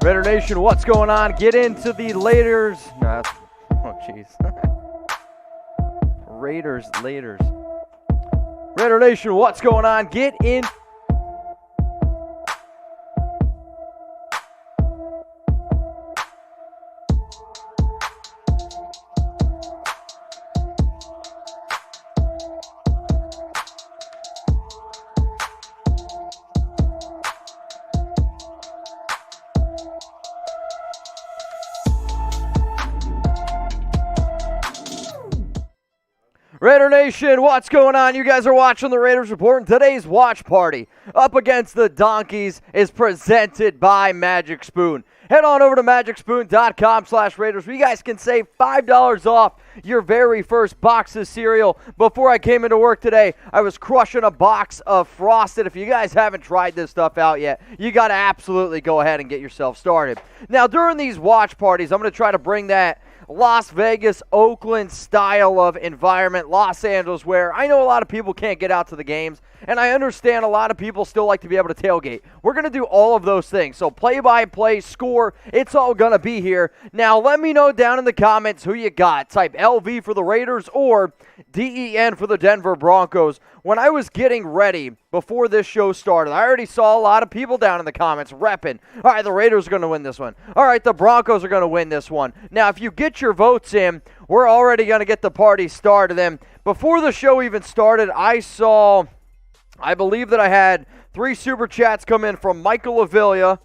Raider Nation, what's going on? Get into the Raiders. Oh, jeez. Raiders. Raider Nation, what's going on? Get in. Raider Nation, what's going on? You guys are watching the Raiders Report, and today's watch party up against the Donkeys is presented by Magic Spoon. Head on over to magicspoon.com/Raiders where you guys can save $5 off your very first box of cereal. Before I came into work today, I was crushing a box of Frosted. If you guys haven't tried this stuff out yet, you got to absolutely go ahead and get yourself started. Now, during these watch parties, I'm going to try to bring that Las Vegas, Oakland style of environment, Los Angeles, where I know a lot of people can't get out to the games, and I understand a lot of people still like to be able to tailgate. We're going to do all of those things. So play-by-play, score, it's all going to be here. Now, let me know down in the comments who you got. Type LV for the Raiders or DEN for the Denver Broncos. When I was getting ready before this show started, I already saw a lot of people down in the comments repping. All right, the Raiders are going to win this one. All right, the Broncos are going to win this one. Now, if you get your votes in, we're already going to get the party started. And before the show even started, I believe that I had 3 super chats come in from Michael Avila,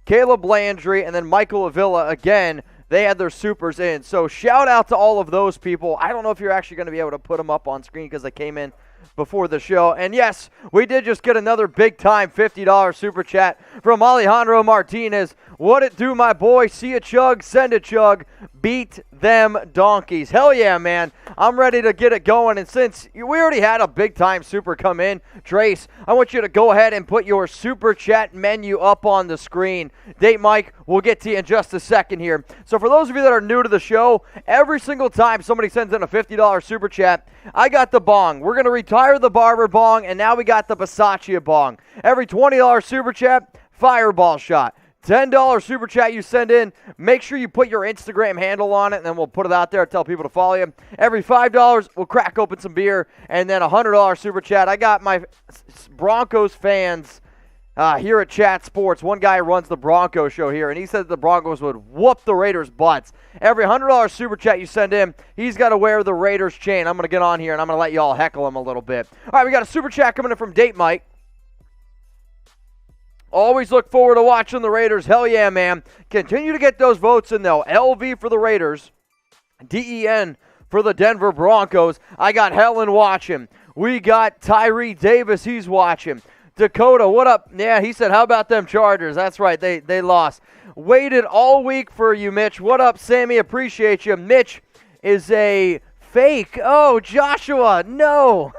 Caleb Landry, and then Michael Avila again. They had their supers in. So shout out to all of those people. I don't know if you're actually going to be able to put them up on screen because they came in before the show. And yes, we did just get another big-time $50 super chat from Alejandro Martinez. What it do, my boy? See a chug, send a chug. Beat them Donkeys. Hell yeah, man. I'm ready to get it going. And since we already had a big-time super come in, Trace, I want you to go ahead and put your super chat menu up on the screen. Date Mike, we'll get to you in just a second here. So for those of you that are new to the show, every single time somebody sends in a $50 super chat, I got the bong. We're going to retire the barber bong, and now we got the Versace bong. Every $20 super chat, fireball shot. $10 super chat you send in, make sure you put your Instagram handle on it, and then we'll put it out there, tell people to follow you. Every $5, we'll crack open some beer, and then $100 super chat. I got my Broncos fans here at Chat Sports. One guy runs the Broncos show here, and he said the Broncos would whoop the Raiders' butts. Every $100 super chat you send in, he's got to wear the Raiders chain. I'm going to get on here, and I'm going to let you all heckle him a little bit. All right, we got a super chat coming in from Date Mike. Always look forward to watching the Raiders. Hell yeah, man. Continue to get those votes in, though. LV for the Raiders. DEN for the Denver Broncos. I got Helen watching. We got Tyree Davis. He's watching. Dakota, what up? Yeah, he said, how about them Chargers? That's right. They lost. Waited all week for you, Mitch. What up, Sammy? Appreciate you. Mitch is a fake. Oh, Joshua, no.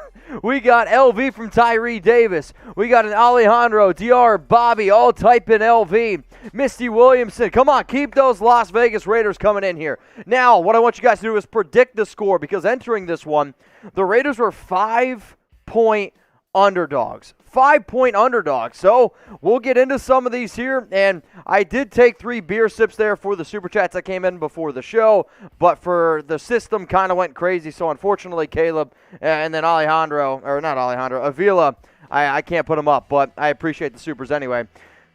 We got LV from Tyree Davis. We got an Alejandro, DR, Bobby, all type in LV. Misty Williamson. Come on, keep those Las Vegas Raiders coming in here. Now, what I want you guys to do is predict the score, because entering this one, the Raiders were 5-point underdogs. 5-point underdogs. So we'll get into some of these here. And I did take 3 beer sips there for the super chats that came in before the show. But for the system kind of went crazy. So unfortunately, Caleb and then Avila, I can't put them up. But I appreciate the supers anyway.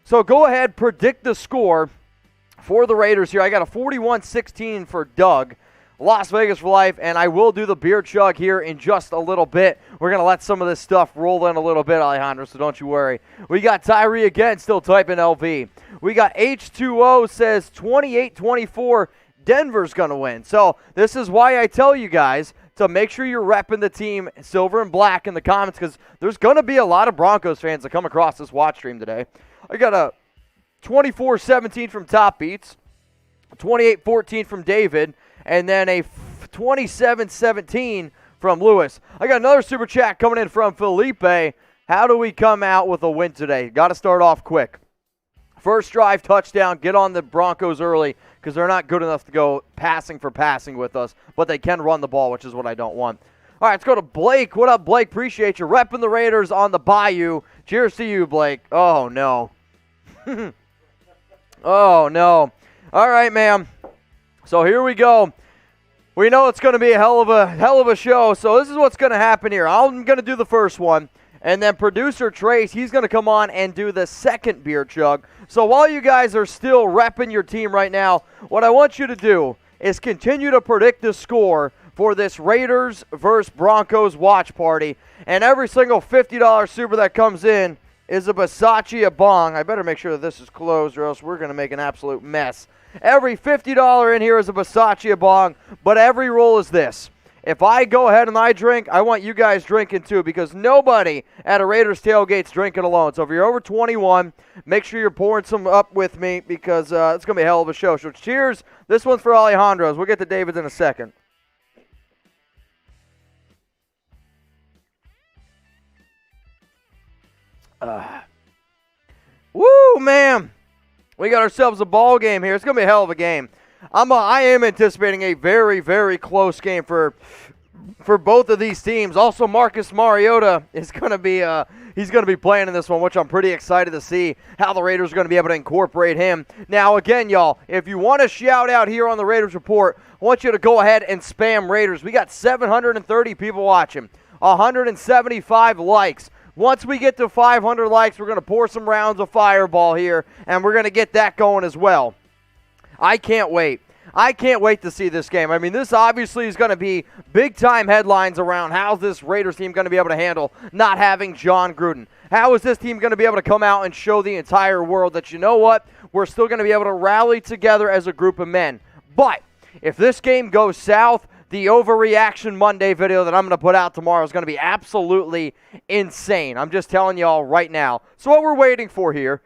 So go ahead, predict the score for the Raiders here. I got a 41-16 for Doug. Las Vegas for life, and I will do the beer chug here in just a little bit. We're going to let some of this stuff roll in a little bit, Alejandro, so don't you worry. We got Tyree again, still typing LV. We got H2O says 28-24, Denver's going to win. So this is why I tell you guys to make sure you're repping the team silver and black in the comments, because there's going to be a lot of Broncos fans that come across this watch stream today. I got a 24-17 from Top Beats, 28-14 from David, and then a 27-17 from Lewis. I got another super chat coming in from Felipe. How do we come out with a win today? Got to start off quick. First drive, touchdown, get on the Broncos early, because they're not good enough to go passing for passing with us, but they can run the ball, which is what I don't want. All right, let's go to Blake. What up, Blake? Appreciate you repping the Raiders on the Bayou. Cheers to you, Blake. Oh, no. Oh, no. All right, ma'am. So here we go. We know it's going to be a hell of a show, so this is what's going to happen here. I'm going to do the first one, and then producer Trace, he's going to come on and do the second beer chug. So while you guys are still repping your team right now, what I want you to do is continue to predict the score for this Raiders versus Broncos watch party, and every single $50 super that comes in is a Versace, a bong. I better make sure that this is closed or else we're going to make an absolute mess. Every $50 in here is a Versace, a bong, but every rule is this. If I go ahead and I drink, I want you guys drinking too, because nobody at a Raiders tailgate's drinking alone. So if you're over 21, make sure you're pouring some up with me, because it's going to be a hell of a show. So cheers. This one's for Alejandro's. We'll get to David's in a second. Woo, man. We got ourselves a ball game here. It's going to be a hell of a game. I am anticipating a very, very close game for both of these teams. Also, Marcus Mariota is going to be he's going to be playing in this one, which I'm pretty excited to see how the Raiders are going to be able to incorporate him. Now, again, y'all, if you want to shout out here on the Raiders Report, I want you to go ahead and spam Raiders. We got 730 people watching, 175 likes. Once we get to 500 likes, we're going to pour some rounds of Fireball here, and we're going to get that going as well. I can't wait. I can't wait to see this game. I mean, this obviously is going to be big-time headlines around how's this Raiders team going to be able to handle not having John Gruden. How is this team going to be able to come out and show the entire world that, you know what, we're still going to be able to rally together as a group of men. But if this game goes south, the Overreaction Monday video that I'm going to put out tomorrow is going to be absolutely insane. I'm just telling y'all right now. So what we're waiting for here,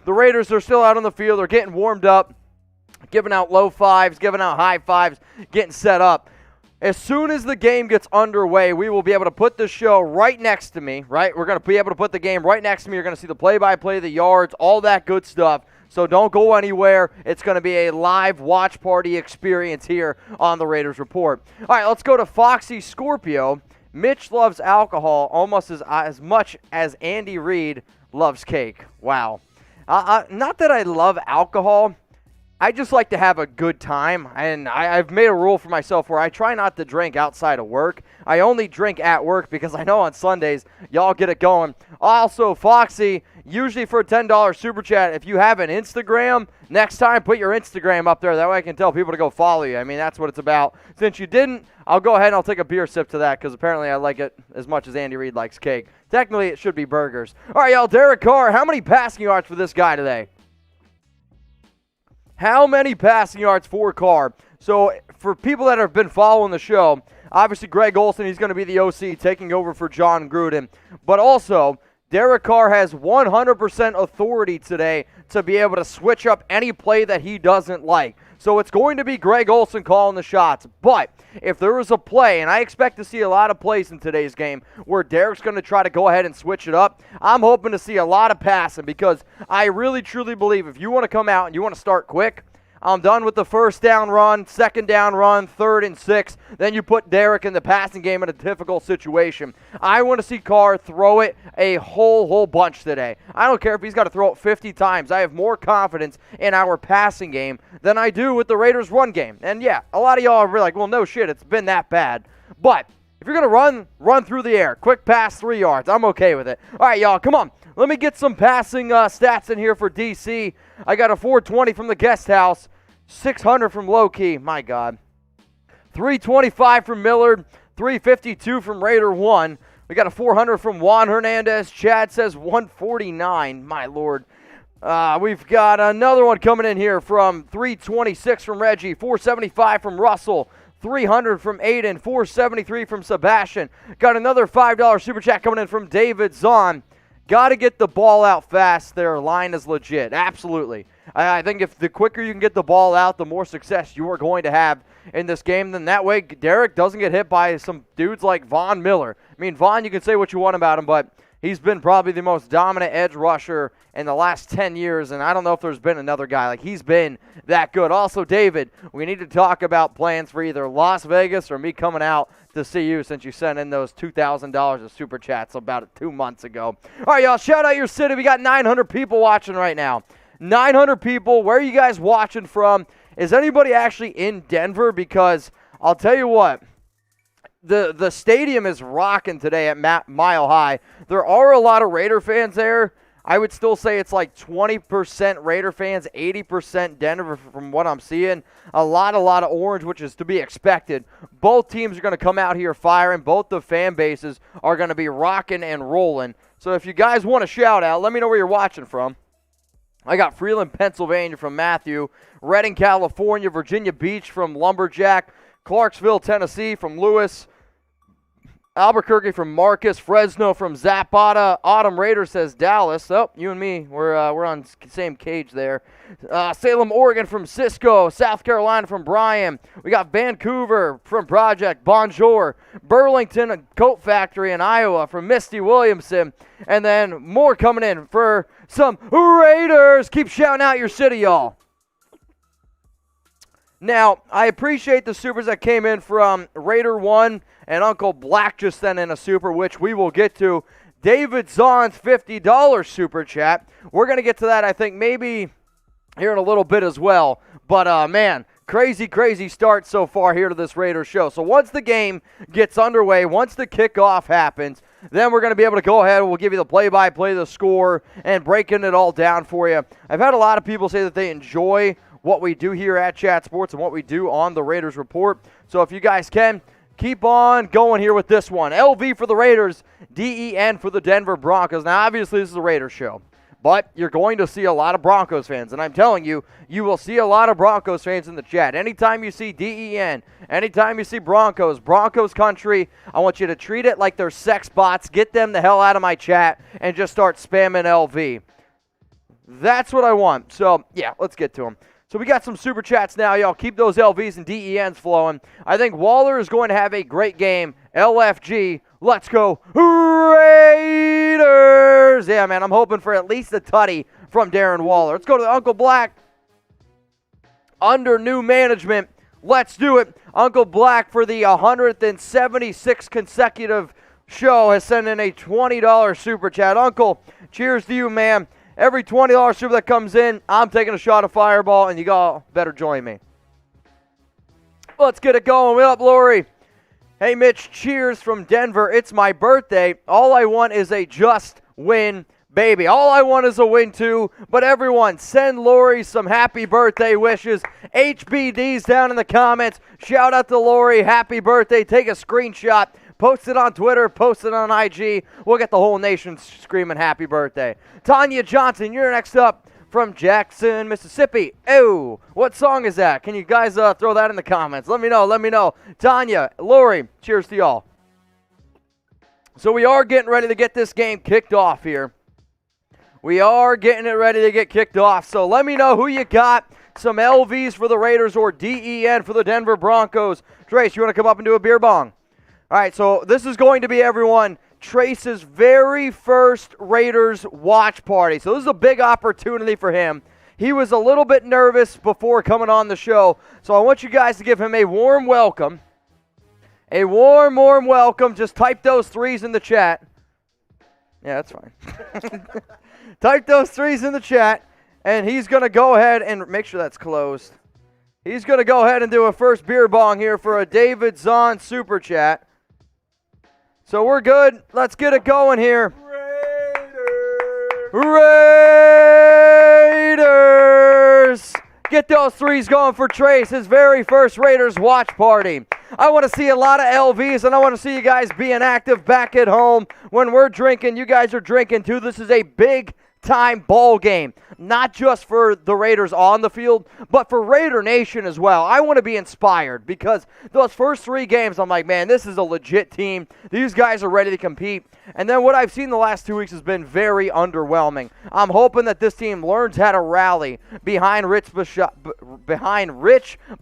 the Raiders are still out on the field. They're getting warmed up, giving out low fives, giving out high fives, getting set up. As soon as the game gets underway, we will be able to put the show right next to me, right? We're going to be able to put the game right next to me. You're going to see the play-by-play, the yards, all that good stuff. So don't go anywhere. It's going to be a live watch party experience here on the Raiders Report. All right, let's go to Foxy Scorpio. Mitch loves alcohol almost as much as Andy Reid loves cake. Wow. Not that I love alcohol. I just like to have a good time, and I've made a rule for myself where I try not to drink outside of work. I only drink at work because I know on Sundays y'all get it going. Also, Foxy, usually for a $10 super chat, if you have an Instagram, next time put your Instagram up there. That way I can tell people to go follow you. I mean, that's what it's about. Since you didn't, I'll go ahead and I'll take a beer sip to that because apparently I like it as much as Andy Reid likes cake. Technically, it should be burgers. All right, y'all, Derek Carr, how many passing yards for this guy today? How many passing yards for Carr? So for people that have been following the show, obviously Greg Olsen, he's going to be the OC taking over for John Gruden. But also, Derek Carr has 100% authority today to be able to switch up any play that he doesn't like. So it's going to be Greg Olsen calling the shots. But if there is a play, and I expect to see a lot of plays in today's game where Derek's going to try to go ahead and switch it up, I'm hoping to see a lot of passing because I really truly believe if you want to come out and you want to start quick, I'm done with the first down run, second down run, 3rd and 6. Then you put Derek in the passing game in a difficult situation. I want to see Carr throw it a whole bunch today. I don't care if he's got to throw it 50 times. I have more confidence in our passing game than I do with the Raiders' run game. And yeah, a lot of y'all are like, well, no shit, it's been that bad. But if you're going to run through the air, quick pass, 3 yards, I'm okay with it. All right, y'all, come on. Let me get some passing stats in here for DC. I got a 420 from the guest house. 600 from Low-Key, my God. 325 from Millard, 352 from Raider 1. We got a 400 from Juan Hernandez. Chad says 149, my Lord. We've got another one coming in here from 326 from Reggie, 475 from Russell, 300 from Aiden, 473 from Sebastian. Got another $5 super chat coming in from David Zahn. Got to get the ball out fast. Their line is legit. Absolutely. I think if the quicker you can get the ball out, the more success you are going to have in this game. Then that way, Derek doesn't get hit by some dudes like Von Miller. I mean, Von, you can say what you want about him, but he's been probably the most dominant edge rusher in the last 10 years, and I don't know if there's been another guy. Like, he's been that good. Also, David, we need to talk about plans for either Las Vegas or me coming out to see you since you sent in those $2,000 of super chats about 2 months ago. All right, y'all, shout out your city. We got 900 people watching right now. 900 people. Where are you guys watching from? Is anybody actually in Denver? Because I'll tell you what, the stadium is rocking today at Mile High. There are a lot of Raider fans there. I would still say it's like 20% Raider fans, 80% Denver from what I'm seeing. A lot of orange, which is to be expected. Both teams are going to come out here firing. Both the fan bases are going to be rocking and rolling. So if you guys want a shout out, let me know where you're watching from. I got Freeland, Pennsylvania from Matthew, Redding, California, Virginia Beach from Lumberjack, Clarksville, Tennessee from Lewis, Albuquerque from Marcus, Fresno from Zapata, Autumn Raider says Dallas. Oh, you and me, we're on the same cage there. Salem, Oregon from Cisco, South Carolina from Brian. We got Vancouver from Project, Bonjour, Burlington Coat Factory in Iowa from Misty Williamson, and then more coming in for some Raiders. Keep shouting out your city, y'all. Now, I appreciate the supers that came in from Raider 1 and Uncle Black just sent in a super, which we will get to. David Zahn's $50 super chat. We're going to get to that, I think, maybe here in a little bit as well. But, man, crazy start so far here to this Raiders show. So once the game gets underway, once the kickoff happens, then we're going to be able to go ahead and we'll give you the play-by-play, the score, and breaking it all down for you. I've had a lot of people say that they enjoy what we do here at Chat Sports and what we do on the Raiders Report. So if you guys can, keep on going here with this one. LV for the Raiders, DEN for the Denver Broncos. Now, obviously, this is a Raiders show, but you're going to see a lot of Broncos fans. And I'm telling you, you will see a lot of Broncos fans in the chat. Anytime you see DEN, anytime you see Broncos country, I want you to treat it like they're sex bots. Get them the hell out of my chat and just start spamming LV. That's what I want. So, yeah, let's get to them. So we got some super chats now, y'all. Keep those LVs and DENs flowing. I think Waller is going to have a great game. LFG, let's go Raiders! Yeah, man, I'm hoping for at least a tutty from Darren Waller. Let's go to Uncle Black. Under new management, let's do it. Uncle Black for the 176th consecutive show has sent in a $20 super chat. Uncle, cheers to you, man. Every $20 super that comes in, I'm taking a shot of Fireball, and you all better join me. Let's get it going. What up, Lori? Hey, Mitch, cheers from Denver. It's my birthday. All I want is a just win, baby. All I want is a win, too. But everyone, send Lori some happy birthday wishes. HBDs down in the comments. Shout out to Lori. Happy birthday. Take a screenshot. Post it on Twitter, post it on IG. We'll get the whole nation screaming happy birthday. Tanya Johnson, you're next up from Jackson, Mississippi. Oh, what song is that? Can you guys throw that in the comments? Let me know. Tanya, Lori, cheers to y'all. So we are getting ready to get this game kicked off here. We are getting it ready to get kicked off. So let me know who you got. Some LVs for the Raiders or DEN for the Denver Broncos. Trace, you want to come up and do a beer bong? All right, so this is going to be, everyone, Trace's very first Raiders watch party. So this is a big opportunity for him. He was a little bit nervous before coming on the show, so I want you guys to give him a warm welcome. A warm welcome. Just type those threes in the chat. Yeah, that's fine. Type those threes in the chat, and he's going to go ahead and make sure that's closed. He's going to go ahead and do a first beer bong here for a David Zahn super chat. So we're good. Let's get it going here. Raiders! Get those threes going for Trace, his very first Raiders watch party. I want to see a lot of LVs, and I want to see you guys being active back at home. When we're drinking, you guys are drinking too. This is a big-time ball game. Not just for the Raiders on the field, but for Raider Nation as well. I want to be inspired because those first three games, I'm like, man, this is a legit team. These guys are ready to compete. And then what I've seen the last 2 weeks has been very underwhelming. I'm hoping that this team learns how to rally behind Rich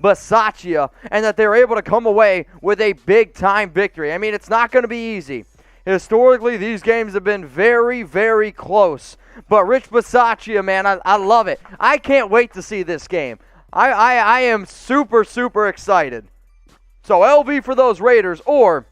Bisaccia and that they're able to come away with a big-time victory. I mean, it's not going to be easy. Historically, these games have been very, very close. But Rich Bisaccia, man, I love it. I can't wait to see this game. I am super, super excited. So LV for those Raiders or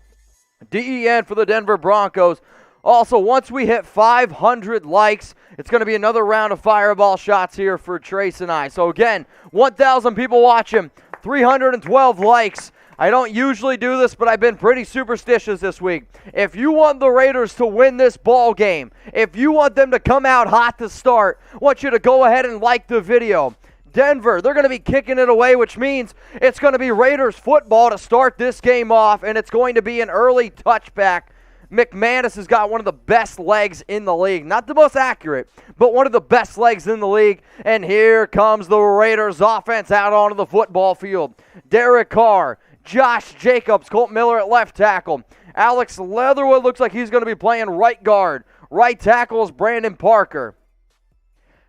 DEN for the Denver Broncos. Also, once we hit 500 likes, it's going to be another round of fireball shots here for Trace and I. So again, 1,000 people watching, 312 likes. I don't usually do this, but I've been pretty superstitious this week. If you want the Raiders to win this ball game, if you want them to come out hot to start, I want you to go ahead and like the video. Denver, they're going to be kicking it away, which means it's going to be Raiders football to start this game off, and it's going to be an early touchback. McManus has got one of the best legs in the league. Not the most accurate, but one of the best legs in the league. And here comes the Raiders offense out onto the football field. Derek Carr, Josh Jacobs, Colt Miller at left tackle. Alex Leatherwood looks like he's going to be playing right guard. Right tackle is Brandon Parker.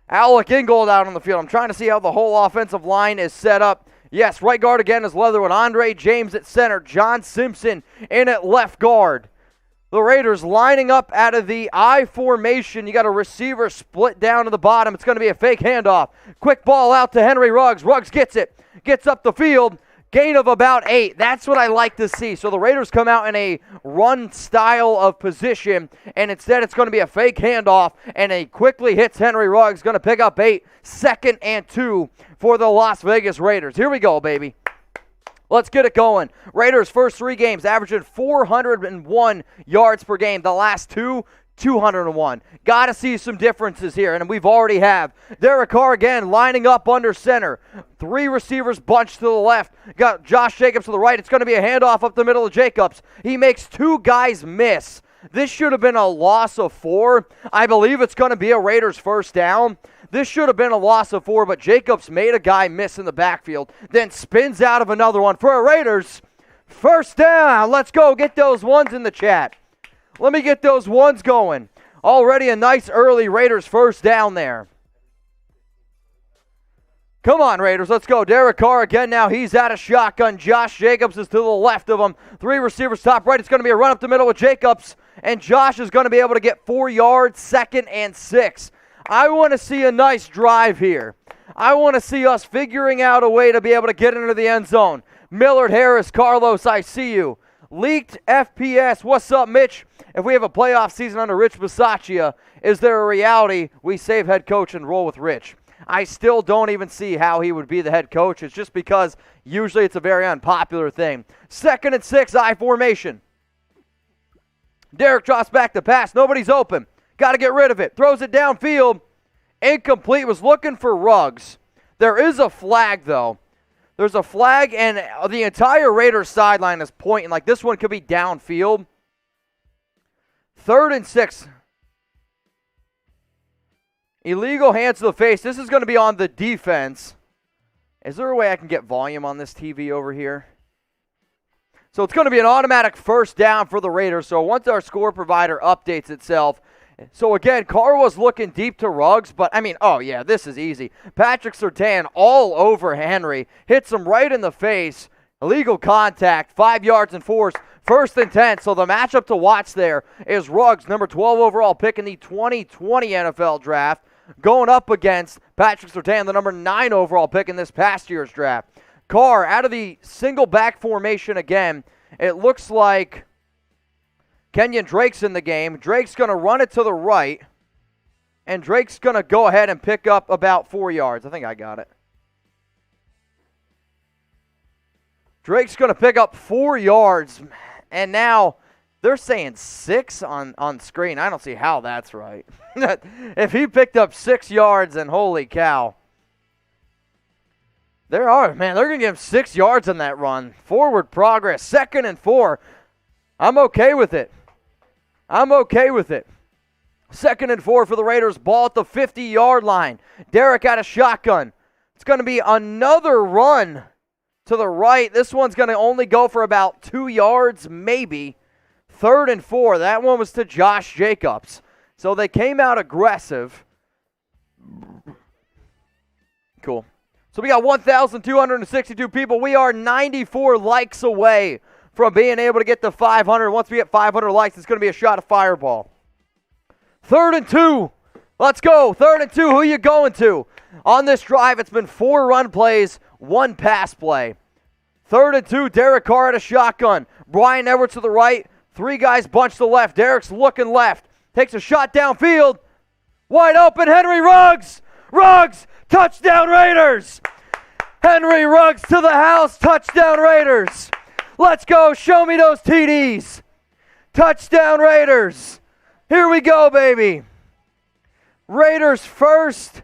Alec Ingold out on the field. I'm trying to see how the whole offensive line is set up. Yes, right guard again is Leatherwood. Andre James at center. John Simpson in at left guard. The Raiders lining up out of the I formation. You got a receiver split down to the bottom. It's going to be a fake handoff. Quick ball out to Henry Ruggs. Ruggs gets it. Gets up the field. Gain of about 8. That's what I like to see. So the Raiders come out in a run style of position, and instead it's going to be a fake handoff, and he quickly hits Henry Ruggs. Going to pick up 8. 2nd and 2 for the Las Vegas Raiders. Here we go, baby. Let's get it going. Raiders' first 3 games averaging 401 yards per game. The last 2, 201. Got to see some differences here, and we've already have. Derek Carr again lining up under center. 3 receivers bunched to the left. Got Josh Jacobs to the right. It's going to be a handoff up the middle of Jacobs. He makes 2 guys miss. This should have been a loss of 4. I believe it's going to be a Raiders first down. This should have been a loss of 4, but Jacobs made a guy miss in the backfield, then spins out of another one for a Raiders first down. Let's go. Get those ones in the chat. Let me get those ones going. Already a nice early Raiders first down there. Come on, Raiders. Let's go. Derek Carr again now. He's out of shotgun. Josh Jacobs is to the left of him. 3 receivers top right. It's going to be a run up the middle with Jacobs, and Josh is going to be able to get 4 yards, 2nd and 6. I want to see a nice drive here. I want to see us figuring out a way to be able to get into the end zone. Millard Harris, Carlos, I see you. Leaked FPS, what's up, Mitch? If we have a playoff season under Rich Bisaccia, is there a reality we save head coach and roll with Rich? I still don't even see how he would be the head coach. It's just because usually it's a very unpopular thing. 2nd and 6, I formation. Derek drops back to pass. Nobody's open. Got to get rid of it. Throws it downfield. Incomplete. Was looking for Ruggs. There is a flag, though. There's a flag, and the entire Raiders sideline is pointing like this one could be downfield. 3rd and 6. Illegal hands to the face. This is going to be on the defense. Is there a way I can get volume on this TV over here? So it's going to be an automatic first down for the Raiders. So once our score provider updates itself. So again, Carr was looking deep to Ruggs, but I mean, oh yeah, this is easy. Patrick Surtain all over Henry. Hits him right in the face. Illegal contact. 5 yards and 4. 1st and 10. So the matchup to watch there is Ruggs, number 12 overall pick in the 2020 NFL draft, going up against Patrick Surtain, the number 9 overall pick in this past year's draft. Carr out of the single back formation again. It looks like Kenyon Drake's in the game. Drake's going to run it to the right, and Drake's going to go ahead and pick up about 4 yards. I think I got it. Drake's going to pick up 4 yards, and now they're saying 6 on screen. I don't see how that's right. If he picked up 6 yards, then holy cow. They're going to give him 6 yards on that run. Forward progress, 2nd and 4. I'm okay with it. 2nd and 4 for the Raiders. Ball at the 50-yard line. Derek out of shotgun. It's going to be another run to the right. This one's going to only go for about 2 yards, maybe. 3rd and 4. That one was to Josh Jacobs. So they came out aggressive. Cool. So we got 1,262 people. We are 94 likes away from being able to get to 500. Once we get 500 likes, it's going to be a shot of fireball. 3rd and 2. Let's go. 3rd and 2. Who you going to? On this drive, it's been 4 run plays, 1 pass play. 3rd and 2. Derek Carr at a shotgun. Brian Edwards to the right. Three guys bunch to the left. Derek's looking left. Takes a shot downfield. Wide open, Henry Ruggs. Ruggs, touchdown Raiders. Henry Ruggs to the house, touchdown Raiders. Let's go, show me those TDs. Touchdown Raiders. Here we go, baby. Raiders' first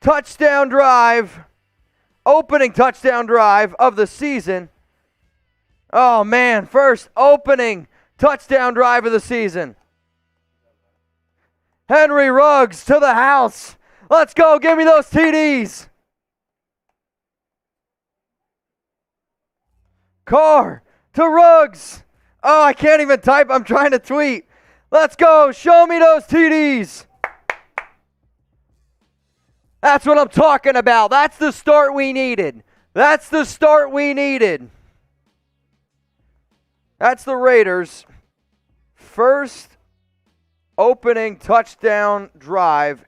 touchdown drive, opening touchdown drive of the season. Oh, man, first opening touchdown drive of the season. Henry Ruggs to the house. Let's go, give me those TDs. Carr to Ruggs. Oh, I can't even type. I'm trying to tweet. Let's go. Show me those TDs. That's what I'm talking about. That's the start we needed. That's the start we needed. That's the Raiders' first opening touchdown drive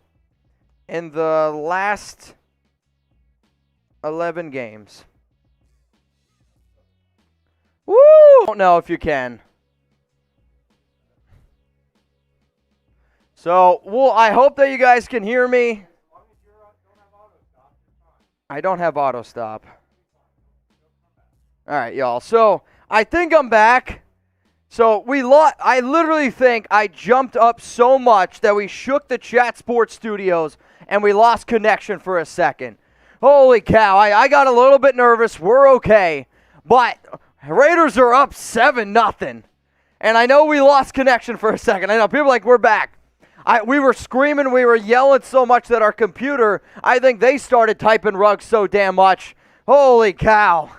in the last 11 games. Woo! I don't know if you can. So, I hope that you guys can hear me. I don't have auto stop. All right, y'all. So, I think I'm back. So, I literally think I jumped up so much that we shook the Chat Sports studios and we lost connection for a second. Holy cow. I got a little bit nervous. We're okay. But Raiders are up 7-0. And I know we lost connection for a second. I know people are like, we're back. We were screaming, we were yelling so much that our computer, I think they started typing Ruggs so damn much. Holy cow.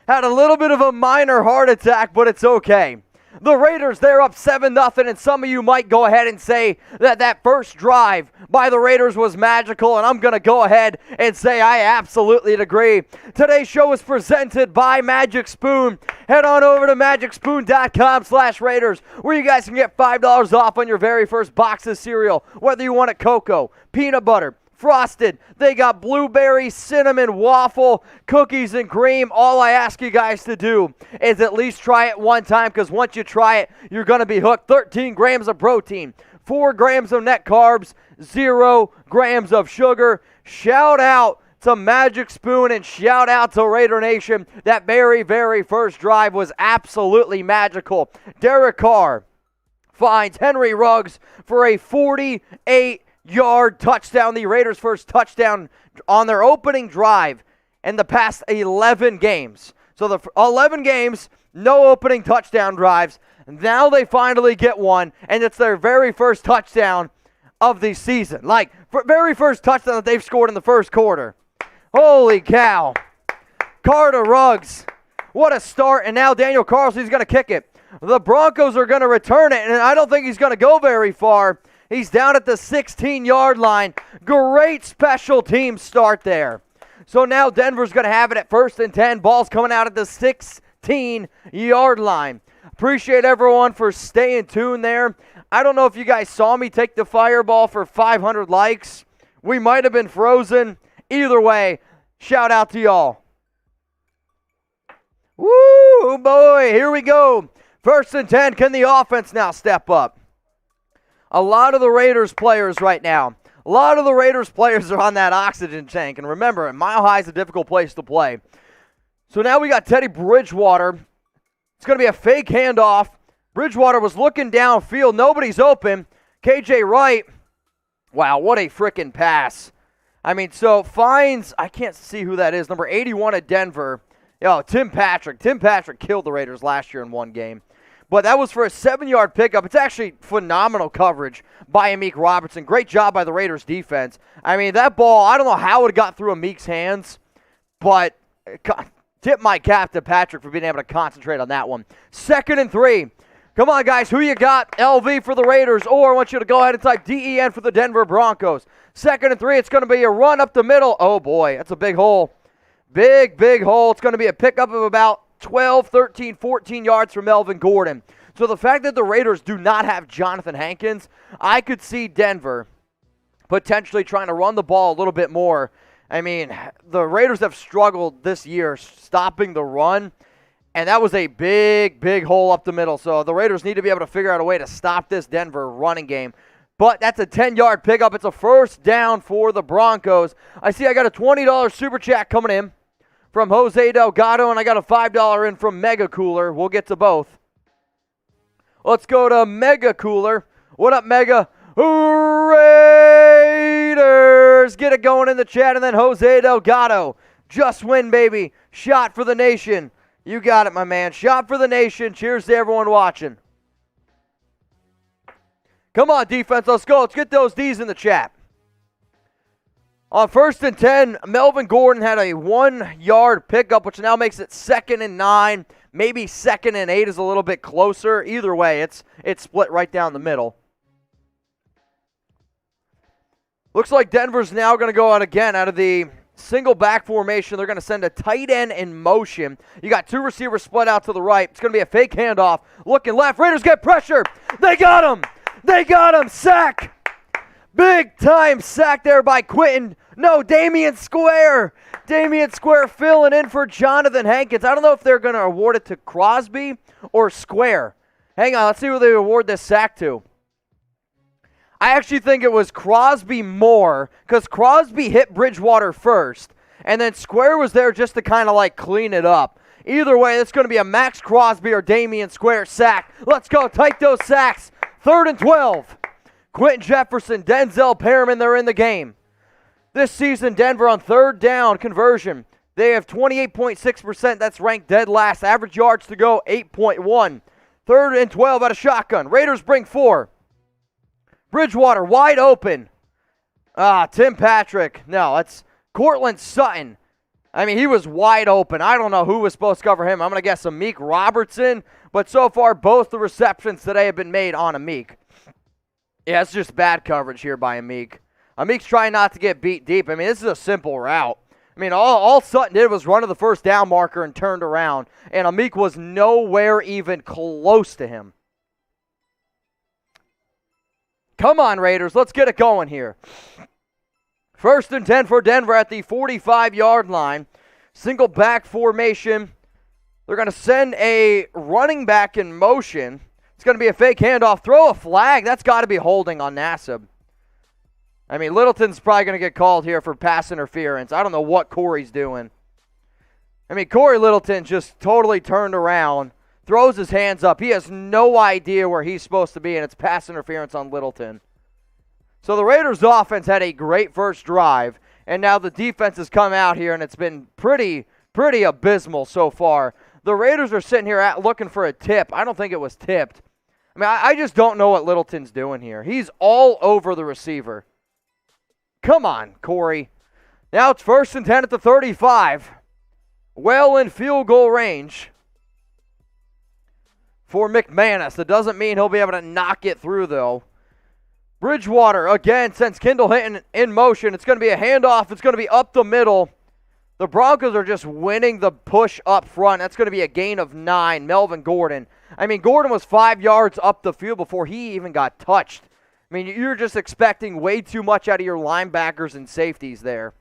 Had a little bit of a minor heart attack, but it's okay. The Raiders, they're up 7-0, and some of you might go ahead and say that first drive by the Raiders was magical, and I'm going to go ahead and say I absolutely agree. Today's show is presented by Magic Spoon. Head on over to magicspoon.com/Raiders, where you guys can get $5 off on your very first box of cereal, whether you want it cocoa, peanut butter, frosted. They got blueberry, cinnamon, waffle, cookies, and cream. All I ask you guys to do is at least try it one time, because once you try it, you're going to be hooked. 13 grams of protein, 4 grams of net carbs, 0 grams of sugar. Shout out to Magic Spoon and shout out to Raider Nation. That very, very first drive was absolutely magical. Derek Carr finds Henry Ruggs for a 48-yard touchdown, the Raiders' first touchdown on their opening drive in the past 11 games. So the 11 games, no opening touchdown drives. Now they finally get one, and it's their very first touchdown of the season. Like, very first touchdown that they've scored in the first quarter. Holy cow. Carter Ruggs. What a start, and now Daniel Carlson's going to kick it. The Broncos are going to return it, and I don't think he's going to go very far. He's down at the 16-yard line. Great special team start there. So now Denver's going to have it at 1st and 10. Ball's coming out at the 16-yard line. Appreciate everyone for staying tuned there. I don't know if you guys saw me take the fireball for 500 likes. We might have been frozen. Either way, shout out to y'all. Woo, boy, here we go. 1st and 10. Can the offense now step up? A lot of the Raiders players right now, a lot of the Raiders players are on that oxygen tank. And remember, Mile High is a difficult place to play. So now we got Teddy Bridgewater. It's going to be a fake handoff. Bridgewater was looking downfield. Nobody's open. KJ Wright. Wow, what a freaking pass. I mean, so finds, I can't see who that is, number 81 at Denver. Yo, Tim Patrick. Tim Patrick killed the Raiders last year in one game. But that was for a 7-yard pickup. It's actually phenomenal coverage by Amik Robertson. Great job by the Raiders defense. I mean, that ball, I don't know how it got through Amik's hands, but tip my cap to Patrick for being able to concentrate on that one. 2nd and 3. Come on, guys. Who you got? LV for the Raiders, or I want you to go ahead and type DEN for the Denver Broncos. 2nd and 3. It's going to be a run up the middle. Oh, boy. That's a big hole. Big, big hole. It's going to be a pickup of about 12, 13, 14 yards from Melvin Gordon. So the fact that the Raiders do not have Jonathan Hankins, I could see Denver potentially trying to run the ball a little bit more. I mean, the Raiders have struggled this year stopping the run. And that was a big, big hole up the middle. So the Raiders need to be able to figure out a way to stop this Denver running game. But that's a 10-yard pickup. It's a first down for the Broncos. I see I got a $20 super chat coming in from Jose Delgado, and I got a $5 in from Mega Cooler. We'll get to both. Let's go to Mega Cooler. What up, Mega? Raiders! Get it going in the chat. And then Jose Delgado. Just win, baby. Shot for the nation. You got it, my man. Shot for the nation. Cheers to everyone watching. Come on, defense. Let's go. Let's get those D's in the chat. On 1st and 10, Melvin Gordon had a 1-yard pickup, which now makes it 2nd and 9. Maybe 2nd and 8 is a little bit closer. Either way, it's split right down the middle. Looks like Denver's now going to go out again out of the single back formation. They're going to send a tight end in motion. You got 2 receivers split out to the right. It's going to be a fake handoff. Looking left. Raiders get pressure. They got him. They got him. Sack. Big time sack there by Quentin. No, Damian Square. Damian Square filling in for Jonathan Hankins. I don't know if they're going to award it to Crosby or Square. Hang on. Let's see who they award this sack to. I actually think it was Crosby more because Crosby hit Bridgewater first, and then Square was there just to kind of like clean it up. Either way, it's going to be a Max Crosby or Damian Square sack. Let's go. Take those sacks. 3rd and 12. Quentin Jefferson, Denzel Perriman, they're in the game. This season, Denver on 3rd down conversion. They have 28.6%. That's ranked dead last. Average yards to go, 8.1. 3rd and 12 out of shotgun. Raiders bring 4. Bridgewater wide open. Tim Patrick. No, that's Cortland Sutton. I mean, he was wide open. I don't know who was supposed to cover him. I'm going to guess Amik Robertson. But so far, both the receptions today have been made on Amik. Yeah, it's just bad coverage here by Amik. Amik's trying not to get beat deep. I mean, this is a simple route. I mean, all Sutton did was run to the first down marker and turned around. And Amik was nowhere even close to him. Come on, Raiders. Let's get it going here. 1st and 10 for Denver at the 45-yard line. Single back formation. They're going to send a running back in motion. It's going to be a fake handoff. Throw a flag. That's got to be holding on Nassib. I mean, Littleton's probably going to get called here for pass interference. I don't know what Corey's doing. I mean, Corey Littleton just totally turned around. Throws his hands up. He has no idea where he's supposed to be, and it's pass interference on Littleton. So the Raiders' offense had a great first drive, and now the defense has come out here, and it's been pretty abysmal so far. The Raiders are sitting here looking for a tip. I don't think it was tipped. I mean, I just don't know what Littleton's doing here. He's all over the receiver. Come on, Corey. Now it's 1st and 10 at the 35. Well in field goal range for McManus. That doesn't mean he'll be able to knock it through, though. Bridgewater, again, sends Kendall Hinton in motion. It's going to be a handoff. It's going to be up the middle. The Broncos are just winning the push up front. That's going to be a gain of 9. Melvin Gordon. I mean, Gordon was 5 yards up the field before he even got touched. I mean, you're just expecting way too much out of your linebackers and safeties there.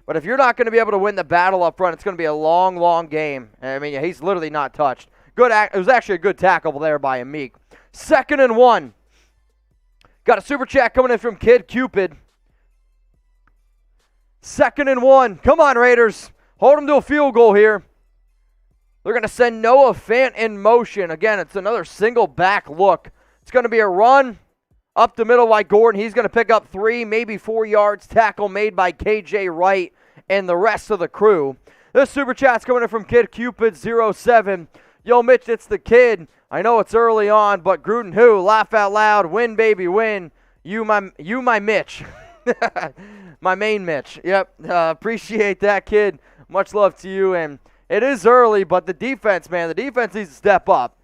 But if you're not going to be able to win the battle up front, it's going to be a long, long game. I mean, he's literally not touched. It was actually a good tackle there by Amik. 2nd and 1. Got a super chat coming in from Kid Cupid. 2nd and 1. Come on, Raiders. Hold them to a field goal here. They're going to send Noah Fant in motion. Again, it's another single back look. It's going to be a run up the middle by Gordon. He's going to pick up 3, maybe 4 yards. Tackle made by KJ Wright and the rest of the crew. This super chat's coming in from Kid Cupid 07. Yo, Mitch, it's the kid. I know it's early on, but Gruden who? Laugh out loud. Win, baby, win. You my Mitch. My main Mitch. Yep. Appreciate that, kid. Much love to you. And it is early, but the defense, man, the defense needs to step up.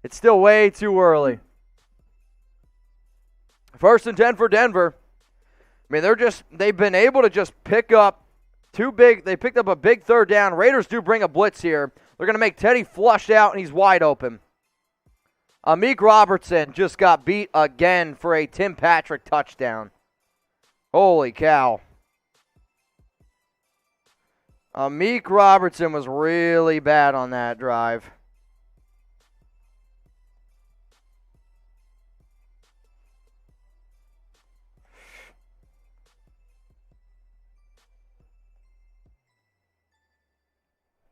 It's still way too early. 1st and 10 for Denver. I mean, they've been able to just pick up they picked up a big 3rd down. Raiders do bring a blitz here. They're going to make Teddy flush out, and he's wide open. Amik Robertson just got beat again for a Tim Patrick touchdown. Holy cow. Amik Robertson was really bad on that drive.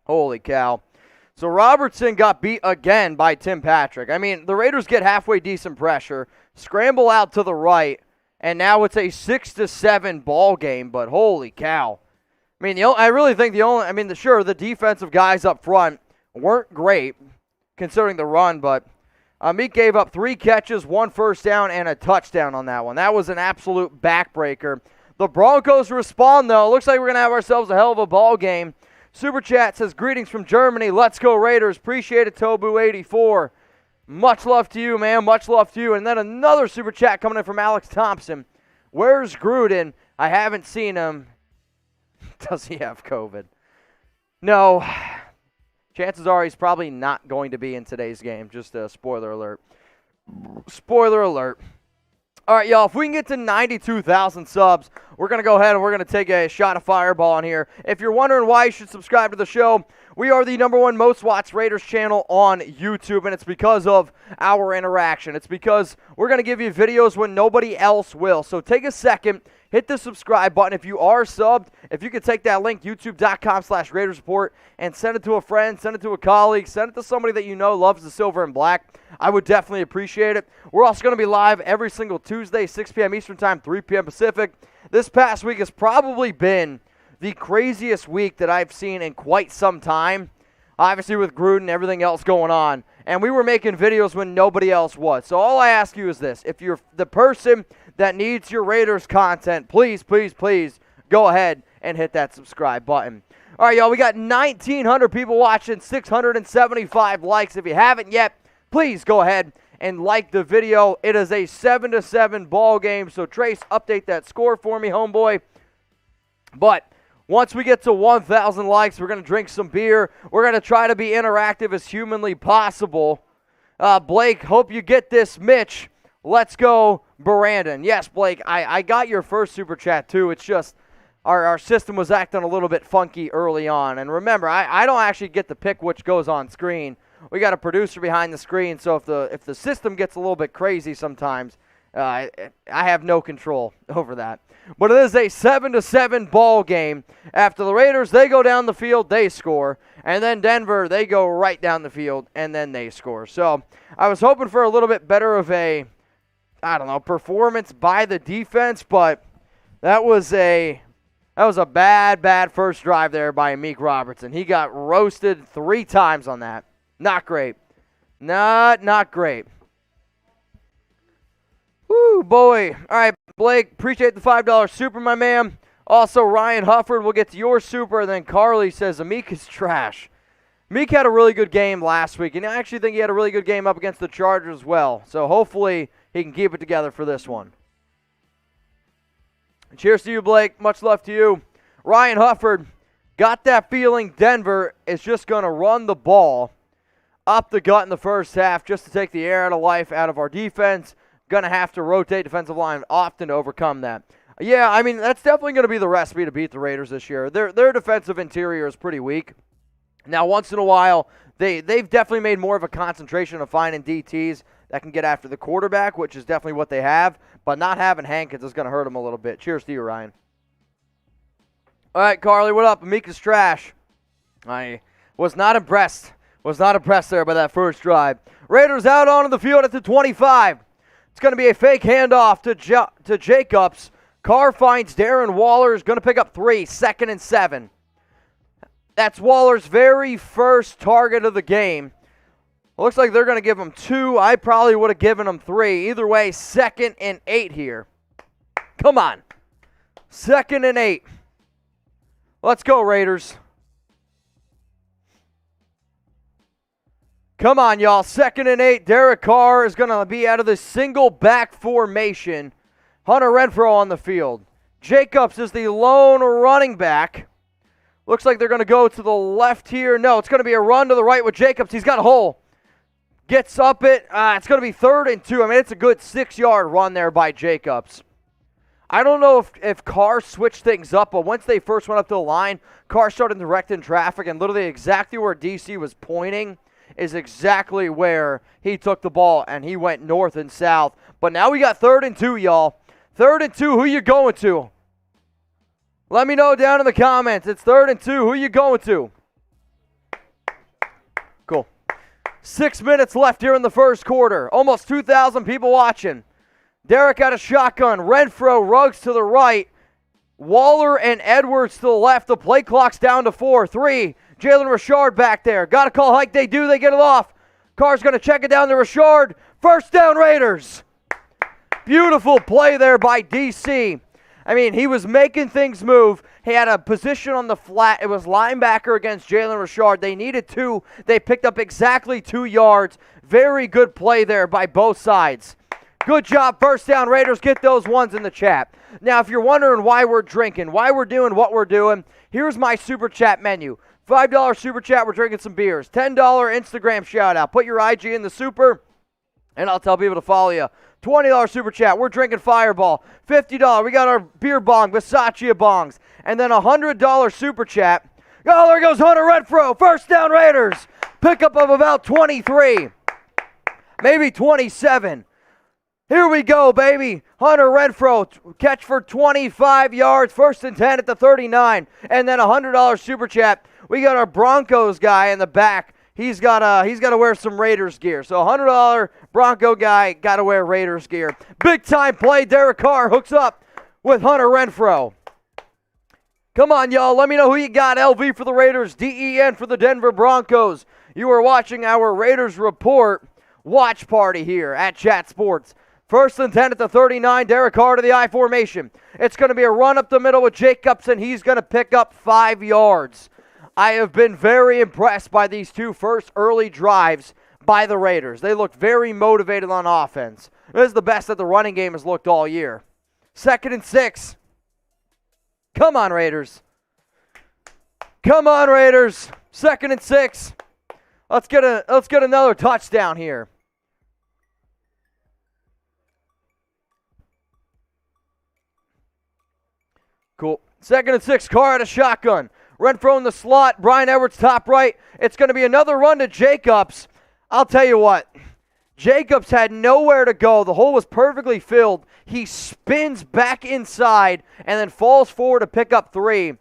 Holy cow. So Robertson got beat again by Tim Patrick. I mean, the Raiders get halfway decent pressure, scramble out to the right, and now it's a 6-7 ball game, but holy cow. I mean, I really think the defensive guys up front weren't great considering the run, but Meek gave up 3 catches, 1 first down, and a touchdown on that one. That was an absolute backbreaker. The Broncos respond, though. Looks like we're going to have ourselves a hell of a ball game. Super Chat says, greetings from Germany. Let's go Raiders. Appreciate it, Tobu84. Much love to you, man. Much love to you. And then another Super Chat coming in from Alex Thompson. Where's Gruden? I haven't seen him. Does he have COVID? No. Chances are he's probably not going to be in today's game. Just a spoiler alert. Spoiler alert. All right, y'all, if we can get to 92,000 subs, we're going to go ahead and we're going to take a shot of Fireball on here. If you're wondering why you should subscribe to the show, we are the #1 most watched Raiders channel on YouTube, and it's because of our interaction. It's because we're going to give you videos when nobody else will. So take a second, hit the subscribe button. If you are subbed, if you could take that link, youtube.com/Raiders Report, and send it to a friend, send it to a colleague, send it to somebody that you know loves the silver and black, I would definitely appreciate it. We're also going to be live every single Tuesday, 6 p.m. Eastern Time, 3 p.m. Pacific. This past week has probably been the craziest week that I've seen in quite some time, obviously with Gruden and everything else going on. And we were making videos when nobody else was. So all I ask you is this. If you're the person that needs your Raiders content, please, please, please go ahead and hit that subscribe button. All right, y'all, we got 1,900 people watching, 675 likes. If you haven't yet, please go ahead and like the video. It is a 7-7 ball game. So, Trace, update that score for me, homeboy. But once we get to 1,000 likes, we're going to drink some beer. We're going to try to be interactive as humanly possible. Blake, hope you get this. Mitch, let's go, Brandon. Yes, Blake, I got your first Super Chat, too. It's just our system was acting a little bit funky early on. And remember, I don't actually get to pick which goes on screen. We got a producer behind the screen, so if the system gets a little bit crazy sometimes, I have no control over that. But it is a 7-7 ball game. After the Raiders, they go down the field, they score. And then Denver, they go right down the field, and then they score. So I was hoping for a little bit better of a, performance by the defense, but that was a bad first drive there by Meek Robertson. He got roasted 3 times on that. Not great. Not great. Woo, boy. All right, Blake, appreciate the $5 super, my man. Also, Ryan Hufford, we'll get to your super. And then Carly says, Meek is trash. Meek had a really good game last week, and I actually think he had a really good game up against the Chargers as well. So hopefully he can keep it together for this one. Cheers to you, Blake. Much love to you. Ryan Hufford, got that feeling Denver is just going to run the ball up the gut in the first half just to take the air out of life out of our defense. Going to have to rotate defensive line often to overcome that. Yeah, I mean, that's definitely going to be the recipe to beat the Raiders this year. Their defensive interior is pretty weak. Now, once in a while, they've definitely made more of a concentration of finding DTs that can get after the quarterback, which is definitely what they have. But not having Hankins is going to hurt them a little bit. Cheers to you, Ryan. All right, Carly, what up? Meek is trash. I was not impressed. Was not impressed there by that first drive. Raiders out onto the field at the 25. It's going to be a fake handoff to Jacobs. Carr finds Darren Waller. Is going to pick up 3, 2nd and 7. That's Waller's very first target of the game. Looks like they're going to give him 2. I probably would have given him 3. Either way, 2nd and 8 here. Come on. 2nd and 8. Let's go, Raiders. Come on, y'all. 2nd and 8. Derek Carr is going to be out of the single back formation. Hunter Renfrow on the field. Jacobs is the lone running back. Looks like they're going to go to the left here. No, it's going to be a run to the right with Jacobs. He's got a hole. Gets up it. It's going to be 3rd and 2. I mean, it's a good 6-yard run there by Jacobs. I don't know if Carr switched things up, but once they first went up to the line, Carr started directing traffic, and literally exactly where DC was pointing is exactly where he took the ball, and he went north and south. But now we got 3rd and 2, y'all. 3rd and 2, who you going to? Let me know down in the comments. It's 3rd and 2. Who you going to? 6 minutes left here in the first quarter. Almost 2,000 people watching. Derek out of shotgun. Renfro, Ruggs to the right. Waller and Edwards to the left. The play clock's down to 4. 3. Jalen Richard back there. Got to call hike. They do. They get it off. Carr's going to check it down to Richard. First down, Raiders. Beautiful play there by DC. I mean, he was making things move. He had a position on the flat. It was linebacker against Jalen Richard. They needed 2. They picked up exactly 2 yards. Very good play there by both sides. Good job. First down, Raiders. Get those ones in the chat. Now, if you're wondering why we're drinking, why we're doing what we're doing, here's my Super Chat menu. $5 Super Chat, we're drinking some beers. $10 Instagram shout out. Put your IG in the Super, and I'll tell people to follow you. $20 Super Chat, we're drinking Fireball. $50, we got our beer bong, Versace bongs. And then $100 Super Chat. Oh, there goes Hunter Renfro. First down, Raiders. Pickup of about 23. Maybe 27. Here we go, baby. Hunter Renfro, catch for 25 yards, 1st and 10 at the 39. And then $100 Super Chat. We got our Broncos guy in the back. He's got to wear some Raiders gear. So $100 Bronco guy got to wear Raiders gear. Big time play. Derek Carr hooks up with Hunter Renfro. Come on, y'all. Let me know who you got. LV for the Raiders, DEN for the Denver Broncos. You are watching our Raiders Report watch party here at Chat Sports. 1st and 10 at the 39. Derek Carr to the I formation. It's going to be a run up the middle with Jacobson. He's going to pick up 5 yards. I have been very impressed by these 2 first early drives by the Raiders. They look very motivated on offense. This is the best that the running game has looked all year. 2nd and 6. Come on, Raiders. Come on, Raiders. 2nd and 6. Let's get another touchdown here. Cool. 2nd and 6. Carr out of shotgun. Renfro in the slot. Brian Edwards top right. It's going to be another run to Jacobs. I'll tell you what. Jacobs had nowhere to go. The hole was perfectly filled. He spins back inside and then falls forward to pick up 3.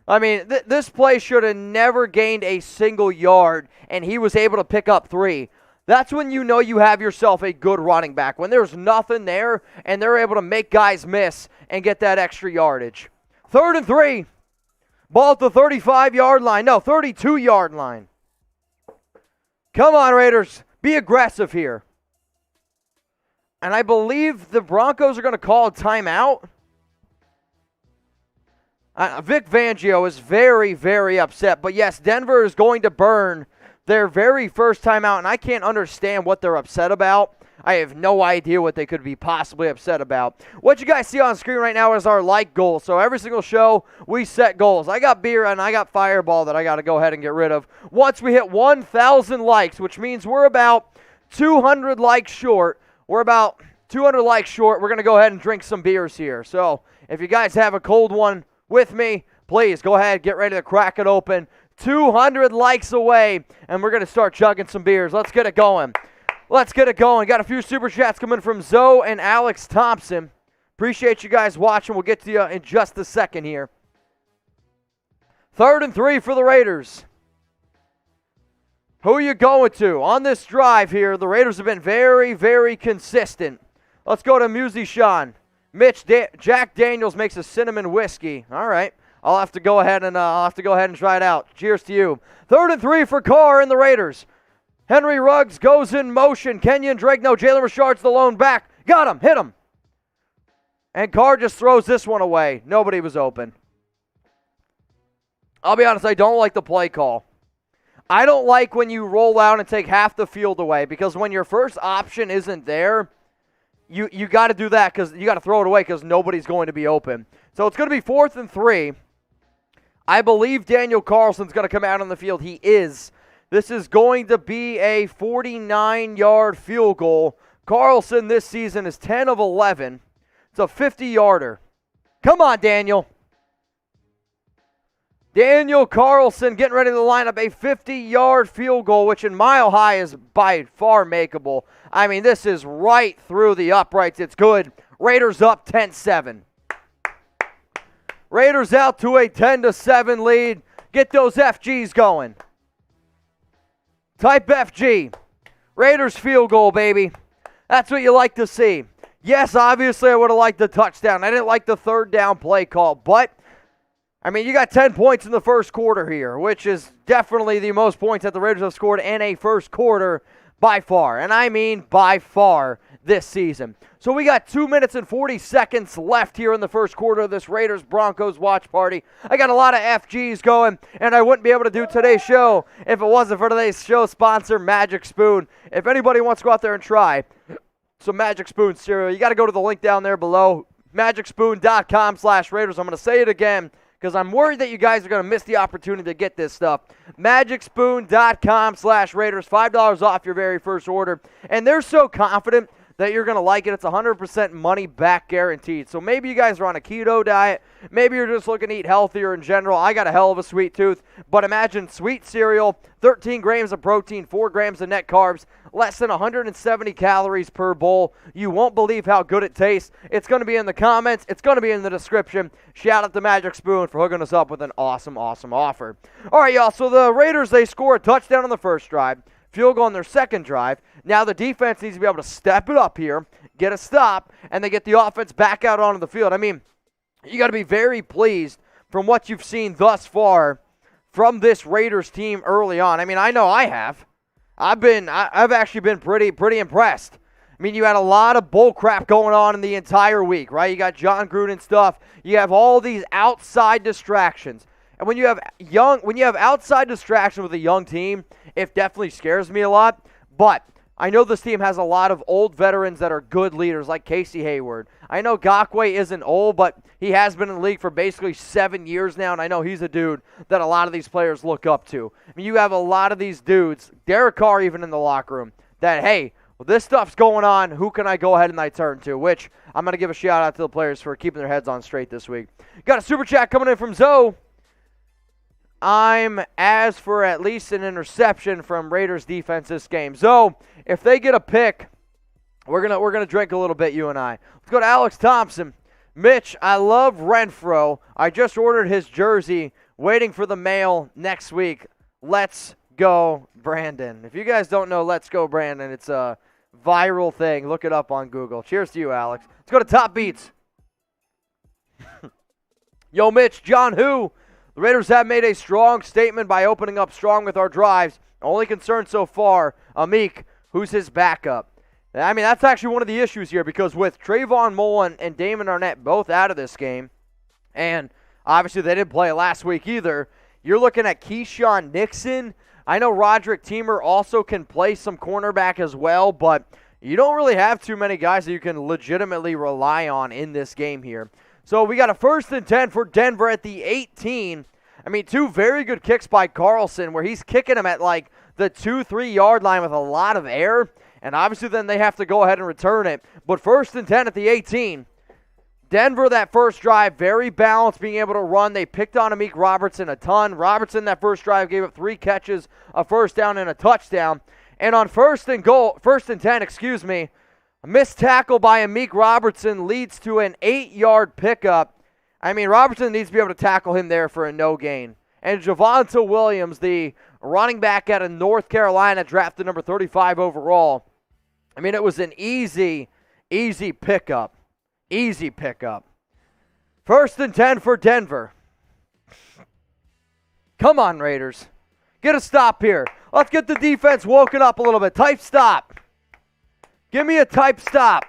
I mean, this play should have never gained a single yard, and he was able to pick up 3. That's when you know you have yourself a good running back. When there's nothing there, and they're able to make guys miss and get that extra yardage. 3rd and 3. Ball at the 35-yard line. No, 32-yard line. Come on, Raiders. Be aggressive here. And I believe the Broncos are going to call a timeout. Vic Fangio is very, very upset. But yes, Denver is going to burn their very first timeout, and I can't understand what they're upset about. I have no idea what they could be possibly upset about. What you guys see on screen right now is our like goal. So every single show, we set goals. I got beer and I got Fireball that I got to go ahead and get rid of. Once we hit 1,000 likes, which means we're about 200 likes short. We're about 200 likes short. We're going to go ahead and drink some beers here. So if you guys have a cold one with me, please go ahead, get ready to crack it open. 200 likes away, and we're going to start chugging some beers. Let's get it going. Let's get it going. Got a few super chats coming from Zoe and Alex Thompson. Appreciate you guys watching. We'll get to you in just a second here. 3rd and 3 for the Raiders. Who are you going to? On this drive here, the Raiders have been very, very consistent. Let's go to Musician. Jack Daniels makes a cinnamon whiskey. All right. I'll have to go ahead and try it out. Cheers to you. 3rd and 3 for Carr and the Raiders. Henry Ruggs goes in motion. Kenyon Drake, no. Jalen Richard's the lone back. Got him. Hit him. And Carr just throws this one away. Nobody was open. I'll be honest, I don't like the play call. I don't like when you roll out and take half the field away, because when your first option isn't there, you got to do that, because you got to throw it away because nobody's going to be open. So it's going to be 4th and 3. I believe Daniel Carlson's going to come out on the field. He is. This is going to be a 49-yard field goal. Carlson this season is 10 of 11. It's a 50-yarder. Come on, Daniel. Daniel Carlson getting ready to line up a 50-yard field goal, which in Mile High is by far makeable. I mean, this is right through the uprights. It's good. Raiders up 10-7. Raiders out to a 10-7 lead. Get those FGs going. Type FG. Raiders field goal, baby. That's what you like to see. Yes, obviously I would have liked the touchdown. I didn't like the third down play call, but I mean, you got 10 points in the first quarter here, which is definitely the most points that the Raiders have scored in a first quarter by far, and I mean by far this season. So we got 2 minutes and 40 seconds left here in the first quarter of this Raiders-Broncos watch party. I got a lot of FGs going, and I wouldn't be able to do today's show if it wasn't for today's show sponsor, Magic Spoon. If anybody wants to go out there and try some Magic Spoon cereal, you got to go to the link down there below, magicspoon.com/Raiders. I'm going to say it again, because I'm worried that you guys are going to miss the opportunity to get this stuff. Magicspoon.com/Raiders, $5 off your very first order. And they're so confident that you're going to like it. It's 100% money back guaranteed. So maybe you guys are on a keto diet. Maybe you're just looking to eat healthier in general. I got a hell of a sweet tooth. But imagine sweet cereal, 13 grams of protein, 4 grams of net carbs, less than 170 calories per bowl. You won't believe how good it tastes. It's going to be in the comments. It's going to be in the description. Shout out to Magic Spoon for hooking us up with an awesome, awesome offer. All right, y'all. So the Raiders, they score a touchdown on the first drive. Field goal on their second drive. Now the defense needs to be able to step it up here, get a stop, and they get the offense back out onto the field. I mean, you got to be very pleased from what you've seen thus far from this Raiders team early on. I mean, I know I have. I've actually been pretty impressed. I mean, you had a lot of bull crap going on in the entire week, right? You got John Gruden stuff. You have all these outside distractions. And when you have outside distraction with a young team, it definitely scares me a lot. But I know this team has a lot of old veterans that are good leaders, like Casey Hayward. I know Gakwe isn't old, but he has been in the league for basically 7 years now, and I know he's a dude that a lot of these players look up to. I mean, you have a lot of these dudes, Derek Carr even in the locker room, that, hey, well, this stuff's going on. Who can I go ahead and I turn to? Which I'm going to give a shout out to the players for keeping their heads on straight this week. Got a super chat coming in from Zoe. I'm as for at least an interception from Raiders defense this game. So if they get a pick, we're gonna drink a little bit, you and I. Let's go to Alex Thompson. Mitch, I love Renfro. I just ordered his jersey, waiting for the mail next week. Let's go, Brandon. If you guys don't know Let's Go, Brandon, it's a viral thing. Look it up on Google. Cheers to you, Alex. Let's go to Top Beats. Yo, Mitch, John Who? The Raiders have made a strong statement by opening up strong with our drives. Only concern so far, Amik, who's his backup. I mean, that's actually one of the issues here, because with Trayvon Mullen and Damon Arnett both out of this game, and obviously they didn't play last week either, you're looking at Keyshawn Nixon. I know Roderick Teamer also can play some cornerback as well, but you don't really have too many guys that you can legitimately rely on in this game here. So we got a 1st and 10 for Denver at the 18. I mean, 2 very good kicks by Carlson, where he's kicking them at like the 2-3 yard line with a lot of air. And obviously then they have to go ahead and return it. But 1st and 10 at the 18. Denver, that first drive, very balanced, being able to run. They picked on Amik Robertson a ton. Robertson, that first drive, gave up 3 catches, a first down, and a touchdown. And on 1st and 10, a missed tackle by Amik Robertson leads to an 8-yard pickup. I mean, Robertson needs to be able to tackle him there for a no gain. And Javonte Williams, the running back out of North Carolina, drafted number 35 overall. I mean, it was an easy pickup. Easy pickup. 1st and 10 for Denver. Come on, Raiders. Get a stop here. Let's get the defense woken up a little bit. Type stop. Give me a type stop.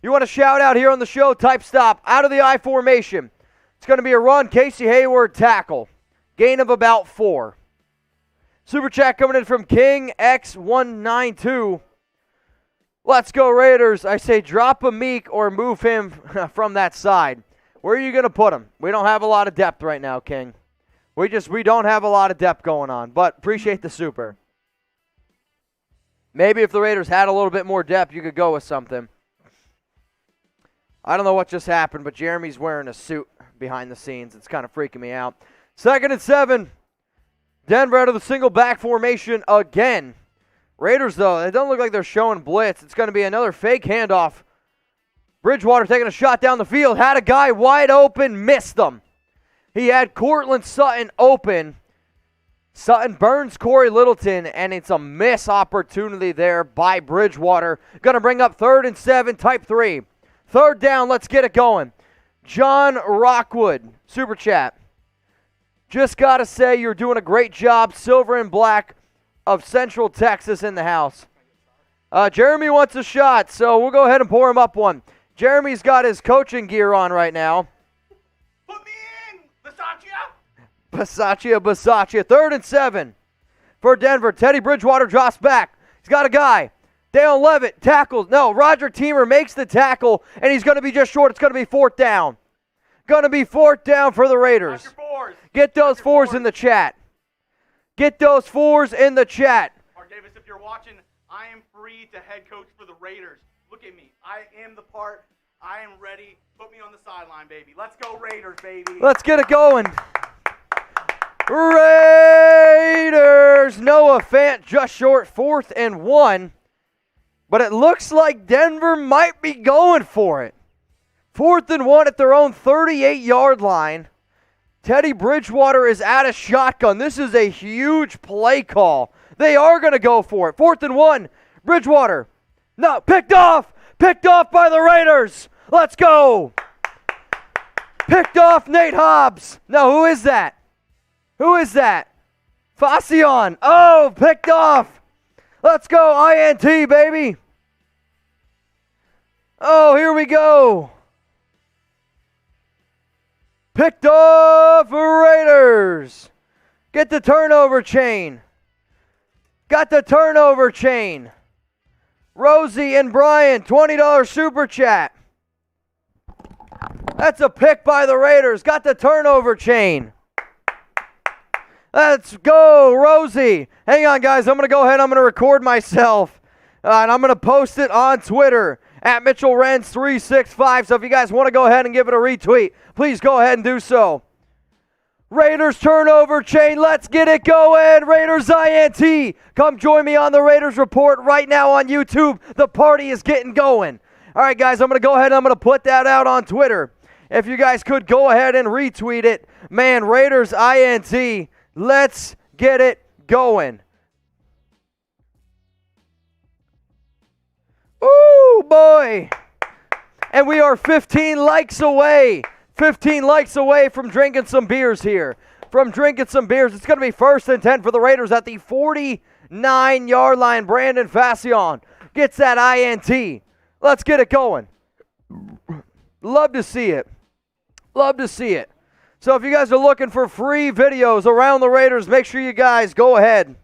You want a shout out here on the show? Type stop. Out of the I formation. It's going to be a run. Casey Hayward tackle. Gain of about 4. Super chat coming in from King X192. Let's go Raiders. I say drop a Meek or move him from that side. Where are you going to put him? We don't have a lot of depth right now, King. We don't have a lot of depth going on, but appreciate the super. Maybe if the Raiders had a little bit more depth, you could go with something. I don't know what just happened, but Jeremy's wearing a suit behind the scenes. It's kind of freaking me out. 2nd and 7. Denver out of the single back formation again. Raiders, though, it don't look like they're showing blitz. It's going to be another fake handoff. Bridgewater taking a shot down the field. Had a guy wide open, missed him. He had Cortland Sutton open. Sutton burns Corey Littleton, and it's a miss opportunity there by Bridgewater. Going to bring up 3rd and 7, type 3. 3rd down, let's get it going. John Rockwood, Super Chat. Just got to say you're doing a great job, Silver and Black of Central Texas in the house. Jeremy wants a shot, so we'll go ahead and pour him up one. Jeremy's got his coaching gear on right now. Put me in, Bisaccia. 3rd and 7 for Denver. Teddy Bridgewater drops back. He's got a guy. Dale Levitt tackles. No, Roger Teamer makes the tackle, and he's going to be just short. It's going to be 4th down. Going to be 4th down for the Raiders. Get those fours in the chat. Get those fours in the chat. Mark Davis, if you're watching, I am free to head coach for the Raiders. Look at me. I am the part. I am ready. Put me on the sideline, baby. Let's go Raiders, baby. Let's get it going. Raiders. Noah Fant just short, 4th and 1. But it looks like Denver might be going for it. 4th and 1 at their own 38-yard line. Teddy Bridgewater is at a shotgun. This is a huge play call. They are going to go for it. 4th and 1. Bridgewater. No, picked off. Picked off by the Raiders. Let's go. Picked off Nate Hobbs. No, who is that? Who is that? Facion. Oh, picked off. Let's go. INT, baby. Oh, here we go. Picked off Raiders. Get the turnover chain. Got the turnover chain. Rosie and Brian, $20 super chat. That's a pick by the Raiders. Got the turnover chain. Let's go, Rosie. Hang on, guys. I'm going to go ahead. I'm going to record myself. And I'm going to post it on Twitter at Mitchell Renz 365. So if you guys want to go ahead and give it a retweet, please go ahead and do so. Raiders turnover chain. Let's get it going. Raiders INT. Come join me on the Raiders Report right now on YouTube. The party is getting going. All right, guys, I'm going to go ahead and I'm going to put that out on Twitter. If you guys could go ahead and retweet it. Man, Raiders INT. Let's get it going. Ooh, boy. And we are 15 likes away. 15 likes away from drinking some beers here. From drinking some beers. It's going to be 1st and 10 for the Raiders at the 49-yard line. Brandon Facion gets that INT. Let's get it going. Love to see it. Love to see it. So if you guys are looking for free videos around the Raiders, make sure you guys go ahead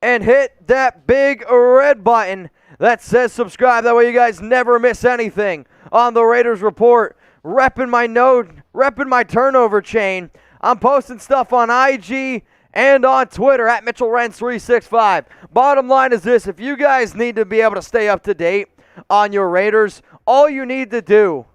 and hit that big red button that says subscribe. That way you guys never miss anything on the Raiders Report. Repping my turnover chain. I'm posting stuff on IG and on Twitter at Mitchell Renz 365. Bottom line is this: if you guys need to be able to stay up to date on your Raiders, all you need to do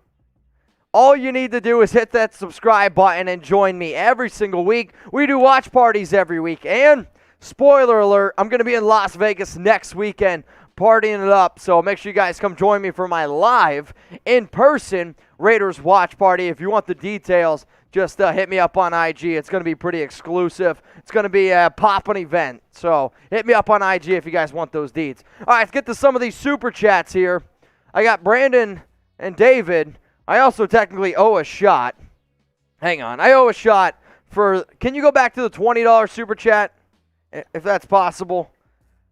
is hit that subscribe button and join me every single week. We do watch parties every week. And spoiler alert, I'm going to be in Las Vegas next weekend partying it up. So make sure you guys come join me for my live in-person Raiders watch party. If you want the details, just hit me up on IG. It's going to be pretty exclusive. It's going to be a poppin' event. So hit me up on IG if you guys want those deeds. All right, let's get to some of these super chats here. I got Brandon and David. I also technically owe a shot. Hang on. I owe a shot for, can you go back to the $20 super chat, if that's possible?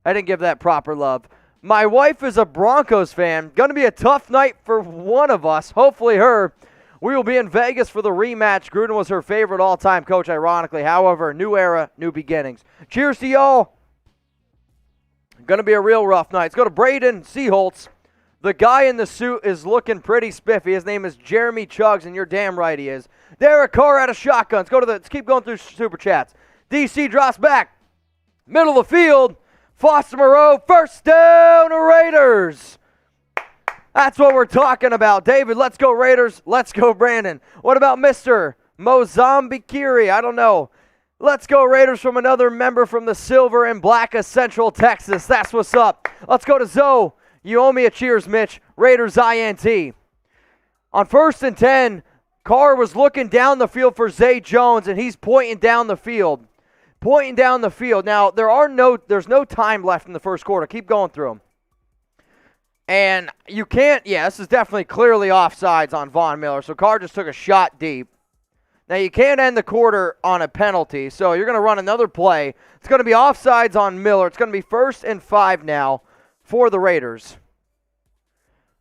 I didn't give that proper love. My wife is a Broncos fan. Going to be a tough night for one of us, hopefully her. We will be in Vegas for the rematch. Gruden was her favorite all-time coach, ironically. However, new era, new beginnings. Cheers to y'all. Going to be a real rough night. Let's go to Braden Seaholtz. The guy in the suit is looking pretty spiffy. His name is Jeremy Chuggs, and you're damn right he is. Derek Carr out of shotgun. Let's keep going through super chats. DC drops back. Middle of the field. Foster Moreau, 1st down Raiders. That's what we're talking about. David, let's go Raiders. Let's go Brandon. What about Mr. Mozambique? I don't know. Let's go Raiders from another member from the Silver and Black of Central Texas. That's what's up. Let's go to Zoe. You owe me a cheers, Mitch. Raiders INT. On 1st and 10, Carr was looking down the field for Zay Jones, and he's pointing down the field. pointing down the field. Now, there's no time left in the first quarter. Keep going through them. And you can't, this is definitely clearly offsides on Von Miller. So Carr just took a shot deep. Now, you can't end the quarter on a penalty, so you're going to run another play. It's going to be offsides on Miller. It's going to be 1st and 5 now for the Raiders.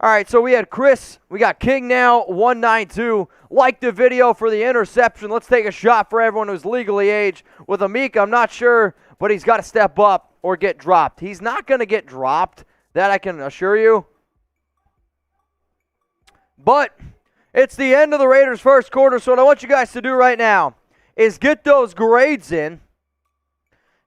All right, so we had Chris. We got King now, 192. Like the video for the interception. Let's take a shot for everyone who's legally aged. With Amik, I'm not sure, but he's got to step up or get dropped. He's not going to get dropped, that I can assure you. But it's the end of the Raiders' first quarter, so what I want you guys to do right now is get those grades in.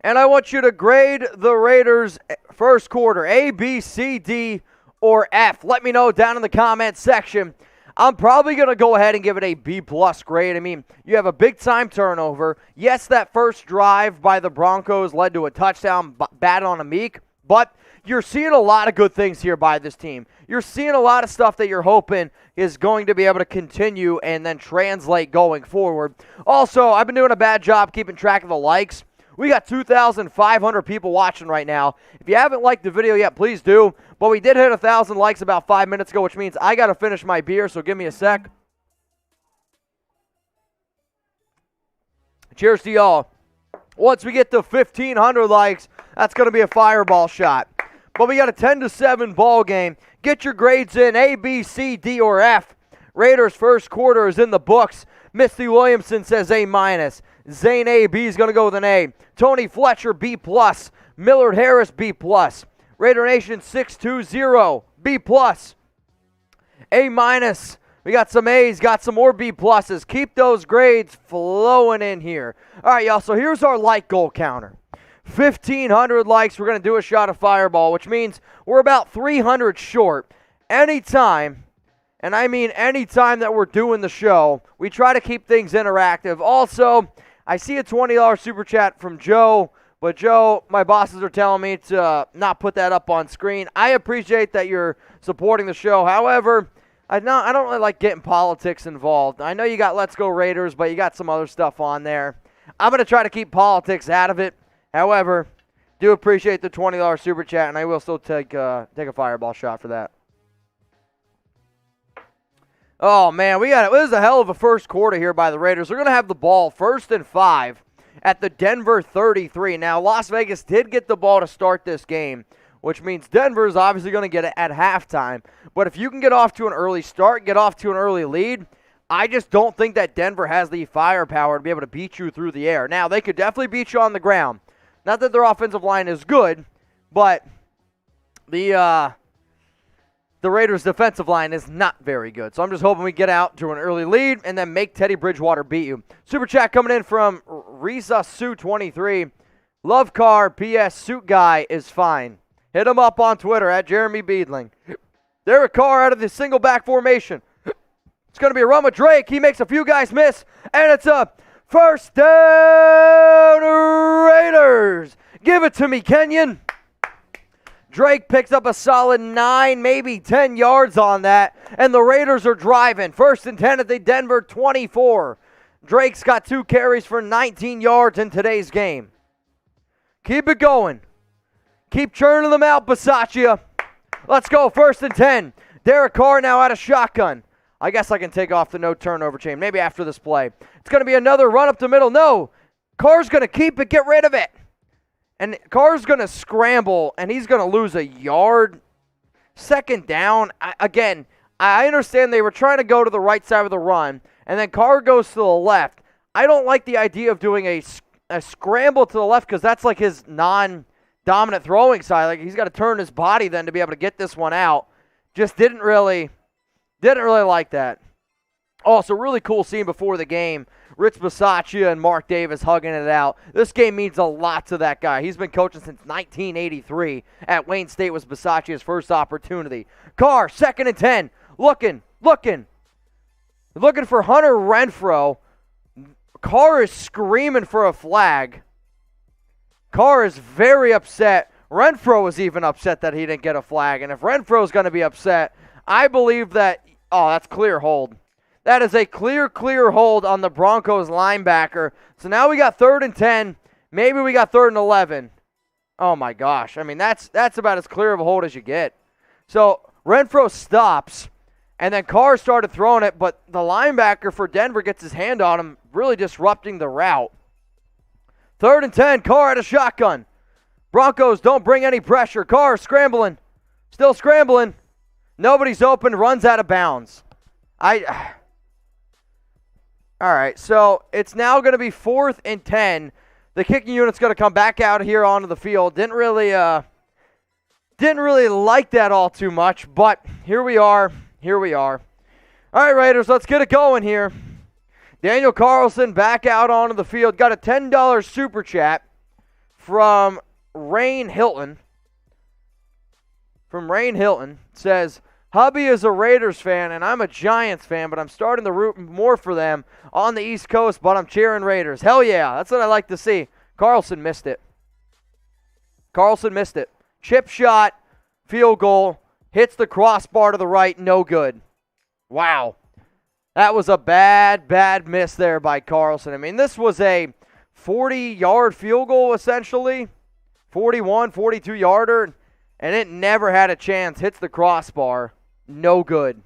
And I want you to grade the Raiders' first quarter, A, B, C, D, or F. Let me know down in the comment section. I'm probably going to go ahead and give it a B-plus grade. I mean, you have a big-time turnover. Yes, that first drive by the Broncos led to a touchdown bad on Amik, but you're seeing a lot of good things here by this team. You're seeing a lot of stuff that you're hoping is going to be able to continue and then translate going forward. Also, I've been doing a bad job keeping track of the likes. We got 2,500 people watching right now. If you haven't liked the video yet, please do. But we did hit 1,000 likes about 5 minutes ago, which means I got to finish my beer, so give me a sec. Cheers to y'all. Once we get to 1,500 likes, that's going to be a fireball shot. But we got a 10-7 ball game. Get your grades in, A, B, C, D, or F. Raiders' first quarter is in the books. Misty Williamson says A-. Zane A.B. is going to go with an A. Tony Fletcher, B+. Millard Harris, B+. Raider Nation 620, B+. A-. We got some A's, got some more B+. Keep those grades flowing in here. All right, y'all, so here's our like goal counter. 1,500 likes, we're going to do a shot of Fireball, which means we're about 300 short. Anytime, and I mean anytime that we're doing the show, we try to keep things interactive. Also, I see a $20 super chat from Joe, but Joe, my bosses are telling me to not put that up on screen. I appreciate that you're supporting the show. However, I don't really like getting politics involved. I know you got Let's Go Raiders, but you got some other stuff on there. I'm going to try to keep politics out of it. However, do appreciate the $20 super chat, and I will still take a fireball shot for that. Oh, man, it was a hell of a first quarter here by the Raiders. They're going to have the ball 1st and 5 at the Denver 33. Now, Las Vegas did get the ball to start this game, which means Denver is obviously going to get it at halftime. But if you can get off to an early start, get off to an early lead, I just don't think that Denver has the firepower to be able to beat you through the air. Now, they could definitely beat you on the ground. Not that their offensive line is good, but the Raiders' defensive line is not very good. So I'm just hoping we get out to an early lead and then make Teddy Bridgewater beat you. Super chat coming in from Risa Sue 23. Love Carr, P.S. Suit Guy is fine. Hit him up on Twitter at Jeremy Beadling. Derek Carr out of the single back formation. It's going to be a run with Drake. He makes a few guys miss, and it's a first down Raiders. Give it to me, Kenyon. Drake picks up a solid 9, maybe 10 yards on that, and the Raiders are driving. 1st and 10 at the Denver 24. Drake's got 2 carries for 19 yards in today's game. Keep it going. Keep churning them out, Bisaccia. Let's go, 1st and 10. Derek Carr now out of shotgun. I guess I can take off the no turnover chain, maybe after this play. It's going to be another run up the middle. No, Carr's going to keep it, get rid of it. And Carr's going to scramble, and he's going to lose a yard. 2nd down. I understand they were trying to go to the right side of the run, and then Carr goes to the left. I don't like the idea of doing a scramble to the left because that's like his non-dominant throwing side. Like he's got to turn his body then to be able to get this one out. Just didn't really like that. Also, really cool scene before the game. Rich Bisaccia and Mark Davis hugging it out. This game means a lot to that guy. He's been coaching since 1983. At Wayne State was Bisaccia's first opportunity. Carr, 2nd and 10. Looking for Hunter Renfrow. Carr is screaming for a flag. Carr is very upset. Renfrow was even upset that he didn't get a flag. And if Renfrow's going to be upset, I believe that, that's clear hold. That is a clear hold on the Broncos linebacker. So now we got 3rd and 10, Maybe we got 3rd and 11. Oh, my gosh. I mean, that's about as clear of a hold as you get. So Renfro stops, and then Carr started throwing it, but the linebacker for Denver gets his hand on him, really disrupting the route. 3rd and 10, Carr at a shotgun. Broncos don't bring any pressure. Carr scrambling. Still scrambling. Nobody's open, runs out of bounds. All right, so it's now going to be 4th and 10. The kicking unit's going to come back out here onto the field. Didn't really like that all too much, but here we are. Here we are. All right, Raiders, let's get it going here. Daniel Carlson back out onto the field. Got a $10 super chat from Rain Hilton. Says, hubby is a Raiders fan, and I'm a Giants fan, but I'm starting to root more for them on the East Coast, but I'm cheering Raiders. Hell yeah, that's what I like to see. Carlson missed it. Chip shot, field goal, hits the crossbar to the right, no good. Wow. That was a bad miss there by Carlson. I mean, this was a 40-yard field goal, essentially. 41, 42-yarder, and it never had a chance. Hits the crossbar. No good.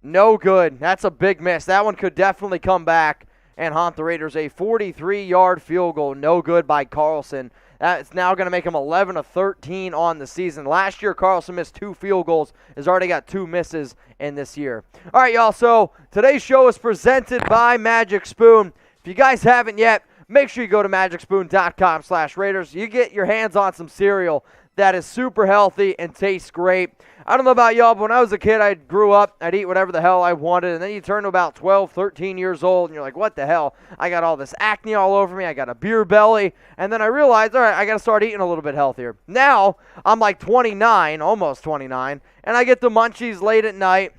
That's a big miss. That one could definitely come back and haunt the Raiders. A 43-yard field goal. No good by Carlson. That's now going to make him 11 of 13 on the season. Last year, Carlson missed 2 field goals. Has already got 2 misses in this year. All right, y'all. So today's show is presented by Magic Spoon. If you guys haven't yet, make sure you go to magicspoon.com/Raiders. You get your hands on some cereal that is super healthy and tastes great. I don't know about y'all, but when I was a kid, I grew up, I'd eat whatever the hell I wanted, and then you turn to about 12, 13 years old, and you're like, what the hell? I got all this acne all over me, I got a beer belly, and then I realized, all right, I got to start eating a little bit healthier. Now, I'm like 29, almost 29, and I get the munchies late at night,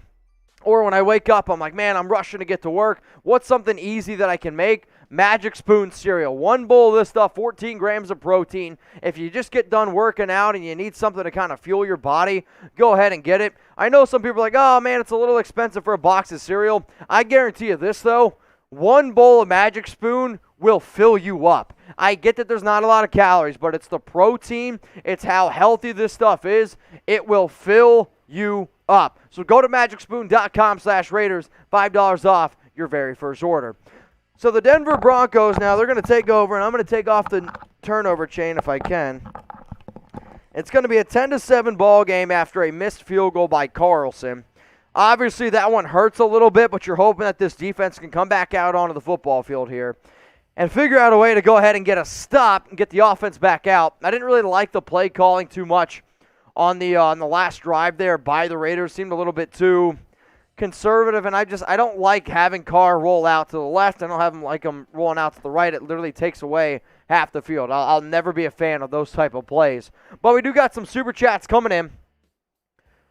or when I wake up, I'm like, man, I'm rushing to get to work. What's something easy that I can make? Magic Spoon cereal. 1 bowl of this stuff, 14 grams of protein. If you just get done working out and you need something to kind of fuel your body, go ahead and get it. I know some people are like, oh man, it's a little expensive for a box of cereal. I guarantee you this though, 1 bowl of Magic Spoon will fill you up. I get that there's not a lot of calories, but it's the protein, it's how healthy this stuff is. It will fill you up. So go to magicspoon.com/Raiders, $5 off your very first order. So the Denver Broncos now, they're going to take over, and I'm going to take off the turnover chain if I can. It's going to be a 10-7 ball game after a missed field goal by Carlson. Obviously, that one hurts a little bit, but you're hoping that this defense can come back out onto the football field here and figure out a way to go ahead and get a stop and get the offense back out. I didn't really like the play calling too much on the last drive there by the Raiders. Seemed a little bit too conservative, and I don't like having Carr roll out to the left. I don't like him rolling out to the right. It literally takes away half the field. I'll never be a fan of those type of plays. But we do got some super chats coming in.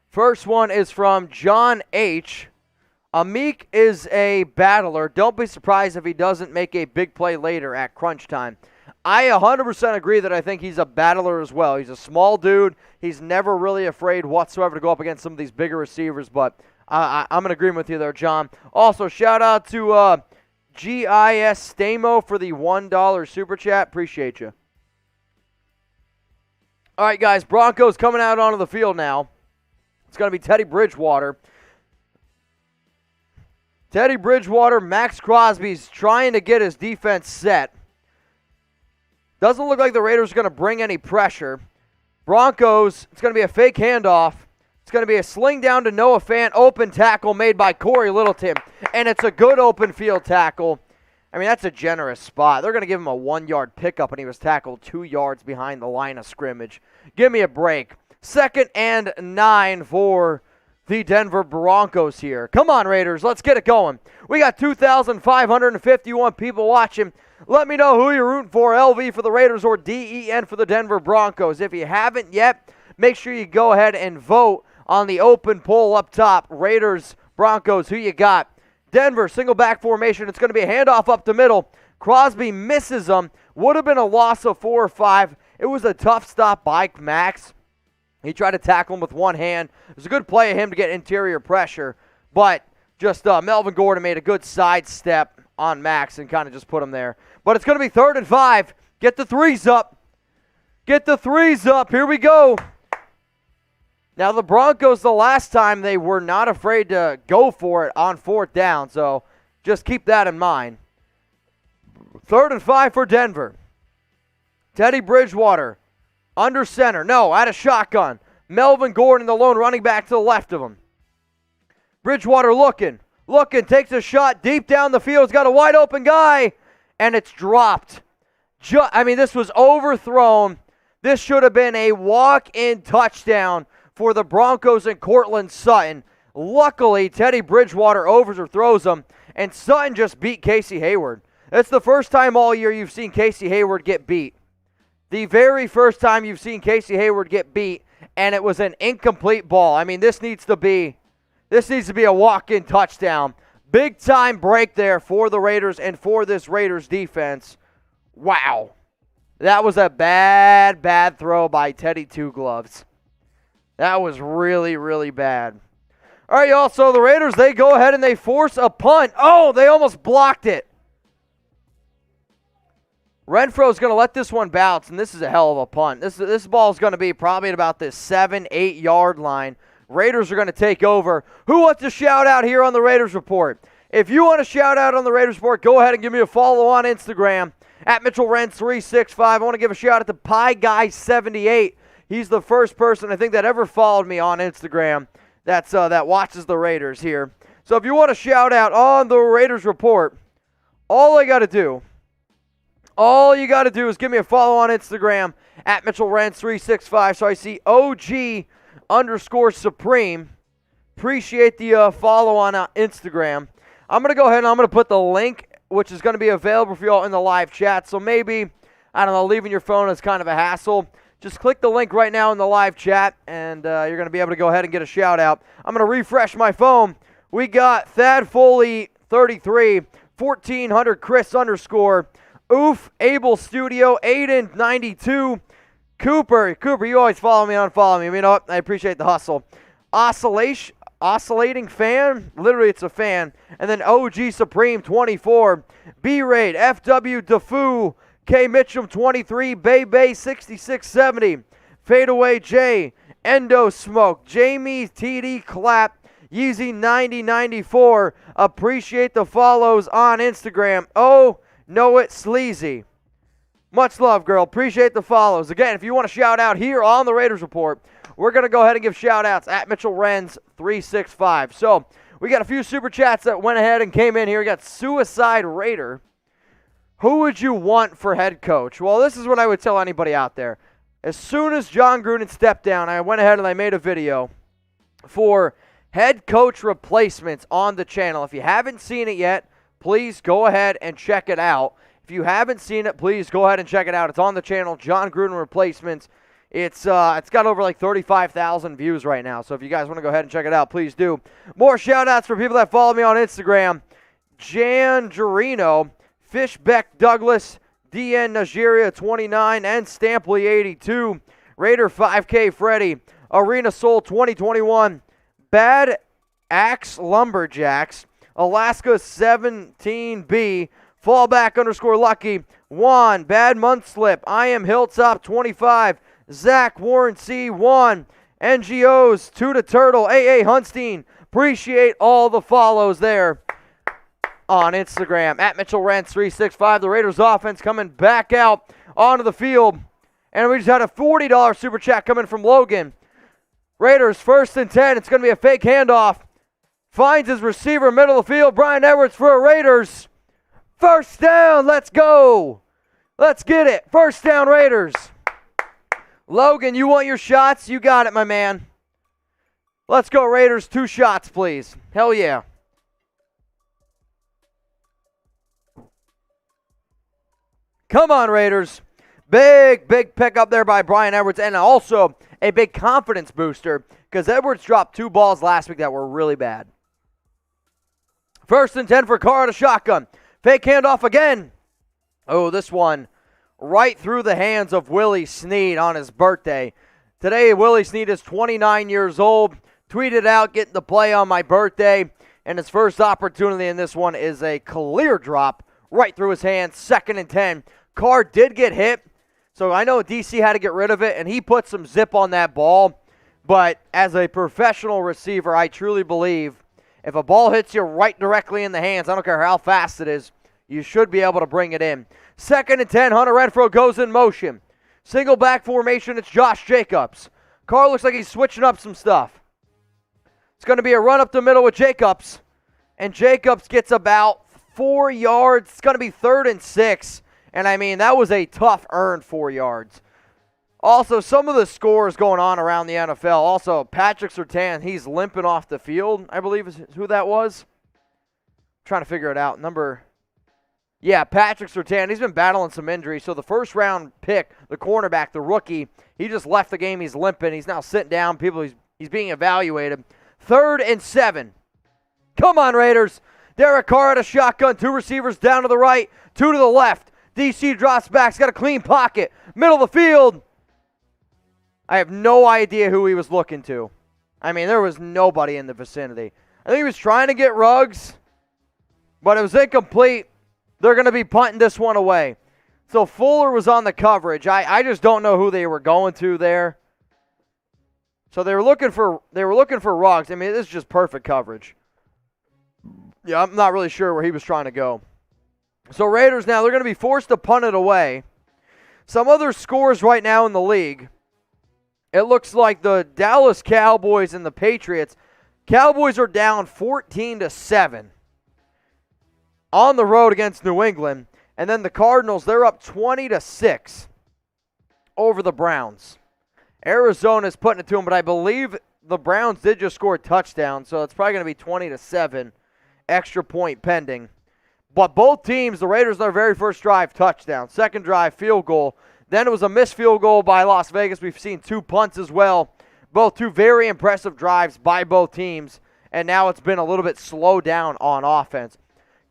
First one is from John H. Amik is a battler. Don't be surprised if he doesn't make a big play later at crunch time. I 100% agree that I think he's a battler as well. He's a small dude. He's never really afraid whatsoever to go up against some of these bigger receivers, but I'm in agreement with you there, John. Also, shout out to GIS Stamo for the $1 super chat. Appreciate you. All right, guys, Broncos coming out onto the field now. It's going to be Teddy Bridgewater. Teddy Bridgewater, Max Crosby's trying to get his defense set. Doesn't look like the Raiders are going to bring any pressure. Broncos, it's going to be a fake handoff. It's going to be a sling down to Noah Fant, open tackle made by Corey Littleton. And it's a good open field tackle. I mean, that's a generous spot. They're going to give him a 1-yard pickup, and he was tackled 2 yards behind the line of scrimmage. Give me a break. 2nd and 9 for the Denver Broncos here. Come on, Raiders. Let's get it going. We got 2,551 people watching. Let me know who you're rooting for, LV for the Raiders or DEN for the Denver Broncos. If you haven't yet, make sure you go ahead and vote on the open poll up top. Raiders, Broncos, who you got? Denver, single back formation. It's going to be a handoff up the middle. Crosby misses them. Would have been a loss of 4 or 5. It was a tough stop by Max. He tried to tackle him with one hand. It was a good play of him to get interior pressure, but just Melvin Gordon made a good sidestep on Max and kind of just put him there. But it's going to be 3rd and 5. Get the threes up. Get the threes up. Here we go. Now, the Broncos, the last time, they were not afraid to go for it on 4th down, so just keep that in mind. 3rd and 5 for Denver. Teddy Bridgewater under center. No, out of shotgun. Melvin Gordon, the lone running back to the left of him. Bridgewater looking, takes a shot deep down the field. He's got a wide open guy, and it's dropped. This was overthrown. This should have been a walk-in touchdown for the Broncos and Cortland Sutton. Luckily, Teddy Bridgewater overthrows him, and Sutton just beat Casey Hayward. It's the first time all year you've seen Casey Hayward get beat. The very first time you've seen Casey Hayward get beat, and it was an incomplete ball. I mean, this needs to be a walk-in touchdown. Big time break there for the Raiders and for this Raiders defense. Wow. That was a bad throw by Teddy Two Gloves. That was really, really bad. All right, y'all, so the Raiders, they go ahead and they force a punt. Oh, they almost blocked it. Renfro's going to let this one bounce, and this is a hell of a punt. This ball is going to be probably at about this 7-8 yard line. Raiders are going to take over. Who wants to shout out here on the Raiders Report? If you want to shout out on the Raiders Report, go ahead and give me a follow on Instagram at Mitchell Renz 365. I want to give a shout out to Pie Guy 78. He's the first person I think that ever followed me on Instagram that watches the Raiders here. So if you want to shout out on the Raiders Report, all you got to do is give me a follow on Instagram at Mitchell Renz 365. So I see OG_Supreme. Appreciate the follow on Instagram. I'm going to go ahead and I'm going to put the link, which is going to be available for you all in the live chat. So maybe, I don't know, leaving your phone is kind of a hassle. Just click the link right now in the live chat, and you're going to be able to go ahead and get a shout out. I'm going to refresh my phone. We got Thad Foley 33, 1400 Chris _ Oof, Able Studio, Aiden 92, Cooper, you always follow me, unfollow me. You know what? I appreciate the hustle. Oscillating fan, literally it's a fan. And then OG Supreme 24, B-Raid, FW Defu, K Mitchum 23, Bay 6670, Fadeaway J, Endo Smoke, Jamie TD Clap, Yeezy 9094. Appreciate the follows on Instagram. Oh, know it sleazy. Much love, girl. Appreciate the follows. Again, if you want to shout out here on the Raiders Report, we're going to go ahead and give shout outs at Mitchell Renz 365. So we got a few super chats that went ahead and came in here. We got Suicide Raider. Who would you want for head coach? Well, this is what I would tell anybody out there. As soon as John Gruden stepped down, I went ahead and I made a video for head coach replacements on the channel. If you haven't seen it yet, please go ahead and check it out. If you haven't seen it, please go ahead and check it out. It's on the channel, John Gruden Replacements. It's got over like 35,000 views right now. So if you guys want to go ahead and check it out, please do. More shout-outs for people that follow me on Instagram. Jan Gerino, Fishbeck Douglas, DN Nigeria 29, and Stampley 82. Raider 5K Freddy, Arena Soul 2021, Bad Axe Lumberjacks, Alaska 17B, Fallback _Lucky, Juan, Bad Month Slip, I am Hilltop 25, Zach Warren C1, NGOs, Tuda Turtle, AA Hunstein. Appreciate all the follows there on Instagram at Mitchell Renz 365. The Raiders offense coming back out onto the field. And we just had a $40 super chat coming from Logan. Raiders 1st and 10. It's going to be a fake handoff. Finds his receiver middle of the field. Brian Edwards for a Raiders. First down. Let's go. Let's get it. First down, Raiders. Logan, you want your shots? You got it, my man. Let's go, Raiders. 2 shots, please. Hell yeah. Come on, Raiders. Big pickup there by Brian Edwards, and also a big confidence booster because Edwards dropped 2 balls last week that were really bad. 1st and 10 for Carr to shotgun. Fake handoff again. Oh, this one right through the hands of Willie Snead on his birthday. Today, Willie Snead is 29 years old. Tweeted out, getting the play on my birthday. And his first opportunity in this one is a clear drop right through his hands. 2nd and 10. Carr did get hit, so I know DC had to get rid of it, and he put some zip on that ball. But as a professional receiver, I truly believe if a ball hits you right directly in the hands, I don't care how fast it is, you should be able to bring it in. 2nd and 10, Hunter Renfrow goes in motion. Single back formation, it's Josh Jacobs. Carr looks like he's switching up some stuff. It's going to be a run up the middle with Jacobs. And Jacobs gets about 4 yards. It's going to be 3rd and 6. And I mean, that was a tough earned 4 yards. Also, some of the scores going on around the NFL. Also, Patrick Surtain, he's limping off the field, I believe is who that was. I'm trying to figure it out. Patrick Surtain, he's been battling some injuries. So the first round pick, the cornerback, the rookie, he just left the game. He's limping. He's now sitting down. He's being evaluated. 3rd and 7. Come on, Raiders. Derek Carr at a shotgun. 2 receivers down to the right, 2 to the left. DC drops back. He's got a clean pocket. Middle of the field. I have no idea who he was looking to. I mean, there was nobody in the vicinity. I think he was trying to get Ruggs, but it was incomplete. They're going to be punting this one away. So Fuller was on the coverage. I just don't know who they were going to there. So they were looking for Ruggs. I mean, this is just perfect coverage. Yeah, I'm not really sure where he was trying to go. So Raiders now, they're going to be forced to punt it away. Some other scores right now in the league. It looks like the Dallas Cowboys and the Patriots. Cowboys are down 14-7 on the road against New England. And then the Cardinals, they're up 20-6 over the Browns. Arizona's putting it to them, but I believe the Browns did just score a touchdown, so it's probably going to be 20-7, extra point pending. But both teams, the Raiders, their very first drive, touchdown. Second drive, field goal. Then it was a missed field goal by Las Vegas. We've seen 2 punts as well. Both 2 very impressive drives by both teams. And now it's been a little bit slowed down on offense.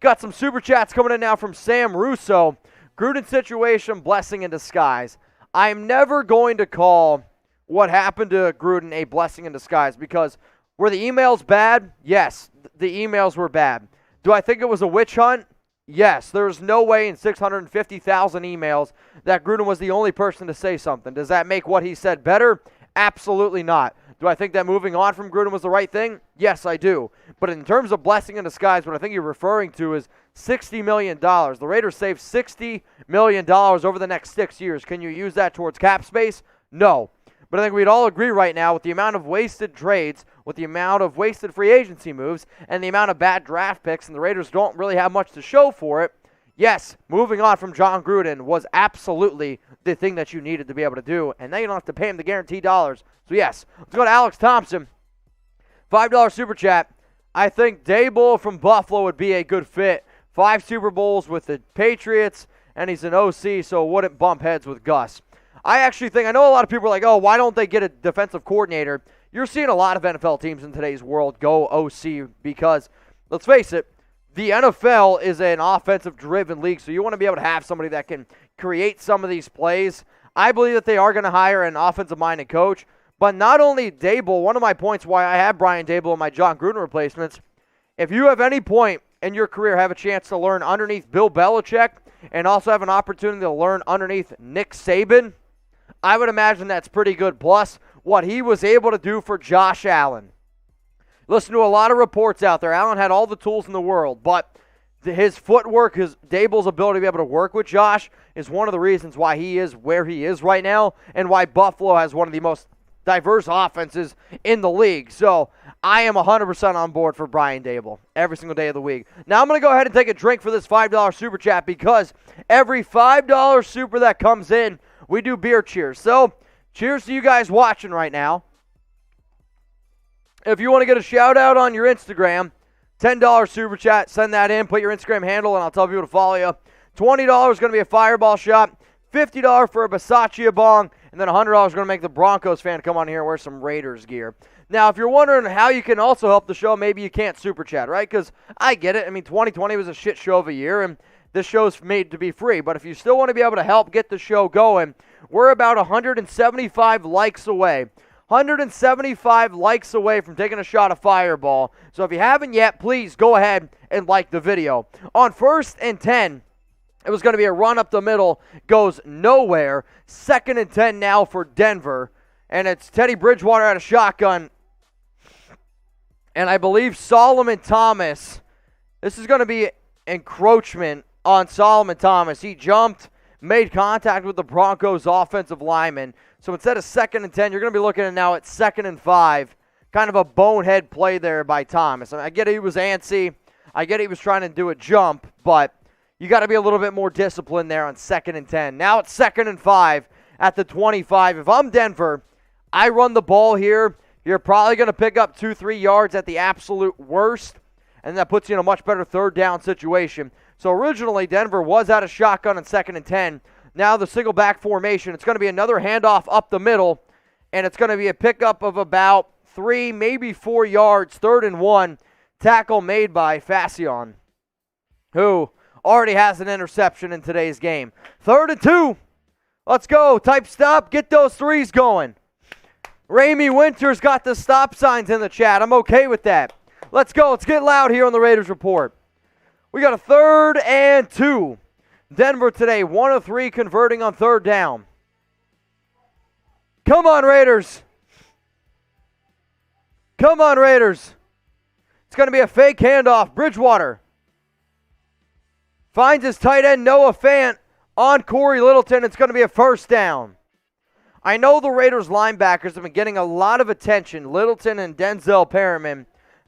Got some super chats coming in now from Sam Russo. Gruden situation, blessing in disguise. I'm never going to call what happened to Gruden a blessing in disguise because were the emails bad? Yes, the emails were bad. Do I think it was a witch hunt? Yes, there's no way in 650,000 emails that Gruden was the only person to say something. Does that make what he said better? Absolutely not. Do I think that moving on from Gruden was the right thing? Yes, I do. But in terms of blessing in disguise, what I think you're referring to is $60 million. The Raiders saved $60 million over the next 6 years. Can you use that towards cap space? No. But I think we'd all agree right now with the amount of wasted trades, with the amount of wasted free agency moves, and the amount of bad draft picks, and the Raiders don't really have much to show for it. Yes, moving on from John Gruden was absolutely the thing that you needed to be able to do, and now you don't have to pay him the guaranteed dollars. So yes, let's go to Alex Thompson. $5 super chat. I think Daboll from Buffalo would be a good fit. 5 Super Bowls with the Patriots, and he's an OC, so wouldn't bump heads with Gus. I actually think, I know a lot of people are like, oh, why don't they get a defensive coordinator? You're seeing a lot of NFL teams in today's world go OC because, let's face it, the NFL is an offensive-driven league, so you want to be able to have somebody that can create some of these plays. I believe that they are going to hire an offensive-minded coach, but not only Daboll, one of my points why I have Brian Daboll in my John Gruden replacements, if you have any point in your career have a chance to learn underneath Bill Belichick and also have an opportunity to learn underneath Nick Saban, I would imagine that's pretty good. Plus, what he was able to do for Josh Allen. Listen to a lot of reports out there. Allen had all the tools in the world, but his footwork, Daboll's ability to be able to work with Josh is one of the reasons why he is where he is right now and why Buffalo has one of the most diverse offenses in the league. So I am 100% on board for Brian Daboll every single day of the week. Now I'm going to go ahead and take a drink for this $5 super chat because every $5 super that comes in, we do beer cheers. So, cheers to you guys watching right now. If you want to get a shout out on your Instagram, $10 super chat, send that in, put your Instagram handle, and I'll tell people to follow you. $20 is going to be a fireball shot, $50 for a Basaccia bong, and then $100 is going to make the Broncos fan come on here and wear some Raiders gear. Now, if you're wondering how you can also help the show, maybe you can't super chat, right? Because I get it. I mean, 2020 was a shit show of a year, and this show's made to be free, but if you still want to be able to help get the show going, we're about 175 likes away. 175 likes away from taking a shot of Fireball. So if you haven't yet, please go ahead and like the video. On 1st and 10, It was going to be a run up the middle, goes nowhere. 2nd and 10 now for Denver, and it's Teddy Bridgewater out of shotgun. And I believe Solomon Thomas, this is going to be encroachment on Solomon Thomas. He jumped, made contact with the Broncos offensive lineman. So instead of 2nd and 10, you're going to be looking at now at 2nd and 5. Kind of a bonehead play there by Thomas. I mean, I get it, he was antsy. I get it, he was trying to do a jump, but you got to be a little bit more disciplined there on 2nd and 10. Now it's 2nd and 5 at the 25. If I'm Denver, I run the ball here. You're probably going to pick up 2-3 yards at the absolute worst, and that puts you in a much better 3rd down situation. So originally, Denver was out of shotgun on 2nd and 10. Now the single back formation. It's going to be another handoff up the middle, and it's going to be a pickup of about 3, maybe 4 yards, 3rd and 1. Tackle made by Fassion, who already has an interception in today's game. 3rd and 2. Let's go. Type stop. Get those threes going. Ramey Winters got the stop signs in the chat. I'm okay with that. Let's go. Let's get loud here on the Raiders Report. We got a 3rd and 2. Denver today, 1 of 3 converting on 3rd down. Come on, Raiders. Come on, Raiders. It's going to be a fake handoff. Bridgewater finds his tight end, Noah Fant, on Corey Littleton. It's going to be a 1st down. I know the Raiders linebackers have been getting a lot of attention, Littleton and Denzel Perriman,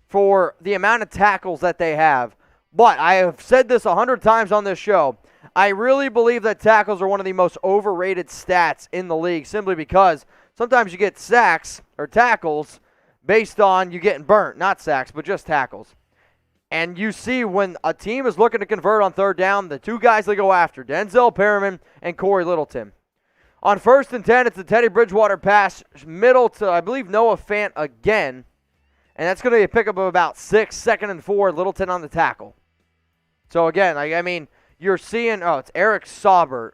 for the amount of tackles that they have. But I have said this 100 times on this show. I really believe that tackles are one of the most overrated stats in the league, simply because sometimes you get sacks or tackles based on you getting burnt. Not sacks, but just tackles. And you see when a team is looking to convert on 3rd down, the 2 guys they go after, Denzel Perriman and Corey Littleton. On 1st and 10, it's a Teddy Bridgewater pass, middle to, I believe, Noah Fant again. And that's going to be a pickup of about 6, 2nd and 4, Littleton on the tackle. So again, I mean, you're seeing, it's Eric Saubert.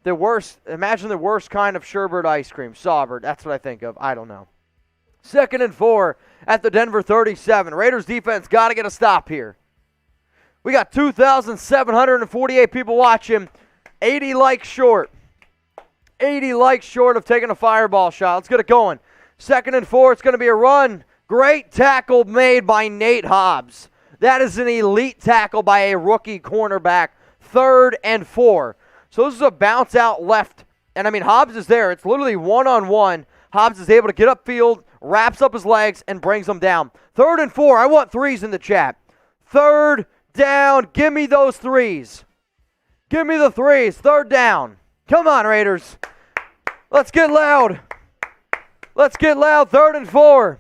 The worst, imagine the worst kind of sherbet ice cream. Saubert, that's what I think of. I don't know. 2nd and 4 at the Denver 37. Raiders defense got to get a stop here. We got 2,748 people watching. 80 likes short. 80 likes short of taking a fireball shot. Let's get it going. 2nd and 4. It's going to be a run. Great tackle made by Nate Hobbs. That is an elite tackle by a rookie cornerback. 3rd and 4. So this is a bounce out left. And I mean, Hobbs is there. It's literally one-on-one. Hobbs is able to get upfield, wraps up his legs, and brings them down. 3rd and 4. I want 3s in the chat. 3rd down. Give me those 3s. Give me the 3s. 3rd down. Come on, Raiders. Let's get loud. Let's get loud. 3rd and 4.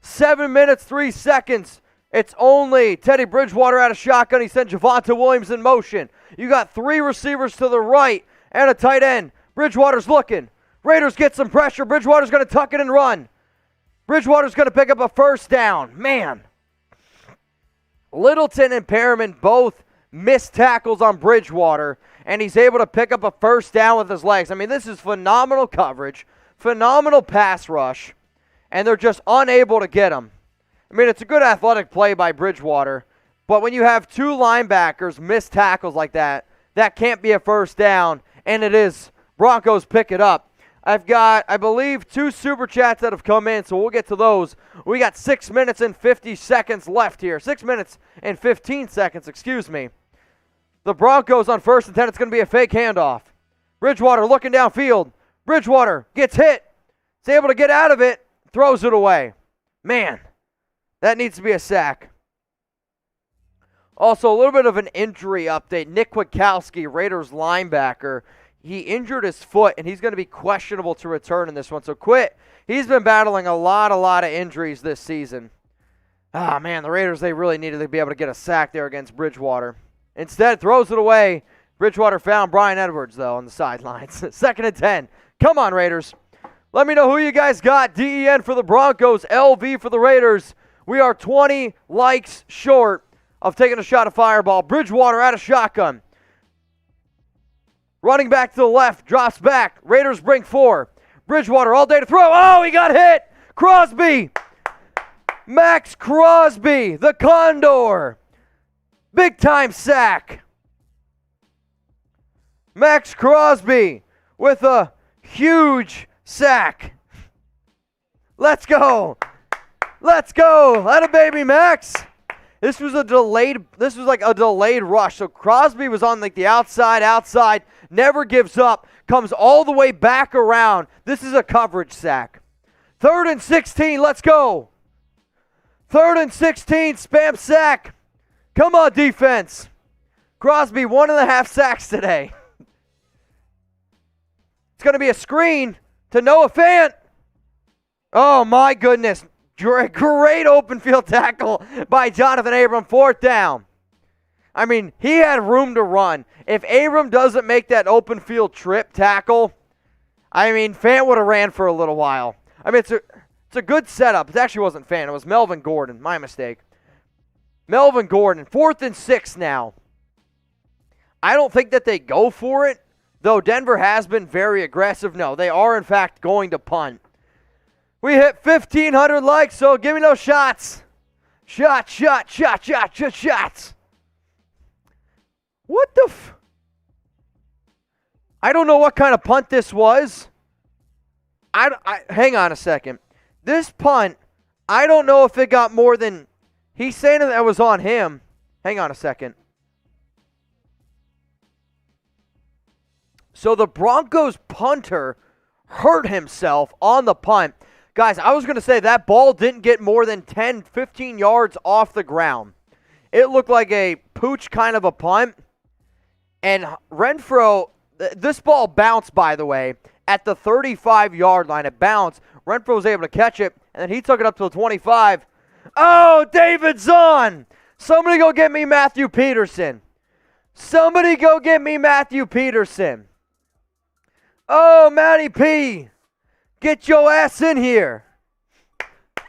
7 minutes, 3 seconds. It's only Teddy Bridgewater out of shotgun. He sent Javonte Williams in motion. You got 3 receivers to the right and a tight end. Bridgewater's looking. Raiders get some pressure. Bridgewater's going to tuck it and run. Bridgewater's going to pick up a 1st down. Man. Littleton and Perriman both missed tackles on Bridgewater, and he's able to pick up a 1st down with his legs. I mean, this is phenomenal coverage, phenomenal pass rush, and they're just unable to get him. I mean, it's a good athletic play by Bridgewater, but when you have 2 linebackers miss tackles like that, that can't be a 1st down, and it is. Broncos pick it up. I've got, I believe, 2 Super Chats that have come in, so we'll get to those. We got 6 minutes and 50 seconds left here. 6 minutes and 15 seconds, excuse me. The Broncos on 1st and 10, it's going to be a fake handoff. Bridgewater looking downfield. Bridgewater gets hit. He's able to get out of it. Throws it away. Man, that needs to be a sack. Also, a little bit of an injury update. Nick Kwiatkowski, Raiders linebacker, he injured his foot, and he's going to be questionable to return in this one. So he's been battling a lot of injuries this season. Ah, man, the Raiders, they really needed to be able to get a sack there against Bridgewater. Instead, throws it away. Bridgewater found Brian Edwards, though, on the sidelines. 2nd and 10. Come on, Raiders. Let me know who you guys got. DEN for the Broncos, LV for the Raiders. We are 20 likes short of taking a shot of fireball. Bridgewater out of shotgun. Running back to the left, drops back. Raiders bring 4. Bridgewater all day to throw. Oh, he got hit. Crosby. Max Crosby, the Condor. Big time sack. Max Crosby with a huge sack. Let's go. Let's go. Atta baby, Max. This was like a delayed rush. So Crosby was on like the outside, never gives up, comes all the way back around. This is a coverage sack. 3rd and 16, let's go. 3rd and 16, spam sack. Come on, defense. Crosby, 1.5 sacks today. It's going to be a screen to Noah Fant. Oh, my goodness. Great open field tackle by Jonathan Abram. 4th down. I mean, he had room to run. If Abram doesn't make that open field trip tackle, I mean, Fant would have ran for a little while. I mean, it's a good setup. It actually wasn't Fant. It was Melvin Gordon. My mistake. Melvin Gordon. 4th and 6 now. I don't think that they go for it, though Denver has been very aggressive. No, they are, in fact, going to punt. We hit 1,500 likes, so give me those shots. Shots. What the I don't know what kind of punt this was. Hang on a second. This punt, I don't know if it got more than... He's saying that was on him. Hang on a second. So the Broncos punter hurt himself on the punt. Guys, I was going to say that ball didn't get more than 10, 15 yards off the ground. It looked like a pooch kind of a punt. And Renfro, this ball bounced, by the way, at the 35-yard line. It bounced. Renfro was able to catch it, and then he took it up to the 25. Oh, David Zahn! Somebody go get me Matthew Peterson. Somebody go get me Matthew Peterson. Oh, Matty P, get your ass in here.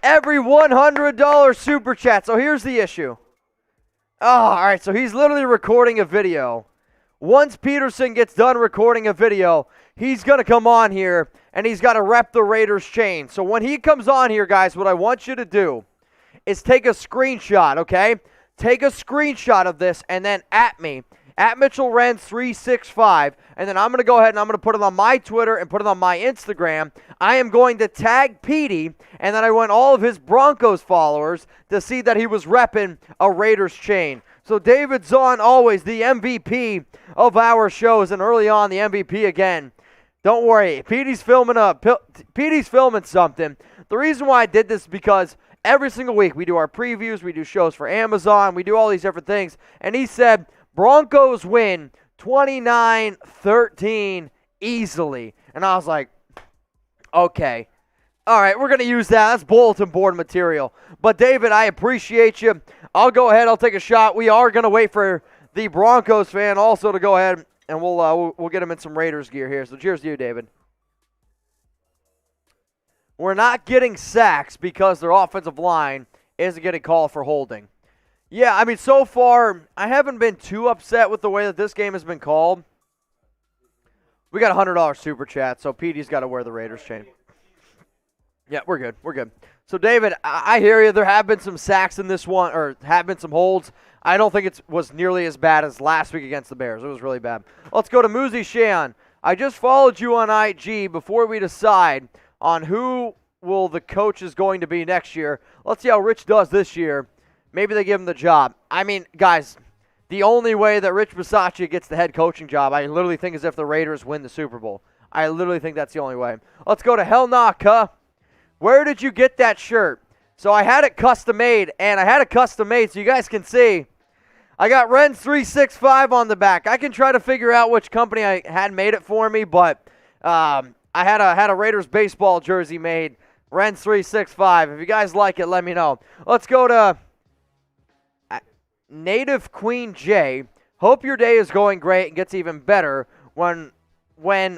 Every $100 super chat. So here's the issue. Oh, all right, so he's literally recording a video. Once Peterson gets done recording a video, he's going to come on here, and he's got to rep the Raiders chain. So when he comes on here, guys, what I want you to do is take a screenshot, okay? Take a screenshot of this, and then at me, at Mitchell Renz 365, and then I'm going to go ahead and I'm going to put it on my Twitter and put it on my Instagram. I am going to tag Petey, and then I want all of his Broncos followers to see that he was repping a Raiders chain. So David Zahn, always the MVP of our shows, and early on the MVP again. Don't worry, Petey's filming something. The reason why I did this is because every single week we do our previews, we do shows for Amazon, we do all these different things, and he said Broncos win 29-13 easily. And I was like, okay. All right, we're going to use that. That's bulletin board material. But, David, I appreciate you. I'll go ahead. I'll take a shot. We are going to wait for the Broncos fan also to go ahead, and we'll get him in some Raiders gear here. So, cheers to you, David. We're not getting sacks because their offensive line isn't getting called for holding. Yeah, I mean, so far, I haven't been too upset with the way that this game has been called. We got a $100 super chat, so Petey's got to wear the Raiders chain. Yeah, we're good. We're good. So, David, I hear you. There have been some sacks in this one, or have been some holds. I don't think it was nearly as bad as last week against the Bears. It was really bad. Let's go to Muzi Shan. I just followed you on IG before we decide on who will the coach is going to be next year. Let's see how Rich does this year. Maybe they give him the job. I mean, guys, the only way that Rich Bisaccia gets the head coaching job, I literally think, is if the Raiders win the Super Bowl. I literally think that's the only way. Let's go to Hell Nah. Where did you get that shirt? So I had it custom made, and I had it custom made so you guys can see. I got Renz 365 on the back. I can try to figure out which company I had made it for me, but I had a Raiders baseball jersey made. Renz 365. If you guys like it, let me know. Let's go to Native Queen J. Hope your day is going great and gets even better when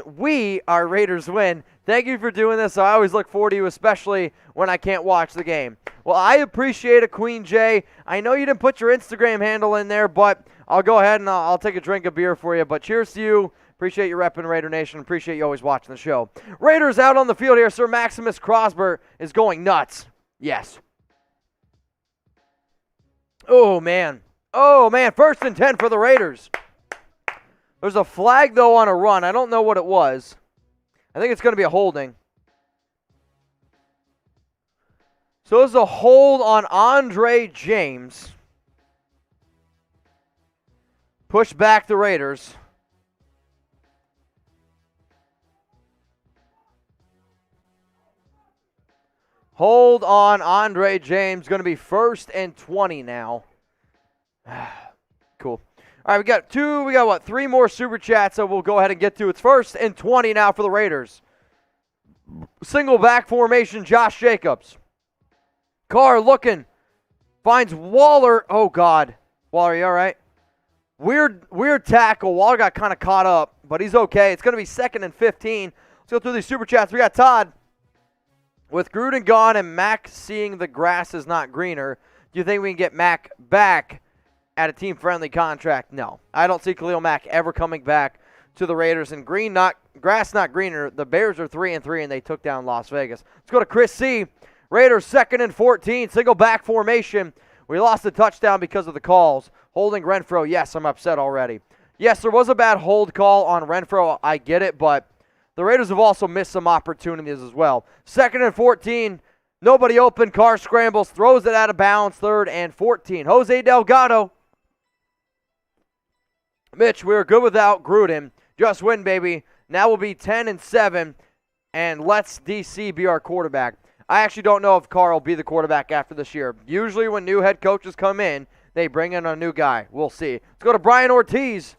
we, our Raiders, win. Thank you for doing this. I always look forward to you, especially when I can't watch the game. Well, I appreciate it, Queen J. I know you didn't put your Instagram handle in there, but I'll go ahead and I'll take a drink of beer for you. But cheers to you. Appreciate you repping Raider Nation. Appreciate you always watching the show. Raiders out on the field here. Sir Maximus Crosby is going nuts. Yes. Oh, man. Oh, man. 1st and 10 for the Raiders. There's a flag, though, on a run. I don't know what it was. I think it's going to be a holding. So there's a hold on Andre James. Push back the Raiders. Hold on Andre James. Going to be 1st and 20 now. Cool. All right, we got what, 3 more Super Chats that we'll go ahead and get to. It's 1st and 20 now for the Raiders. Single back formation, Josh Jacobs. Carr looking. Finds Waller. Oh, God. Waller, you all right? Weird tackle. Waller got kind of caught up, but he's okay. It's going to be 2nd and 15. Let's go through these Super Chats. We got Todd. With Gruden gone and Mack seeing the grass is not greener, do you think we can get Mack back at a team-friendly contract? No. I don't see Khalil Mack ever coming back to the Raiders. And grass not greener. The Bears are 3-3, and they took down Las Vegas. Let's go to Chris C. Raiders 2nd and 14. Single back formation. We lost the touchdown because of the calls. Holding Renfro. Yes, I'm upset already. Yes, there was a bad hold call on Renfro. I get it, but the Raiders have also missed some opportunities as well. 2nd and 14. Nobody open. Carr scrambles. Throws it out of bounds. 3rd and 14. Jose Delgado. Mitch, we were good without Gruden. Just win, baby. Now we'll be 10 and 7, and let's DC be our quarterback. I actually don't know if Carr will be the quarterback after this year. Usually when new head coaches come in, they bring in a new guy. We'll see. Let's go to Brian Ortiz.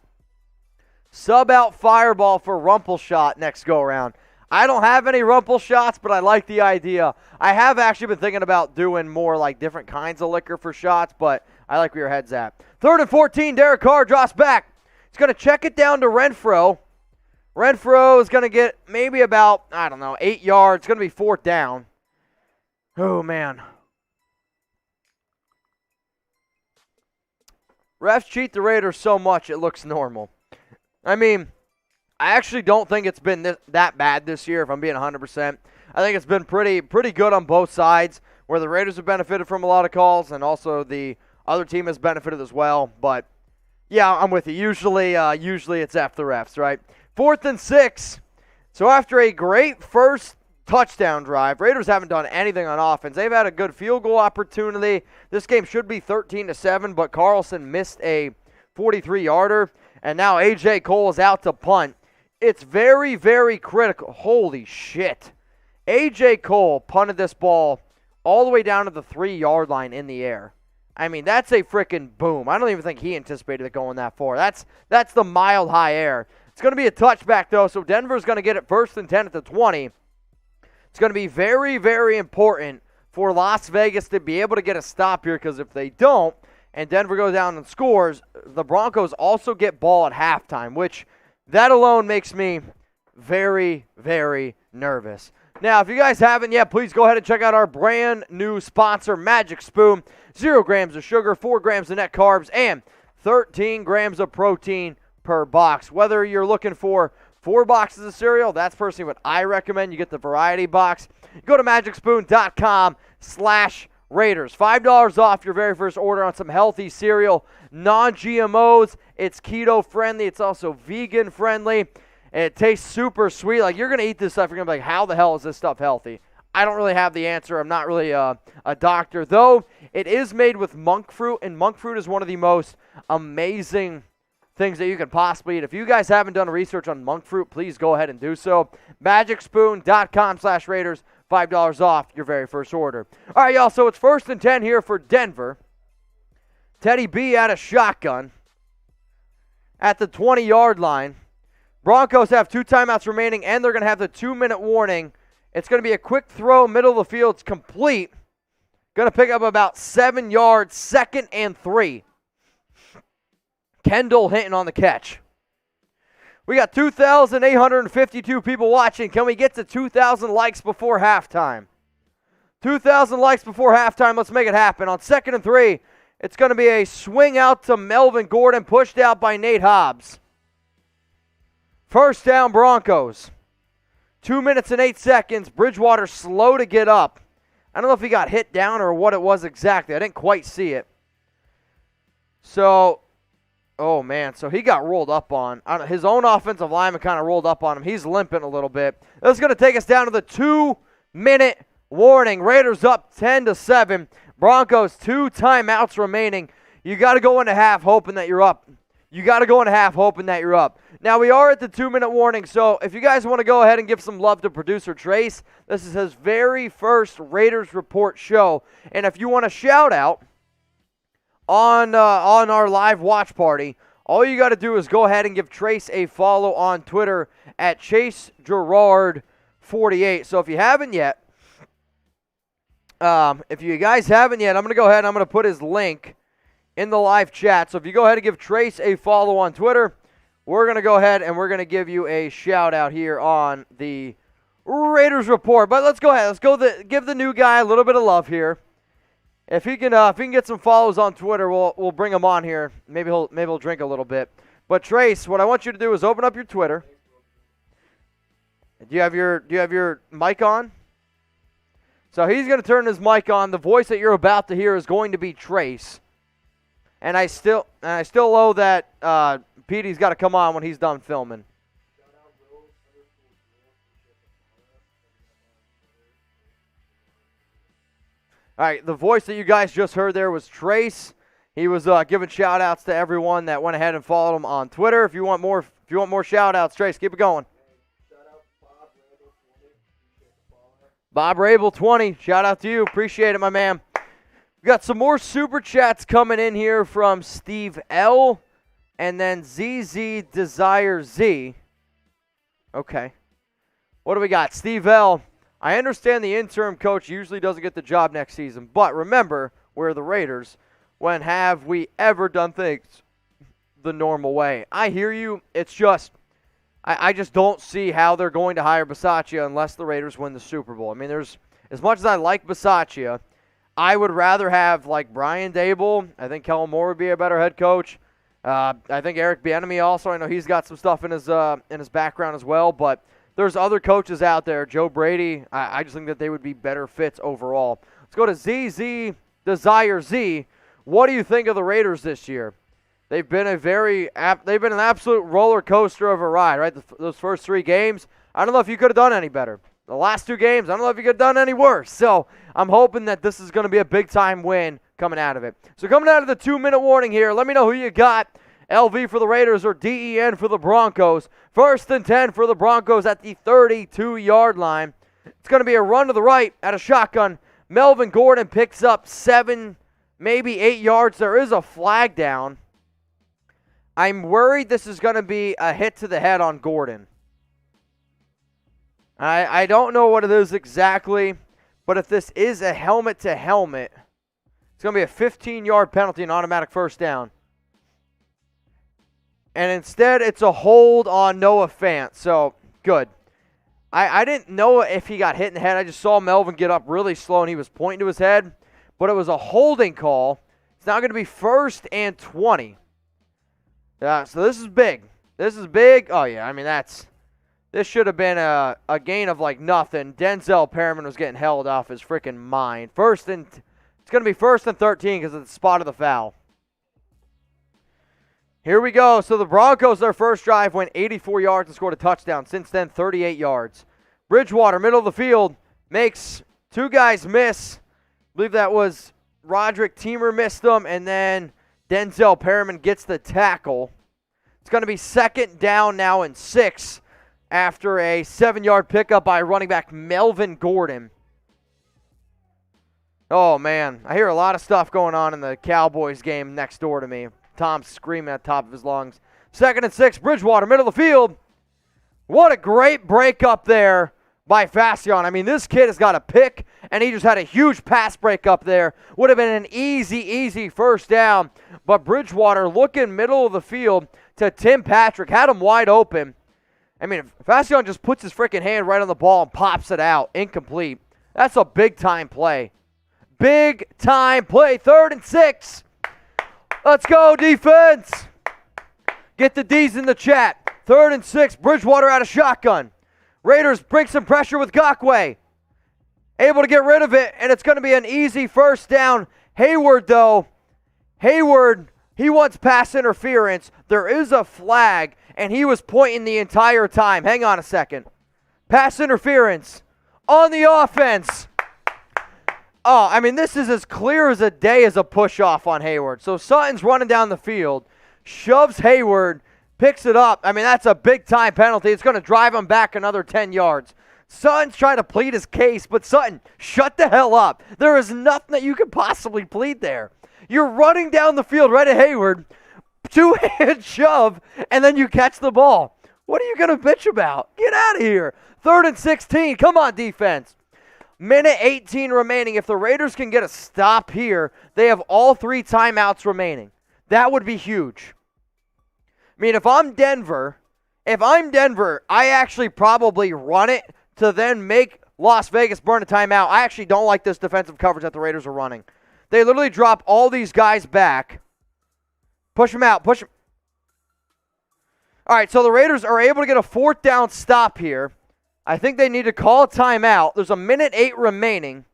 Sub out Fireball for Rumple Shot next go-around. I don't have any Rumple Shots, but I like the idea. I have actually been thinking about doing more like different kinds of liquor for shots, but I like where your head's at. 3rd and 14, Derek Carr drops back. He's going to check it down to Renfro. Renfro is going to get maybe about, 8 yards. It's going to be 4th down. Oh, man. Refs cheat the Raiders so much it looks normal. I mean, I actually don't think it's been that bad this year, if I'm being 100%. I think it's been pretty good on both sides, where the Raiders have benefited from a lot of calls, and also the other team has benefited as well. But, yeah, I'm with you. Usually it's F the refs, right? 4th and 6. So after a great first touchdown drive, Raiders haven't done anything on offense. They've had a good field goal opportunity. This game should be 13-7, but Carlson missed a 43-yarder, and now A.J. Cole is out to punt. It's very, very critical. Holy shit. A.J. Cole punted this ball all the way down to the 3-yard line in the air. I mean, that's a freaking boom. I don't even think he anticipated it going that far. That's the mild high air. It's going to be a touchback, though, so Denver's going to get it 1st and 10 at the 20. It's going to be very, very important for Las Vegas to be able to get a stop here, because if they don't and Denver goes down and scores, the Broncos also get ball at halftime, which that alone makes me very, very nervous. Now, if you guys haven't yet, please go ahead and check out our brand new sponsor, Magic Spoon. 0 grams of sugar, 4 grams of net carbs, and 13 grams of protein per box. Whether you're looking for 4 boxes of cereal, that's personally what I recommend. You get the variety box. Go to magicspoon.com/Raiders. $5 off your very first order on some healthy cereal. Non-GMOs. It's keto friendly. It's also vegan friendly. It tastes super sweet. Like, you're going to eat this stuff. You're going to be like, how the hell is this stuff healthy? I don't really have the answer. I'm not really a doctor. Though, it is made with monk fruit, and monk fruit is one of the most amazing things that you can possibly eat. If you guys haven't done research on monk fruit, please go ahead and do so. Magicspoon.com/Raiders. $5 off your very first order. All right, y'all, so it's 1st and 10 here for Denver. Teddy B out of shotgun at the 20-yard line. Broncos have 2 timeouts remaining, and they're going to have the 2-minute warning. It's going to be a quick throw, middle of the field. It's complete. Going to pick up about 7 yards, 2nd and 3. Kendall Hinton on the catch. We got 2,852 people watching. Can we get to 2,000 likes before halftime? 2,000 likes before halftime. Let's make it happen. On 2nd and 3, it's going to be a swing out to Melvin Gordon, pushed out by Nate Hobbs. 1st down, Broncos. 2 minutes and 8 seconds. Bridgewater slow to get up. I don't know if he got hit down or what it was exactly. I didn't quite see it. So Oh, man, so he got rolled up on. His own offensive lineman kind of rolled up on him. He's limping a little bit. This is going to take us down to the 2-minute warning. Raiders up 10-7. Broncos 2 timeouts remaining. You got to go into half hoping that you're up. Now, we are at the 2-minute warning, so if you guys want to go ahead and give some love to producer Trace, this is his very first Raiders Report show. And if you want a shout-out on our live watch party, all you got to do is go ahead and give Trace a follow on Twitter at ChaseGerard48. So if you haven't yet, I'm going to go ahead and I'm going to put his link in the live chat. So if you go ahead and give Trace a follow on Twitter, we're going to go ahead and we're going to give you a shout out here on the Raiders Report. But let's go ahead. Give the new guy a little bit of love here. If he can get some follows on Twitter, we'll bring him on here. Maybe he'll drink a little bit. But Trace, what I want you to do is open up your Twitter. Do you have your mic on? So he's going to turn his mic on. The voice that you're about to hear is going to be Trace. And I still owe that Petey's got to come on when he's done filming. All right, the voice that you guys just heard there was Trace. He was giving shout-outs to everyone that went ahead and followed him on Twitter. If you want more shout-outs, Trace, keep it going. Bob Rabel 20, shout out to you. Appreciate it, my man. We got some more super chats coming in here from Steve L. and then ZZ Desire Z. Okay. What do we got? Steve L. I understand the interim coach usually doesn't get the job next season, but remember, we're the Raiders. When have we ever done things the normal way? I hear you. It's just, I just don't see how they're going to hire Bisaccia unless the Raiders win the Super Bowl. I mean, as much as I like Bisaccia, I would rather have like Brian Dable. I think Kellen Moore would be a better head coach. I think Eric Bieniemy also. I know he's got some stuff in his background as well, but there's other coaches out there. Joe Brady, I just think that they would be better fits overall. Let's go to ZZ Desire Z. What do you think of the Raiders this year? They've been an absolute roller coaster of a ride, right? Those first 3 games, I don't know if you could have done any better. The last 2 games, I don't know if you could have done any worse. So I'm hoping that this is going to be a big-time win coming out of it. So coming out of the 2-minute warning here, let me know who you got. LV for the Raiders or DEN for the Broncos. 1st and 10 for the Broncos at the 32-yard line. It's going to be a run to the right at a shotgun. Melvin Gordon picks up 7, maybe 8 yards. There is a flag down. I'm worried this is going to be a hit to the head on Gordon. I don't know what it is exactly, but if this is a helmet-to-helmet, it's going to be a 15-yard penalty and automatic first down. And instead, it's a hold on Noah Fant. So, good. I didn't know if he got hit in the head. I just saw Melvin get up really slow, and he was pointing to his head. But it was a holding call. It's now going to be 1st and 20. So this is big. This is big. Oh, yeah. I mean, this should have been a gain of like nothing. Denzel Perriman was getting held off his freaking mind. It's going to be 1st and 13 because of the spot of the foul. Here we go. So the Broncos, their first drive, went 84 yards and scored a touchdown. Since then, 38 yards. Bridgewater, middle of the field, makes 2 guys miss. I believe that was Roderick Teamer missed them, and then Denzel Perriman gets the tackle. It's going to be 2nd down now and 6 after a 7-yard pickup by running back Melvin Gordon. Oh, man. I hear a lot of stuff going on in the Cowboys game next door to me. Tom's screaming at the top of his lungs. 2nd and 6, Bridgewater, middle of the field. What a great break up there by Fascion. I mean, this kid has got a pick, and he just had a huge pass break up there. Would have been an easy first down. But Bridgewater looking middle of the field to Tim Patrick. Had him wide open. I mean, if Fascion just puts his freaking hand right on the ball and pops it out. Incomplete. That's a big-time play. Big-time play. 3rd and 6. Let's go, defense. Get the D's in the chat. 3rd and 6. Bridgewater out of shotgun. Raiders bring some pressure with Gakwe. Able to get rid of it, and it's going to be an easy first down. Hayward, though. Hayward He wants pass interference. There is a flag, and he was pointing the entire time. Hang on a second. Pass interference on the offense. Oh, I mean, this is as clear as a day as a push-off on Hayward. So Sutton's running down the field, shoves Hayward, picks it up. I mean, that's a big-time penalty. It's going to drive him back another 10 yards. Sutton's trying to plead his case, but Sutton, shut the hell up. There is nothing that you could possibly plead there. You're running down the field right at Hayward, two-hand shove, and then you catch the ball. What are you going to bitch about? Get out of here. 3rd and 16. Come on, defense. Minute 18 remaining. If the Raiders can get a stop here, they have all 3 timeouts remaining. That would be huge. I mean, if I'm Denver, I actually probably run it to then make Las Vegas burn a timeout. I actually don't like this defensive coverage that the Raiders are running. They literally drop all these guys back. Push them out. Push them. All right, so the Raiders are able to get a 4th down stop here. I think they need to call a timeout. There's a minute 8 remaining.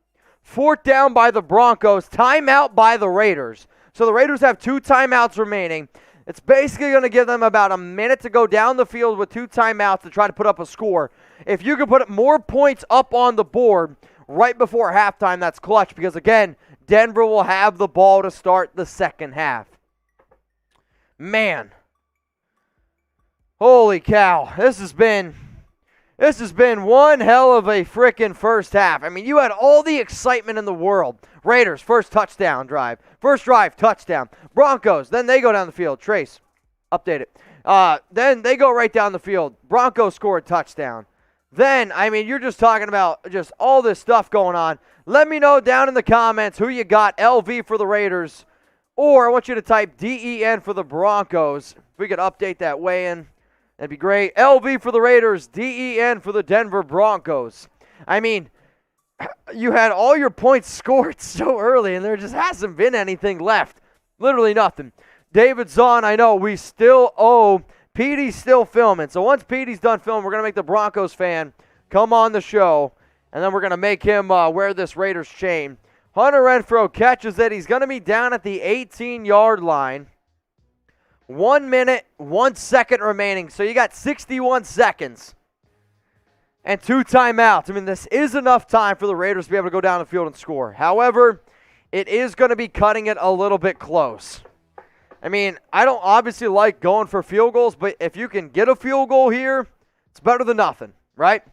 4th down by the Broncos. Timeout by the Raiders. So the Raiders have 2 timeouts remaining. It's basically going to give them about a minute to go down the field with 2 timeouts to try to put up a score. If you can put more points up on the board right before halftime, that's clutch because, again, Denver will have the ball to start the second half. Man. Holy cow. This has been one hell of a freaking first half. I mean, you had all the excitement in the world. Raiders, first touchdown drive. First drive, touchdown. Broncos, then they go down the field. Trace, update it. Then they go right down the field. Broncos score a touchdown. Then, I mean, you're just talking about just all this stuff going on. Let me know down in the comments who you got, LV for the Raiders, or I want you to type DEN for the Broncos. If we could update that weigh-in, that'd be great. LV for the Raiders, DEN for the Denver Broncos. I mean, you had all your points scored so early, and there just hasn't been anything left. Literally nothing. David Zahn, I know, we still owe. Petey's still filming. So once Petey's done filming, we're going to make the Broncos fan come on the show, and then we're going to make him wear this Raiders chain. Hunter Renfrow catches it. He's going to be down at the 18-yard line. 1 minute, 1 second remaining. So you got 61 seconds and 2 timeouts. I mean, this is enough time for the Raiders to be able to go down the field and score. However, it is going to be cutting it a little bit close. I mean, I don't obviously like going for field goals, but if you can get a field goal here, it's better than nothing, right?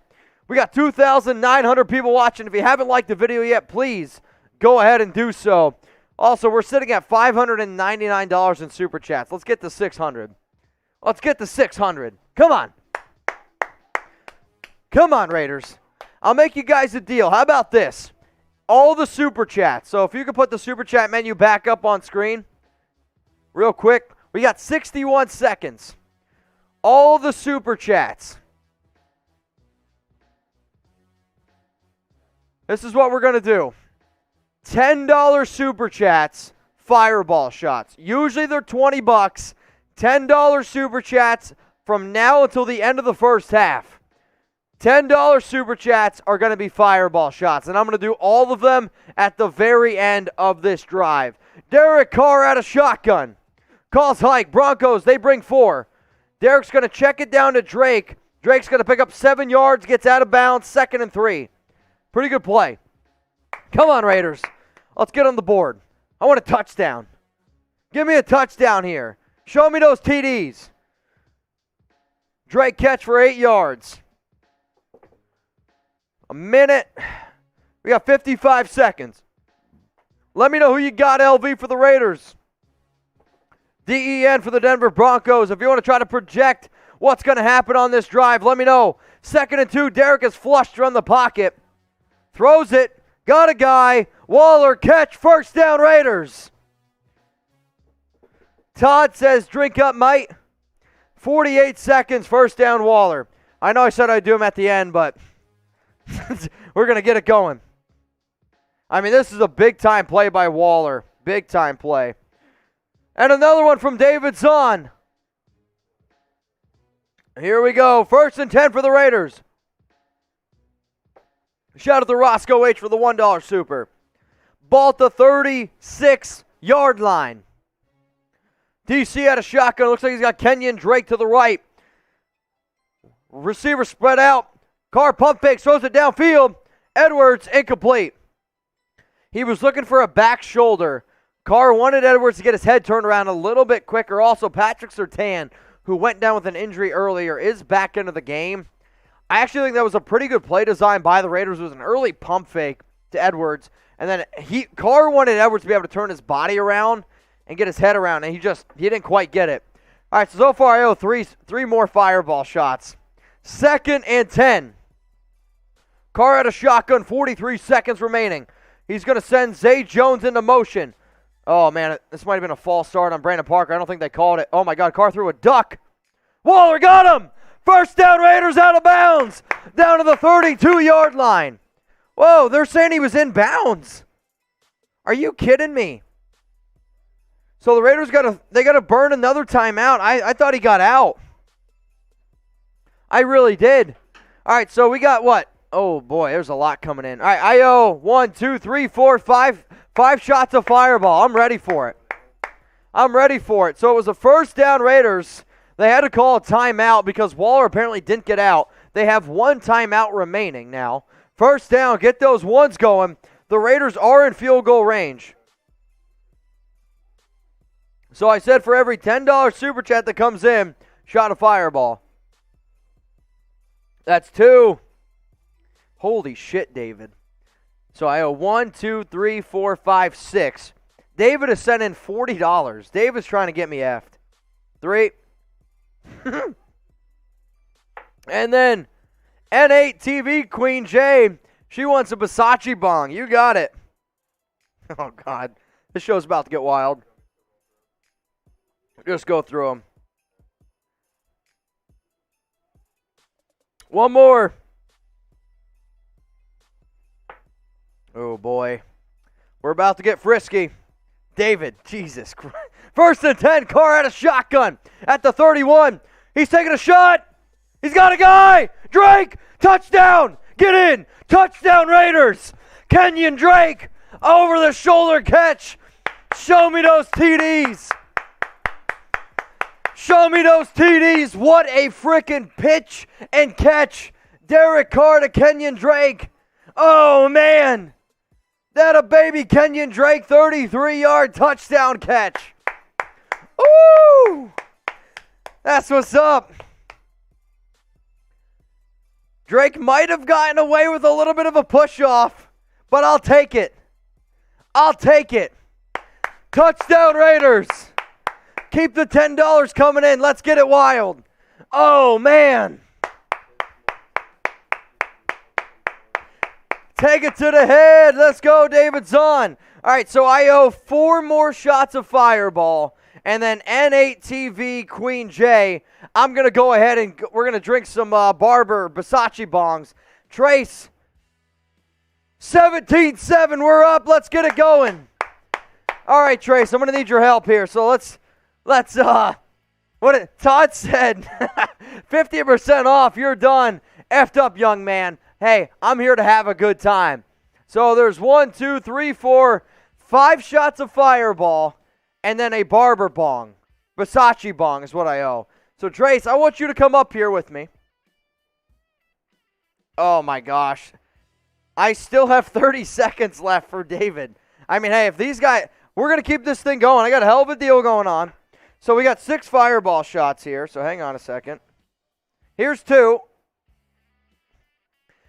We got 2,900 people watching. If you haven't liked the video yet, please go ahead and do so. Also, we're sitting at $599 in Super Chats. Let's get to 600. Let's get to 600. Come on. Come on, Raiders. I'll make you guys a deal. How about this? All the Super Chats. So if you could put the Super Chat menu back up on screen real quick. We got 61 seconds. All the Super Chats. This is what we're going to do. $10 Super Chats, fireball shots. Usually they're $20. $10 Super Chats from now until the end of the first half. $10 Super Chats are going to be fireball shots, and I'm going to do all of them at the very end of this drive. Derek Carr out of shotgun. Calls hike. Broncos, they bring 4. Derek's going to check it down to Drake. Drake's going to pick up 7 yards, gets out of bounds, 2nd and 3. Pretty good play. Come on, Raiders. Let's get on the board. I want a touchdown. Give me a touchdown here. Show me those TDs. Drake catch for 8 yards. A minute. We got 55 seconds. Let me know who you got, LV, for the Raiders. DEN for the Denver Broncos. If you want to try to project what's going to happen on this drive, let me know. 2nd and 2. Derek is flushed from the pocket. Throws it. Got a guy. Waller catch. First down, Raiders. Todd says, drink up, mate. 48 seconds. First down, Waller. I know I said I'd do him at the end, but we're going to get it going. I mean, this is a big-time play by Waller. Big-time play. And another one from David Zahn. Here we go. 1st and 10 for the Raiders. Shout out to Roscoe H for the $1 super. Ball at the 36-yard line. DC had a shotgun. Looks like he's got Kenyon Drake to the right. Receiver spread out. Carr pump fakes, throws it downfield. Edwards, incomplete. He was looking for a back shoulder. Carr wanted Edwards to get his head turned around a little bit quicker. Also, Patrick Surtain, who went down with an injury earlier, is back into the game. I actually think that was a pretty good play design by the Raiders. It was an early pump fake to Edwards. And then Carr wanted Edwards to be able to turn his body around and get his head around, and he didn't quite get it. All right, so far I owe three more fireball shots. 2nd and 10. Carr had a shotgun, 43 seconds remaining. He's going to send Zay Jones into motion. Oh, man, this might have been a false start on Brandon Parker. I don't think they called it. Oh, my God, Carr threw a duck. Waller got him. First down, Raiders out of bounds. Down to the 32-yard line. Whoa, they're saying he was in bounds. Are you kidding me? So the Raiders got to burn another timeout. I thought he got out. I really did. All right, so we got what? Oh, boy, there's a lot coming in. All right, I owe 1, 2, 3, 4, 5 shots of fireball. I'm ready for it. I'm ready for it. So it was a first down Raiders. They had to call a timeout because Waller apparently didn't get out. They have one timeout remaining now. First down, get those ones going. The Raiders are in field goal range. So I said for every $10 super chat that comes in, shot a fireball. That's 2. Holy shit, David. So I owe 1, 2, 3, 4, 5, 6. David has sent in $40. David's trying to get me effed. 3. And then N8 TV Queen J. She wants a Versace bong. You got it. Oh, God. This show's about to get wild. Just go through them. One more. Oh, boy. We're about to get frisky. David, Jesus Christ. 1st and 10, Carr had a shotgun at the 31. He's taking a shot. He's got a guy. Drake, touchdown. Get in. Touchdown, Raiders. Kenyon Drake, over the shoulder catch. Show me those TDs. Show me those TDs. What a freaking pitch and catch. Derek Carr to Kenyon Drake. Oh, man. That a baby Kenyon Drake 33-yard touchdown catch. Ooh. That's what's up. Drake might have gotten away with a little bit of a push-off, but I'll take it. I'll take it. Touchdown, Raiders. Keep the $10 coming in. Let's get it wild. Oh, man. Take it to the head. Let's go, David Zahn. All right, so I owe 4 more shots of fireball. And then N8 TV Queen J, I'm going to go ahead and we're going to drink some Barber Versace bongs. Trace, 17-7, we're up. Let's get it going. All right, Trace, I'm going to need your help here. So let's Todd said, 50% off, you're done. Effed up, young man. Hey, I'm here to have a good time. So there's 1, 2, 3, 4, 5 shots of fireball. And then a Barber bong. Versace bong is what I owe. So, Trace, I want you to come up here with me. Oh, my gosh. I still have 30 seconds left for David. I mean, hey, if these guys... We're going to keep this thing going. I got a hell of a deal going on. So, we got 6 fireball shots here. So, hang on a second. Here's 2.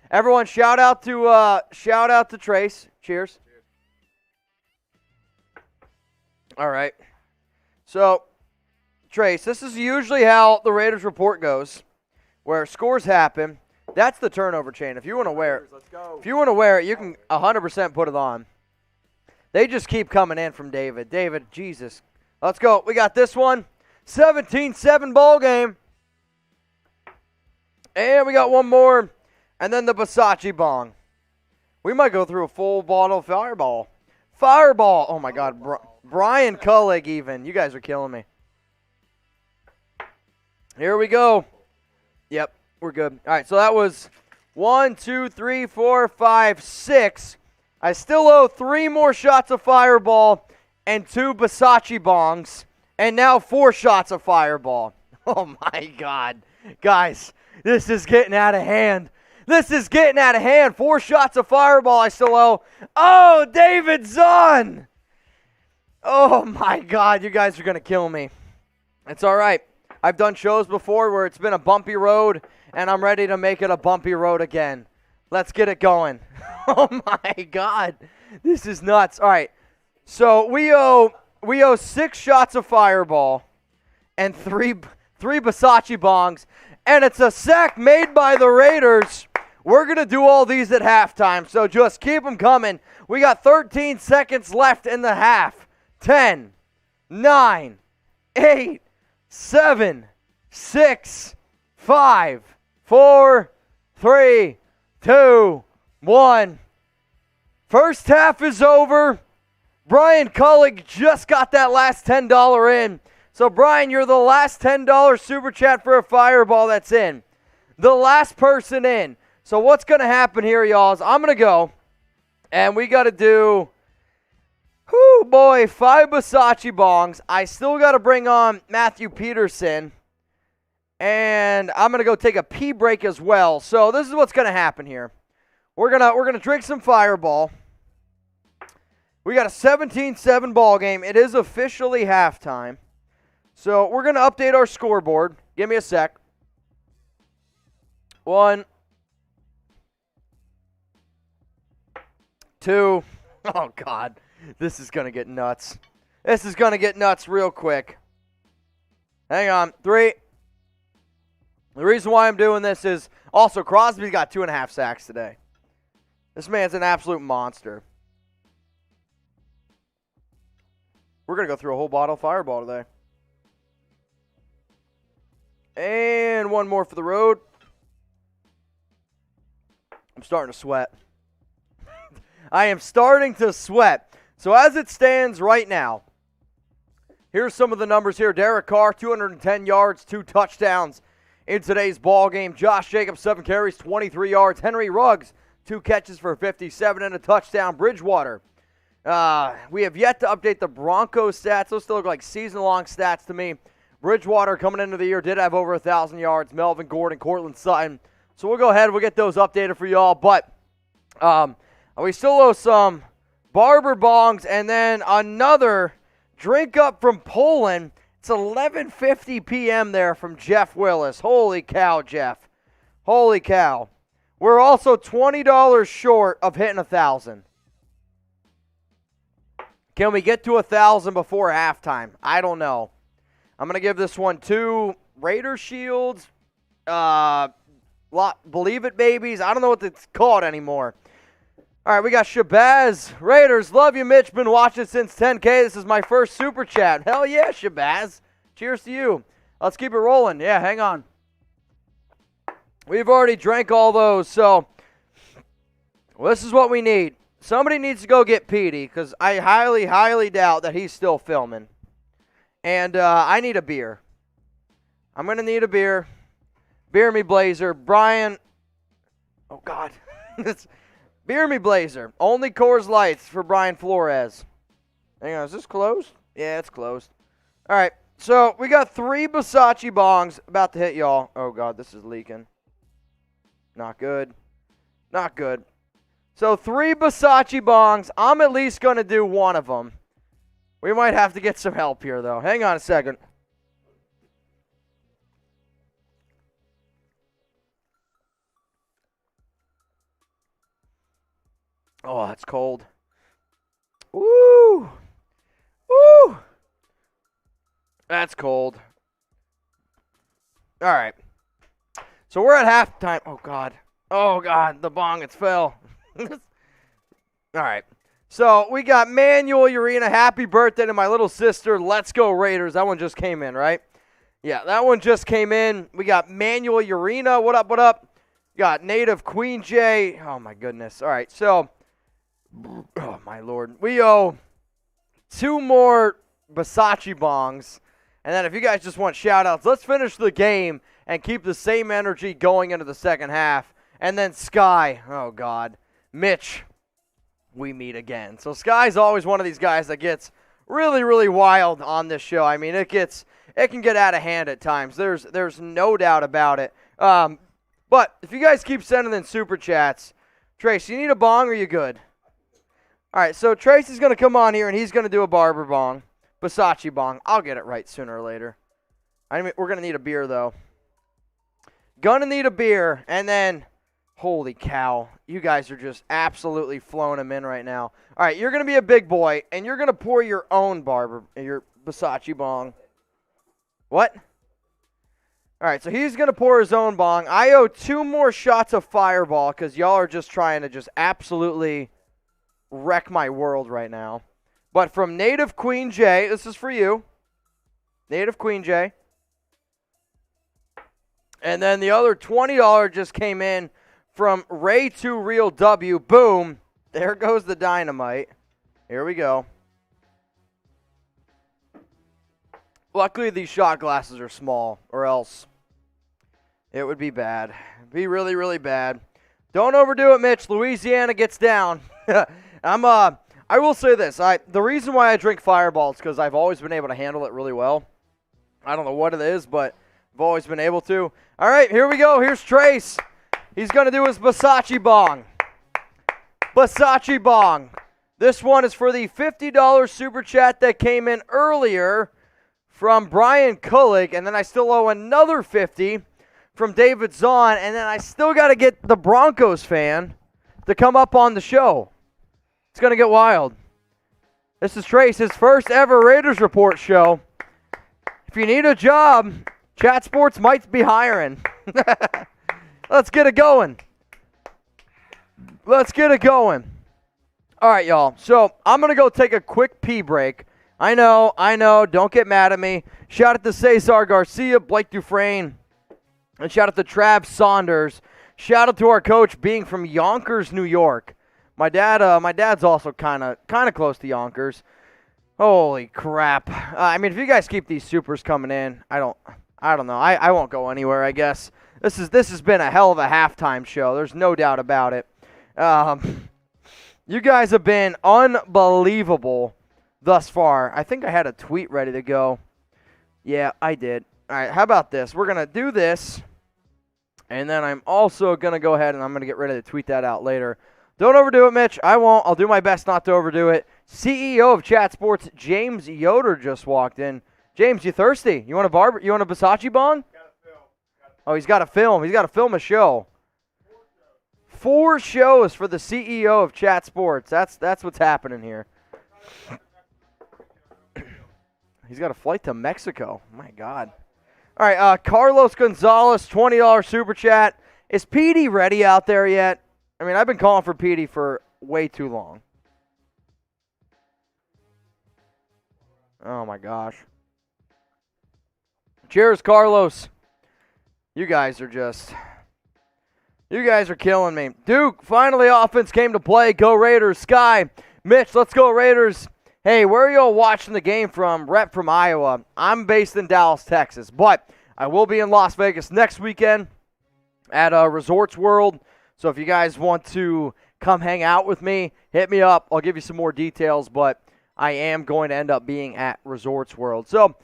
Everyone, shout out to Trace. Cheers. All right. So, Trace, this is usually how the Raiders report goes, where scores happen. That's the turnover chain. If you want to wear it, if you want to wear it, you can 100% put it on. They just keep coming in from David. David, Jesus. Let's go. We got this one. 17-7 ball game. And we got one more. And then the Versace bong. We might go through a full bottle of Fireball. Fireball. Oh, my God. Brian Cullig even. You guys are killing me. Here we go. Yep, we're good. All right, so that was 1, 2, 3, 4, 5, 6. I still owe 3 more shots of Fireball and 2 Versace bongs. And now 4 shots of Fireball. Oh, my God. Guys, this is getting out of hand. This is getting out of hand. 4 shots of Fireball I still owe. Oh, David Zahn. Oh, my God. You guys are going to kill me. It's all right. I've done shows before where it's been a bumpy road, and I'm ready to make it a bumpy road again. Let's get it going. Oh, my God. This is nuts. All right. So we owe 6 shots of Fireball and three Versace bongs, and it's a sack made by the Raiders. We're going to do all these at halftime, so just keep them coming. We got 13 seconds left in the half. 10, 9, 8, 7, 6, 5, 4, 3, 2, 1. First half is over. Brian Cullig just got that last $10 in. So, Brian, you're the last $10 super chat for a Fireball that's in. The last person in. So, what's going to happen here, y'all, is I'm going to go, and we got to do, 5 Versace bongs. I still got to bring on Matthew Peterson, and I'm going to go take a pee break as well. So, this is what's going to happen here. We're gonna drink some Fireball. We got a 17-7 ball game. It is officially halftime. So we're going to update our scoreboard. Give me a sec. 1, 2. Oh, God. This is going to get nuts. This is going to get nuts real quick. Hang on. 3. The reason why I'm doing this is also Crosby's got 2.5 sacks today. This man's an absolute monster. We're going to go through a whole bottle of Fireball today. And one more for the road. I'm starting to sweat. I am starting to sweat. So as it stands right now, here's some of the numbers here. Derek Carr, 210 yards, 2 touchdowns in today's ball game. Josh Jacobs, 7 carries, 23 yards. Henry Ruggs, 2 catches for 57 and a touchdown. Bridgewater. We have yet to update the Broncos stats. Those still look like season-long stats to me. Bridgewater coming into the year did have over 1,000 yards. Melvin Gordon, Cortland Sutton. So we'll go ahead. We'll get those updated for y'all. But we still owe some Barber bongs and then another drink up from Poland. It's 11:50 p.m. there from Jeff Willis. Holy cow, Jeff. Holy cow. We're also $20 short of hitting 1,000. Can we get to 1,000 before halftime? I don't know. I'm going to give this one 2 Raider Shields. Believe It Babies. I don't know what it's called anymore. All right, we got Shabazz. Raiders, love you, Mitch. Been watching since 10K. This is my first super chat. Hell yeah, Shabazz. Cheers to you. Let's keep it rolling. Yeah, hang on. We've already drank all those, so this is what we need. Somebody needs to go get Petey because I highly, highly doubt that he's still filming. And I need a beer. I'm going to need a beer. Beer me Blazer. Brian. Oh, God. Beer me Blazer. Only Coors Lights for Brian Flores. Hang on. Is this closed? Yeah, it's closed. All right. So we got 3 Versace bongs about to hit y'all. Oh, God. This is leaking. Not good. Not good. So 3 Versace bongs. I'm at least going to do one of them. We might have to get some help here, though. Hang on a second. Oh, that's cold. Woo! Woo! That's cold. All right. So we're at halftime. Oh, God. Oh, God. The bong, it's fell. All right. So we got Manuel Urena. Happy birthday to my little sister. Let's go Raiders. That one just came in, right? Yeah, that one just came in. We got Manuel Urena. What up, what up? Got Native Queen J. Oh, my goodness. All right, so, oh, my Lord. We owe 2 more Versace bongs. And then if you guys just want shout-outs, let's finish the game and keep the same energy going into the second half. And then Sky. Oh, God. Mitch. We meet again. So Sky's always one of these guys that gets really, really wild on this show. I mean, it can get out of hand at times. There's no doubt about it. But if you guys keep sending in super chats, Trace, you need a bong or you good? All right, so Trace is going to come on here and he's going to do a barber bong, Versace bong. I'll get it right sooner or later. I mean, we're going to need a beer though. Gonna need a beer, and then, holy cow, you guys are just absolutely flowing them in right now. All right, you're going to be a big boy, and you're going to pour your own your Versace bong. What? All right, so he's going to pour his own bong. I owe 2 more shots of Fireball because y'all are just trying to just absolutely wreck my world right now. But from Native Queen J, this is for you. Native Queen J. And then the other $20 just came in from Ray2 Real W. Boom. There goes the dynamite. Here we go. Luckily, these shot glasses are small, or else it would be bad. It'd be really, really bad. Don't overdo it, Mitch. Louisiana gets down. I will say this. The reason why I drink Fireball is because I've always been able to handle it really well. I don't know what it is, but I've always been able to. All right, here we go. Here's Trace. He's going to do his Versace bong. Versace bong. This one is for the $50 super chat that came in earlier from Brian Kulig, and then I still owe another $50 from David Zahn, and then I still got to get the Broncos fan to come up on the show. It's going to get wild. This is Trace, his first ever Raiders Report show. If you need a job, Chat Sports might be hiring. Let's get it going. Let's get it going. All right, y'all. So I'm going to go take a quick pee break. I know. Don't get mad at me. Shout out to Cesar Garcia, Blake Dufresne, and shout out to Trav Saunders. Shout out to our coach being from Yonkers, New York. My dad's also kind of close to Yonkers. Holy crap. I mean, if you guys keep these supers coming in, I don't know. I won't go anywhere, I guess. This has been a hell of a halftime show. There's no doubt about it. You guys have been unbelievable thus far. I think I had a tweet ready to go. Yeah, I did. All right, how about this? We're going to do this, and then I'm also going to go ahead and I'm going to get ready to tweet that out later. Don't overdo it, Mitch. I won't. I'll do my best not to overdo it. CEO of Chat Sports, James Yoder, just walked in. James, you thirsty? You want a Versace bong? Oh, he's got to film. He's got to film a show. 4 shows for the CEO of Chat Sports. That's what's happening here. He's got a flight to Mexico. My God. All right, Carlos Gonzalez, $20 super chat. Is Petey ready out there yet? I mean, I've been calling for Petey for way too long. Oh, my gosh. Cheers, Carlos. You guys are killing me. Duke, finally offense came to play. Go Raiders. Sky, Mitch, let's go Raiders. Hey, where are y'all watching the game from? Rep from Iowa. I'm based in Dallas, Texas, but I will be in Las Vegas next weekend at Resorts World. So if you guys want to come hang out with me, hit me up. I'll give you some more details, but I am going to end up being at Resorts World. So,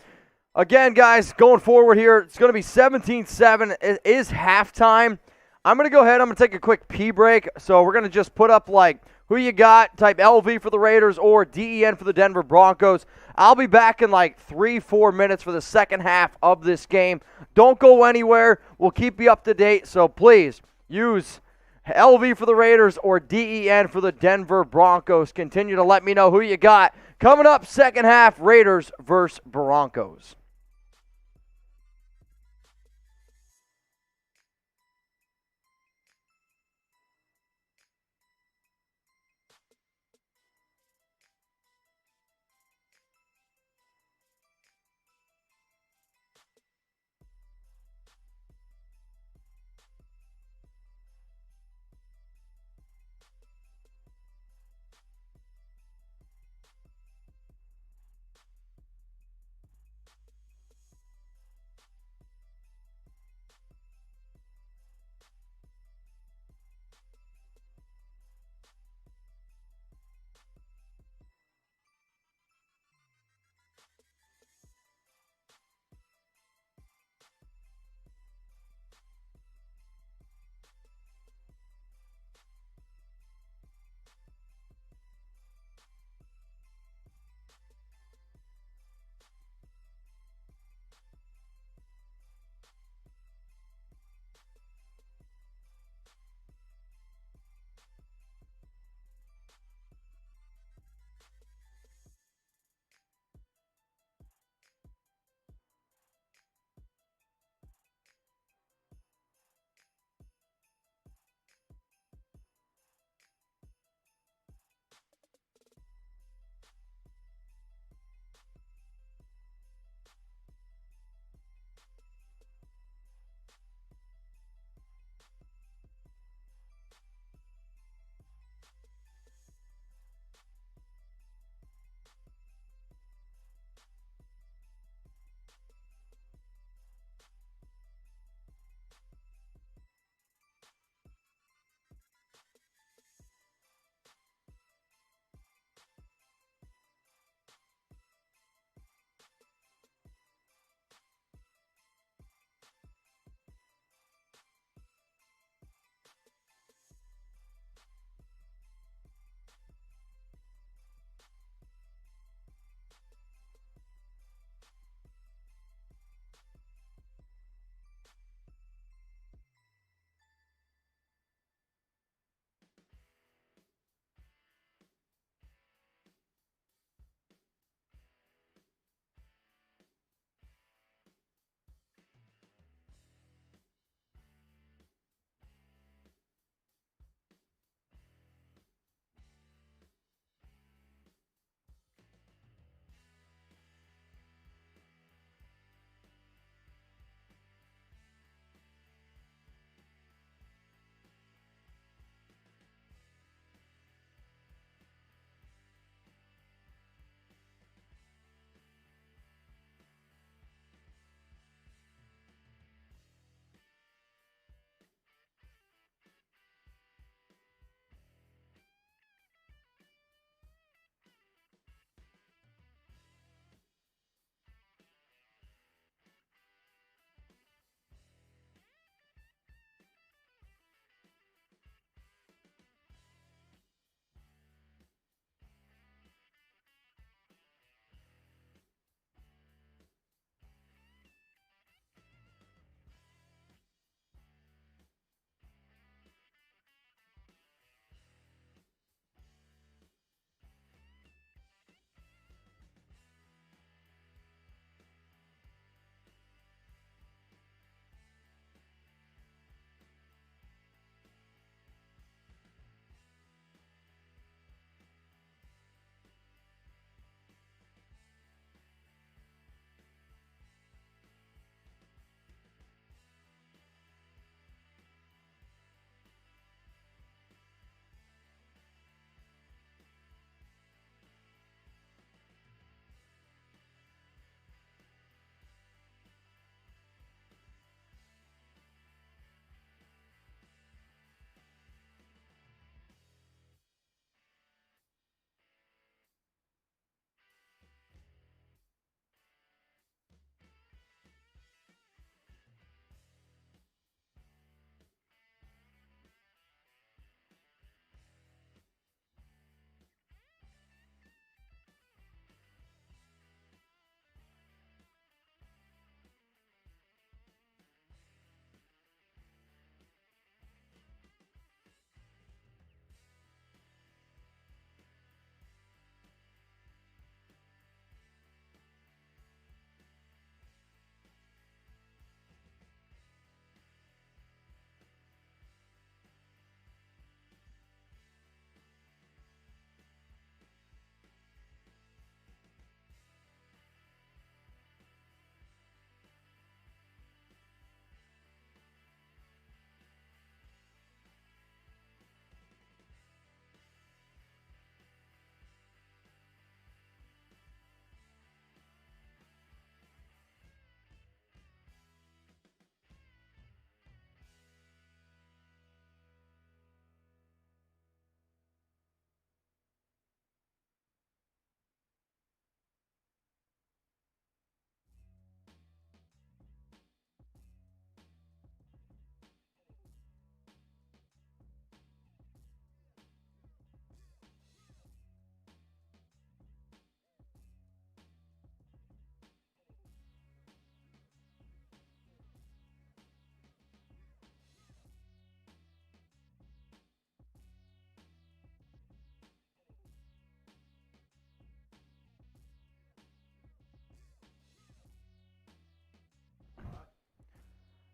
again, guys, going forward here, it's going to be 17-7. It is halftime. I'm going to go ahead. I'm going to take a quick pee break. So we're going to just put up, like, who you got, type LV for the Raiders or DEN for the Denver Broncos. I'll be back in like 3-4 minutes for the second half of this game. Don't go anywhere. We'll keep you up to date. So please use LV for the Raiders or DEN for the Denver Broncos. Continue to let me know who you got. Coming up, second half, Raiders versus Broncos.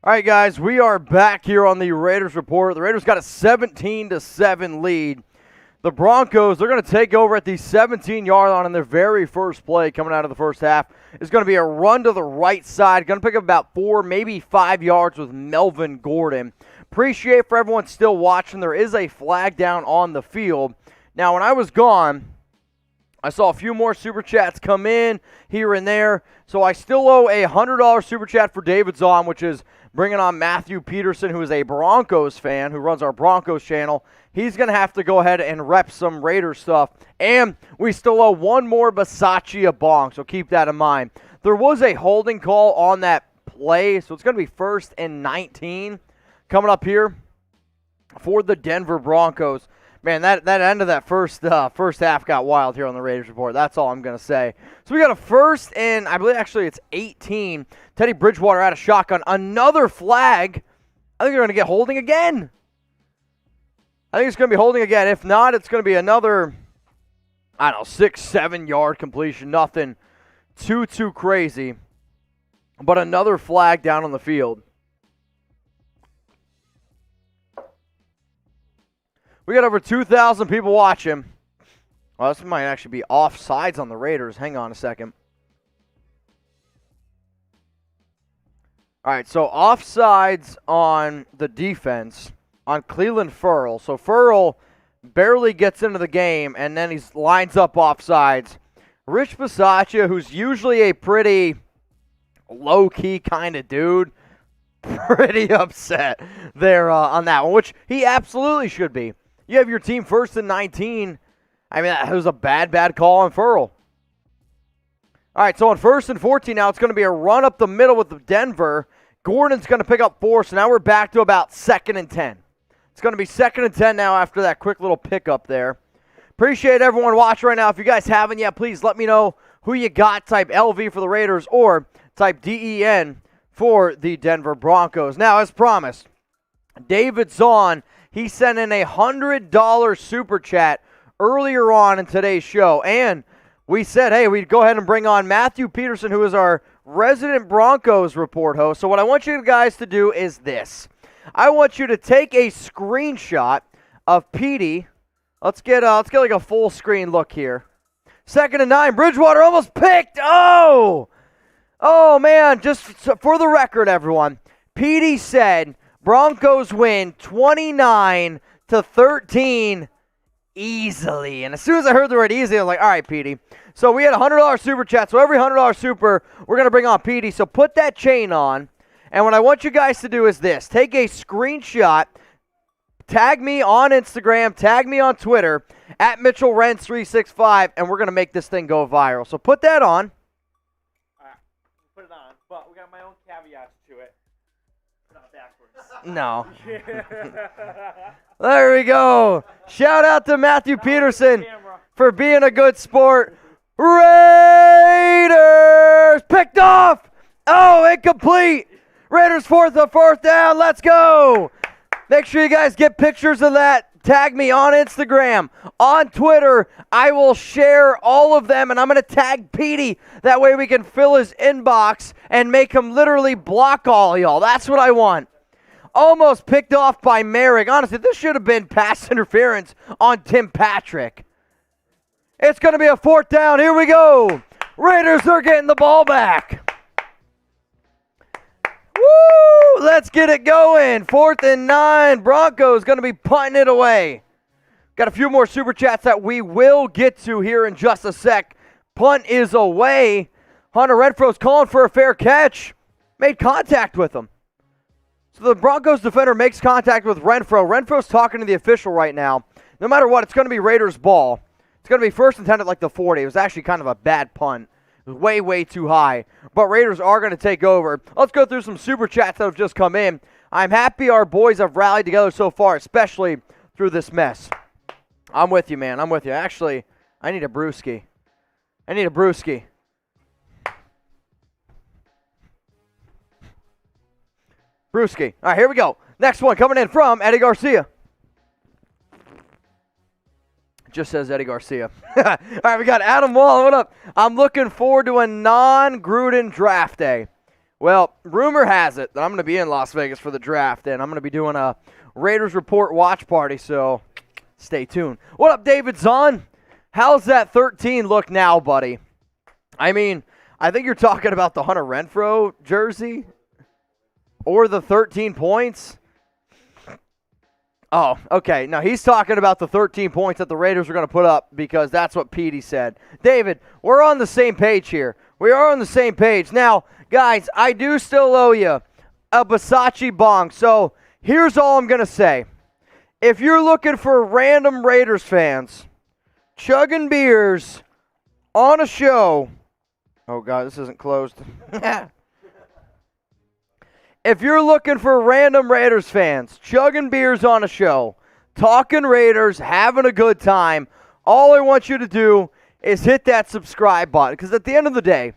All right, guys, we are back here on the Raiders Report. The Raiders got a 17-7 lead. The Broncos, they're going to take over at the 17-yard line in their very first play coming out of the first half. It's going to be a run to the right side. Going to pick up about 4, maybe 5 yards with Melvin Gordon. Appreciate for everyone still watching. There is a flag down on the field. Now, when I was gone, I saw a few more Super Chats come in here and there. So I still owe a $100 Super Chat for David Zahn, which is bringing on Matthew Peterson, who is a Broncos fan, who runs our Broncos channel. He's going to have to go ahead and rep some Raiders stuff. And we still owe one more Bisaccia Bong, so keep that in mind. There was a holding call on that play, so it's going to be 1st and 19 coming up here for the Denver Broncos. Man, that end of that first half got wild here on the Raiders Report. That's all I'm going to say. So we got a 1st and I believe actually it's 18. Teddy Bridgewater out of shotgun. Another flag. I think they're going to get holding again. I think it's going to be holding again. If not, it's going to be another, 6-7 yard completion. Nothing too crazy. But another flag down on the field. We got over 2,000 people watching. Well, this might actually be offsides on the Raiders. Hang on a second. All right, so offsides on the defense on Cleveland Ferrell. So Ferrell barely gets into the game, and then he lines up offsides. Rich Bisaccia, who's usually a pretty low-key kind of dude, pretty upset there on that one, which he absolutely should be. You have your team 1st and 19. I mean, that was a bad call on Ferrell. All right, so on 1st and 14 now, it's going to be a run up the middle with Denver. Gordon's going to pick up 4, so now we're back to about 2nd and 10. It's going to be 2nd and 10 now after that quick little pickup there. Appreciate everyone watching right now. If you guys haven't yet, please let me know who you got. Type LV for the Raiders or type DEN for the Denver Broncos. Now, as promised, David Zahn, he sent in a $100 Super Chat earlier on in today's show. And we said, hey, we'd go ahead and bring on Matthew Peterson, who is our resident Broncos report host. So what I want you guys to do is this. I want you to take a screenshot of Petey. Let's get like a full screen look here. 2nd and 9. Bridgewater almost picked. Oh, man. Just for the record, everyone. Petey said Broncos win 29-13 easily. And as soon as I heard the word easy, I was like, all right, Petey. So we had a $100 Super Chat. So every $100 Super, we're going to bring on Petey. So put that chain on. And what I want you guys to do is this. Take a screenshot. Tag me on Instagram. Tag me on Twitter. At Mitchell Renz 365. And we're going to make this thing go viral. So put that on. All right. Put it on. But we got my own caveats to it. Not backwards. No. There we go. Shout out to Matthew Peterson for being a good sport. Raiders picked off. Oh, incomplete. Raiders 4th down. Let's go. Make sure you guys get pictures of that. Tag me on Instagram, on Twitter. I will share all of them, and I'm going to tag Petey. That way we can fill his inbox and make him literally block all y'all. That's what I want. Almost picked off by Merrick. Honestly, this should have been pass interference on Tim Patrick. It's going to be a 4th down. Here we go. Raiders are getting the ball back. Woo! Let's get it going. 4th and 9. Broncos going to be punting it away. Got a few more Super Chats that we will get to here in just a sec. Punt is away. Hunter Renfro's calling for a fair catch. Made contact with him. So the Broncos defender makes contact with Renfro. Renfro's talking to the official right now. No matter what, it's going to be Raiders ball. It's going to be 1st and 10 at like the 40. It was actually kind of a bad punt. It was way too high. But Raiders are going to take over. Let's go through some Super Chats that have just come in. I'm happy our boys have rallied together so far, especially through this mess. I'm with you, man. I'm with you. Actually, I need a brewski. Brewski. All right, here we go. Next one coming in from Eddie Garcia. Just says Eddie Garcia. All right, we got Adam Wall. What up? I'm looking forward to a non-Gruden draft day. Well, rumor has it that I'm going to be in Las Vegas for the draft, and I'm going to be doing a Raiders Report watch party, so stay tuned. What up, David Zahn? How's that 13 look now, buddy? I mean, I think you're talking about the Hunter Renfrow jersey or the 13 points. Oh, okay. Now, he's talking about the 13 points that the Raiders are going to put up because that's what Petey said. David, we're on the same page here. We are on the same page. Now, guys, I do still owe you a Versace bong. So, here's all I'm going to say. If you're looking for random Raiders fans chugging beers on a show. Oh, God, this isn't closed. If you're looking for random Raiders fans chugging beers on a show, talking Raiders, having a good time, all I want you to do is hit that subscribe button. Because at the end of the day,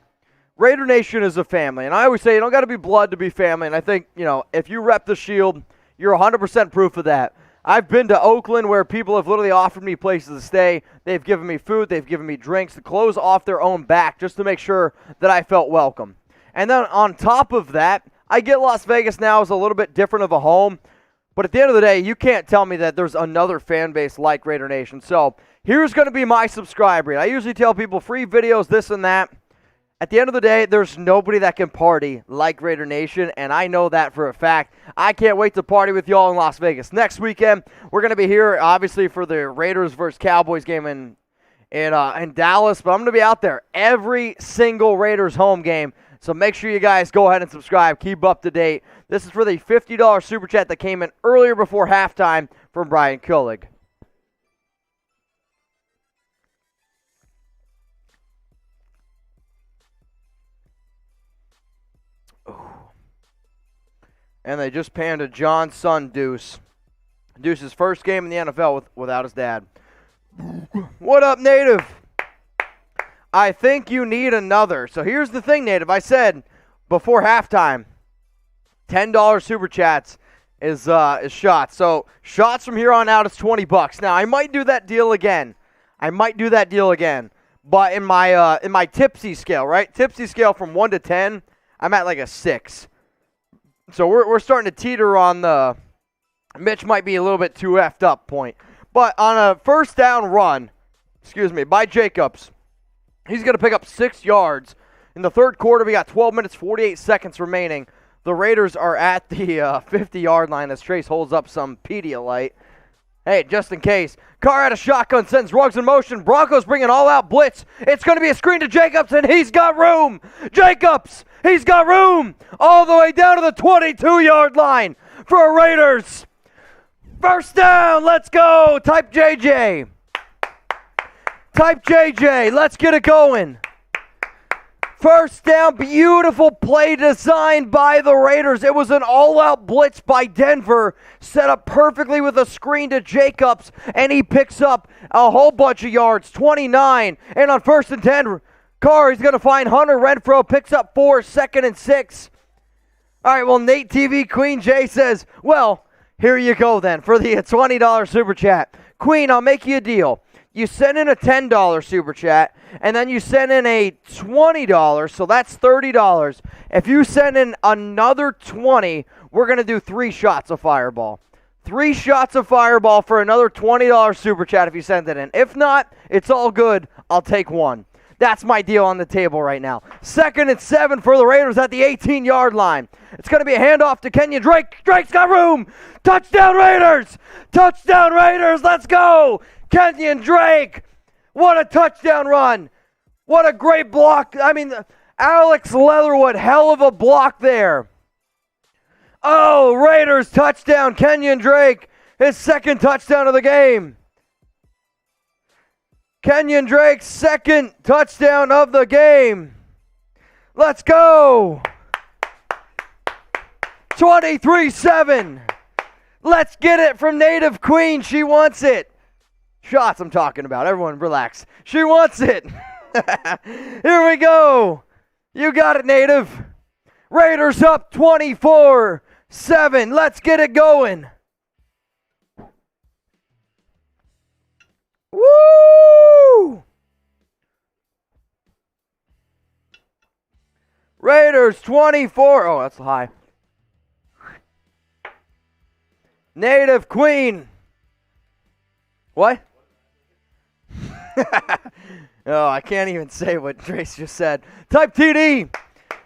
Raider Nation is a family. And I always say you don't got to be blood to be family. And I think, if you rep the Shield, you're 100% proof of that. I've been to Oakland where people have literally offered me places to stay. They've given me food. They've given me drinks, the clothes off their own back just to make sure that I felt welcome. And then on top of that, I get Las Vegas now is a little bit different of a home, but at the end of the day, you can't tell me that there's another fan base like Raider Nation. So here's going to be my subscribe rate. I usually tell people free videos, this and that. At the end of the day, there's nobody that can party like Raider Nation, and I know that for a fact. I can't wait to party with y'all in Las Vegas. Next weekend, we're going to be here, obviously, for the Raiders versus Cowboys game in Dallas, but I'm going to be out there every single Raiders home game. So make sure you guys go ahead and subscribe. Keep up to date. This is for the $50 Super Chat that came in earlier before halftime from Brian Killig. And they just panned to John's son, Deuce. Deuce's first game in the NFL without his dad. What up, Native? I think you need another. So here's the thing, Native. I said before halftime, $10 Super Chats is shots. So shots from here on out is $20. Now, I might do that deal again. But in my tipsy scale, right? Tipsy scale from 1 to 10, I'm at like a 6. So we're starting to teeter on the Mitch might be a little bit too effed up point. But on a first down run, by Jacobs, he's going to pick up 6 yards. In the third quarter, we got 12 minutes, 48 seconds remaining. The Raiders are at the 50-yard line as Trace holds up some Pedialyte. Hey, just in case. Carr out of shotgun, sends Ruggs in motion. Broncos bring an all-out blitz. It's going to be a screen to Jacobs, and he's got room. Jacobs, he's got room all the way down to the 22-yard line for Raiders. First down, let's go. Type JJ. Let's get it going. First down, beautiful play designed by the Raiders. It was an all-out blitz by Denver, set up perfectly with a screen to Jacobs, and he picks up a whole bunch of yards, 29. And on 1st and 10, Carr, he's going to find Hunter Renfrow, picks up 4, 2nd and 6. All right, well, Nate TV Queen J says, well, here you go then for the $20 Super Chat. Queen, I'll make you a deal. You send in a $10 Super Chat, and then you send in a $20, so that's $30. If you send in another $20, we're going to do 3 shots of Fireball. 3 shots of Fireball for another $20 Super Chat if you send it in. If not, it's all good. I'll take 1. That's my deal on the table right now. 2nd and 7 for the Raiders at the 18-yard line. It's going to be a handoff to Kenyon Drake. Drake's got room. Touchdown Raiders. Touchdown Raiders. Let's go. Kenyon Drake. What a touchdown run. What a great block. I mean, Alex Leatherwood, hell of a block there. Oh, Raiders touchdown. Kenyon Drake, his 2nd touchdown of the game. Kenyon Drake's 2nd touchdown of the game. Let's go. 23-7. Let's get it from Native Queen. She wants it. Shots I'm talking about. Everyone relax. She wants it. Here we go. You got it, Native. Raiders up 24-7. Let's get it going. Woo! Raiders Raiders 24. Oh, that's high. Native Queen. What? Oh, I can't even say what Trace just said. Type TD.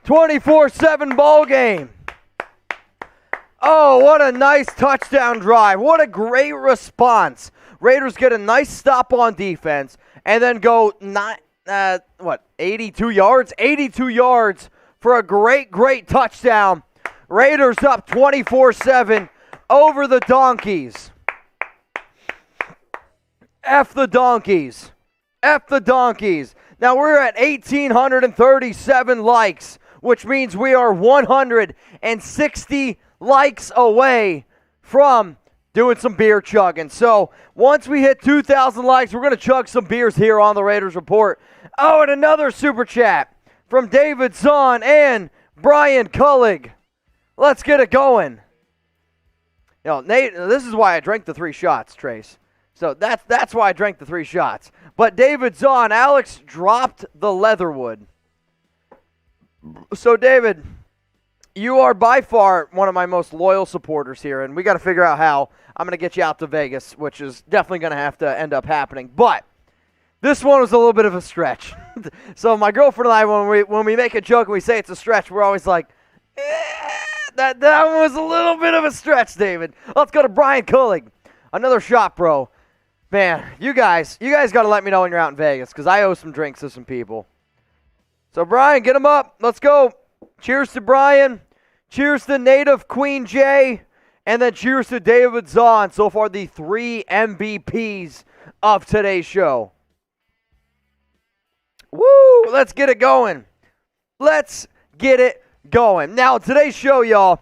24-7 ball game. Oh, what a nice touchdown drive. What a great response. Raiders get a nice stop on defense and then go 82 yards? 82 yards for a great touchdown. Raiders up 24-7 over the Donkeys. F the Donkeys. F the Donkeys. Now we're at 1,837 likes, which means we are 160 likes away from doing some beer chugging. So once we hit 2,000 likes, we're going to chug some beers here on the Raiders Report. Oh, and another super chat from David Zahn and Brian Cullig. Let's get it going. You know, Nate, this is why I drank the 3 shots, Trace. So that's why I drank the 3 shots. But David Zahn, Alex dropped the Leatherwood. So David, you are by far one of my most loyal supporters here, and we got to figure out how I'm going to get you out to Vegas, which is definitely going to have to end up happening. But this one was a little bit of a stretch. So my girlfriend and I, when we make a joke and we say it's a stretch, we're always like, that one was a little bit of a stretch, David. Let's go to Brian Cullig. Another shot, bro. Man, you guys got to let me know when you're out in Vegas because I owe some drinks to some people. So, Brian, get him up. Let's go. Cheers to Brian. Cheers to Native Queen J. And then cheers to David Zahn. So far, the 3 MVPs of today's show. Woo! Let's get it going. Let's get it going. Now, today's show, y'all.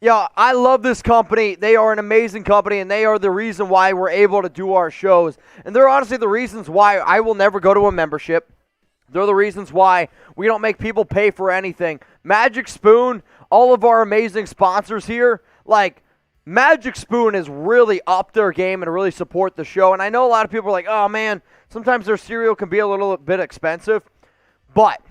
Yeah, I love this company. They are an amazing company, and they are the reason why we're able to do our shows. And they're honestly the reasons why I will never go to a membership. They're the reasons why we don't make people pay for anything. Magic Spoon, all of our amazing sponsors here, like Magic Spoon has really upped their game and really support the show. And I know a lot of people are like, oh man, sometimes their cereal can be a little bit expensive. But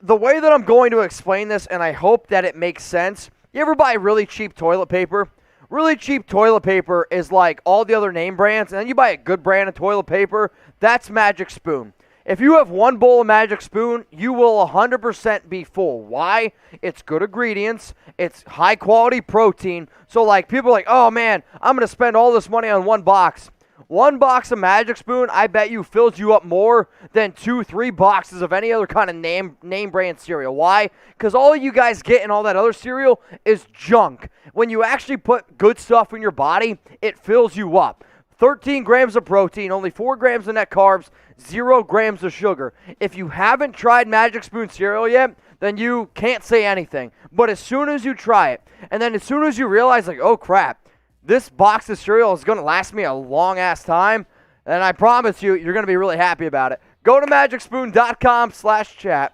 the way that I'm going to explain this, and I hope that it makes sense, you ever buy really cheap toilet paper? Really cheap toilet paper is like all the other name brands, and then you buy a good brand of toilet paper, that's Magic Spoon. If you have one bowl of Magic Spoon, you will 100% be full. Why? It's good ingredients. It's high quality protein. So like people are like, oh man, I'm going to spend all this money on one box. One box of Magic Spoon, I bet you, fills you up more than 2-3 boxes of any other kind of name brand cereal. Why? Because all you guys get in all that other cereal is junk. When you actually put good stuff in your body, it fills you up. 13 grams of protein, only 4 grams of net carbs, 0 grams of sugar. If you haven't tried Magic Spoon cereal yet, then you can't say anything. But as soon as you try it, and then as soon as you realize, like, oh crap, this box of cereal is going to last me a long-ass time, and I promise you, you're going to be really happy about it. Go to magicspoon.com/chat.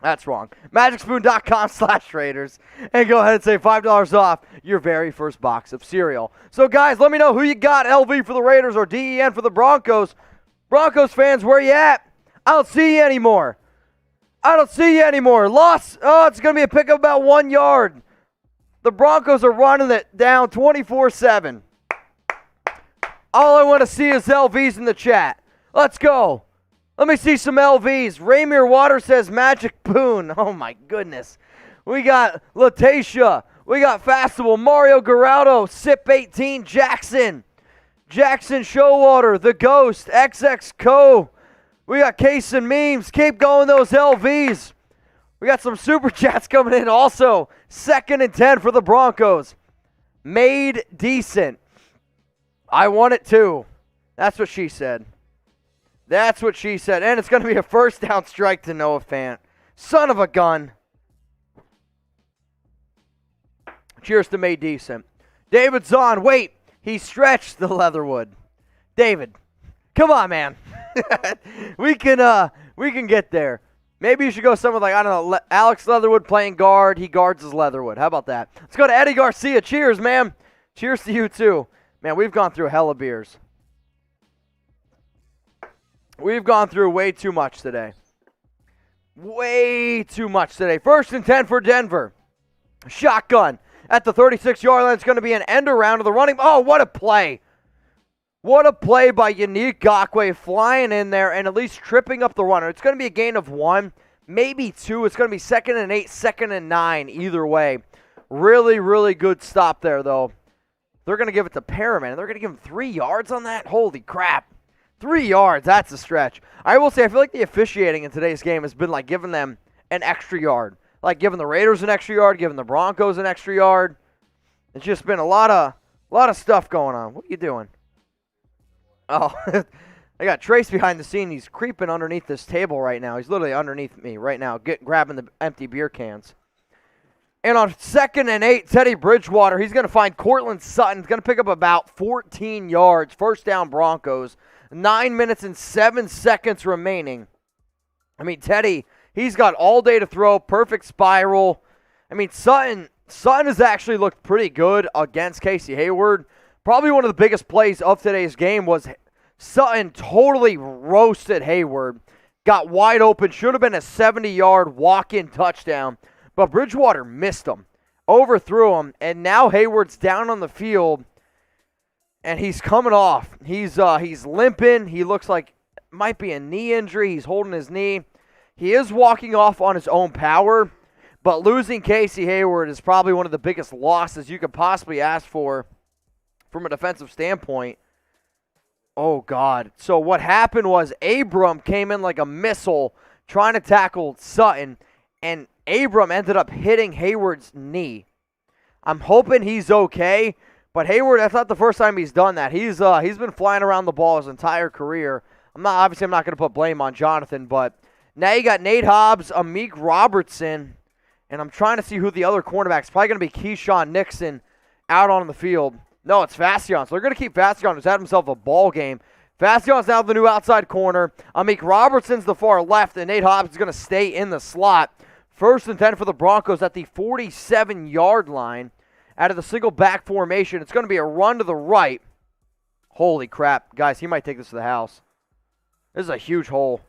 That's wrong. magicspoon.com/Raiders, and go ahead and save $5 off your very first box of cereal. So, guys, let me know who you got, LV for the Raiders or DEN for the Broncos. Broncos fans, where you at? I don't see you anymore. Loss. Oh, it's going to be a pick of about 1 yard. The Broncos are running it down 24-7. All I want to see is LVs in the chat. Let's go. Let me see some LVs. Raymir Water says Magic Spoon. Oh, my goodness. We got Latacia. We got Fastable. Mario Garaudo. Sip18. Jackson Showwater. The Ghost. XX Co. We got Case and Memes. Keep going those LVs. We got some super chats coming in also. 2nd and 10 for the Broncos. Made decent. I want it too. That's what she said. And it's going to be a first down strike to Noah Fant. Son of a gun. Cheers to Made decent. David Zahn. Wait. He stretched the Leatherwood. David. Come on, man. we can get there. Maybe you should go somewhere like, I don't know, Alex Leatherwood playing guard. He guards his Leatherwood. How about that? Let's go to Eddie Garcia. Cheers, man. Cheers to you, too. Man, we've gone through hella beers. We've gone through way too much today. way too much today. 1st and 10 for Denver. Shotgun at the 36-yard line. It's going to be an end around of the running. Oh, what a play. What a play by Yannick Ngakoue, flying in there and at least tripping up the runner. It's going to be a gain of 1, maybe 2. It's going to be 2nd and 8, 2nd and 9, either way. Really, really good stop there, though. They're going to give it to Perriman. They're going to give him 3 yards on that? Holy crap. 3 yards, that's a stretch. I will say, I feel like the officiating in today's game has been like giving them an extra yard. Like giving the Raiders an extra yard, giving the Broncos an extra yard. It's just been a lot of stuff going on. What are you doing? Oh, I got Trace behind the scene. He's creeping underneath this table right now. He's literally underneath me right now, grabbing the empty beer cans. And on 2nd and 8, Teddy Bridgewater, he's going to find Cortland Sutton. He's going to pick up about 14 yards. First down Broncos. 9 minutes and 7 seconds remaining. I mean, Teddy, he's got all day to throw. Perfect spiral. I mean, Sutton has actually looked pretty good against Casey Hayward. Probably one of the biggest plays of today's game was Sutton totally roasted Hayward. Got wide open. Should have been a 70-yard walk-in touchdown. But Bridgewater missed him. Overthrew him. And now Hayward's down on the field. And he's coming off. He's limping. He looks like it might be a knee injury. He's holding his knee. He is walking off on his own power. But losing Casey Hayward is probably one of the biggest losses you could possibly ask for from a defensive standpoint. Oh, God. So what happened was Abram came in like a missile trying to tackle Sutton, and Abram ended up hitting Hayward's knee. I'm hoping he's okay, but Hayward, that's not the first time he's done that. He's been flying around the ball his entire career. I'm not going to put blame on Jonathan, but now you got Nate Hobbs, Amik Robertson, and I'm trying to see who the other cornerback's probably going to be Keyshawn Nixon out on the field. No, it's Fastion. So they're going to keep Fastion, who's had himself a ball game. Fastion's now the new outside corner. Amik Robertson's the far left, and Nate Hobbs is going to stay in the slot. 1st and 10 for the Broncos at the 47-yard line. Out of the single back formation, it's going to be a run to the right. Holy crap. Guys, he might take this to the house. This is a huge hole.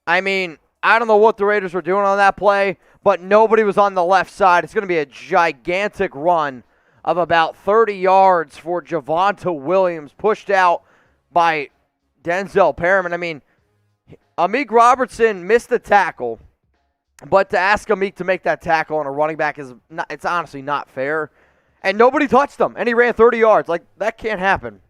I mean, I don't know what the Raiders were doing on that play, but nobody was on the left side. It's going to be a gigantic run of about 30 yards for Javonte Williams, pushed out by Denzel Perriman. I mean, Amik Robertson missed the tackle, but to ask Amik to make that tackle on a running back it's honestly not fair. And nobody touched him, and he ran 30 yards. Like, that can't happen.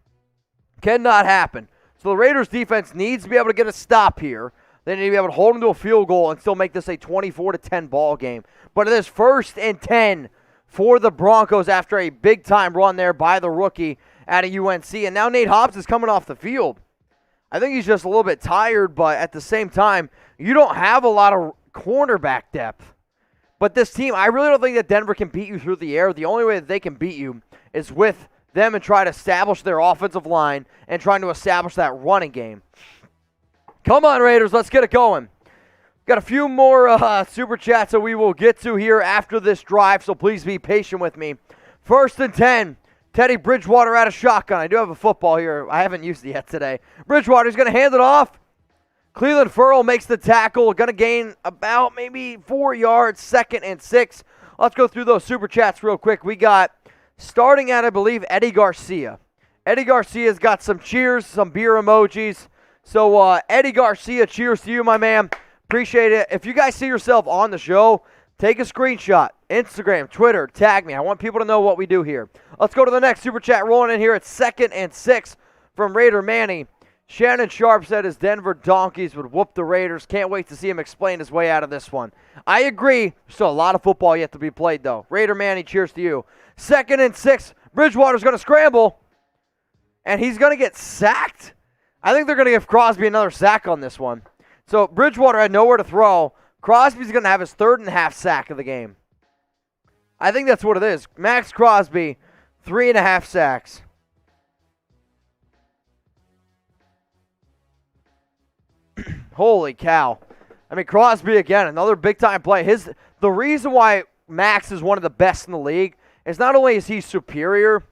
Cannot happen. So the Raiders defense needs to be able to get a stop here. They need to be able to hold him to a field goal and still make this a 24-10 ball game. But it is 1st and 10 for the Broncos after a big-time run there by the rookie out of UNC. And now Nate Hobbs is coming off the field. I think he's just a little bit tired, but at the same time, you don't have a lot of cornerback depth. But this team, I really don't think that Denver can beat you through the air. The only way that they can beat you is with them and try to establish their offensive line and trying to establish that running game. Come on, Raiders, let's get it going. Got a few more super chats that we will get to here after this drive, so please be patient with me. 1st and 10, Teddy Bridgewater out of shotgun. I do have a football here. I haven't used it yet today. Bridgewater's going to hand it off. Cleveland Ferrell makes the tackle. Going to gain about maybe 4 yards, 2nd and 6. Let's go through those super chats real quick. We got, starting at, I believe, Eddie Garcia. Eddie Garcia's got some cheers, some beer emojis. So, Eddie Garcia, cheers to you, my man. Appreciate it. If you guys see yourself on the show, take a screenshot. Instagram, Twitter, tag me. I want people to know what we do here. Let's go to the next super chat. Rolling in here at 2nd and 6 from Raider Manny. Shannon Sharp said his Denver Donkeys would whoop the Raiders. Can't wait to see him explain his way out of this one. I agree. Still a lot of football yet to be played, though. Raider Manny, cheers to you. 2nd and 6. Bridgewater's going to scramble. And he's going to get sacked. I think they're going to give Crosby another sack on this one. So Bridgewater had nowhere to throw. Crosby's going to have his 3rd and a half sack of the game. I think that's what it is. Max Crosby, 3.5 sacks. Holy cow. I mean, Crosby, again, another big-time play. The reason why Max is one of the best in the league is not only is he superior,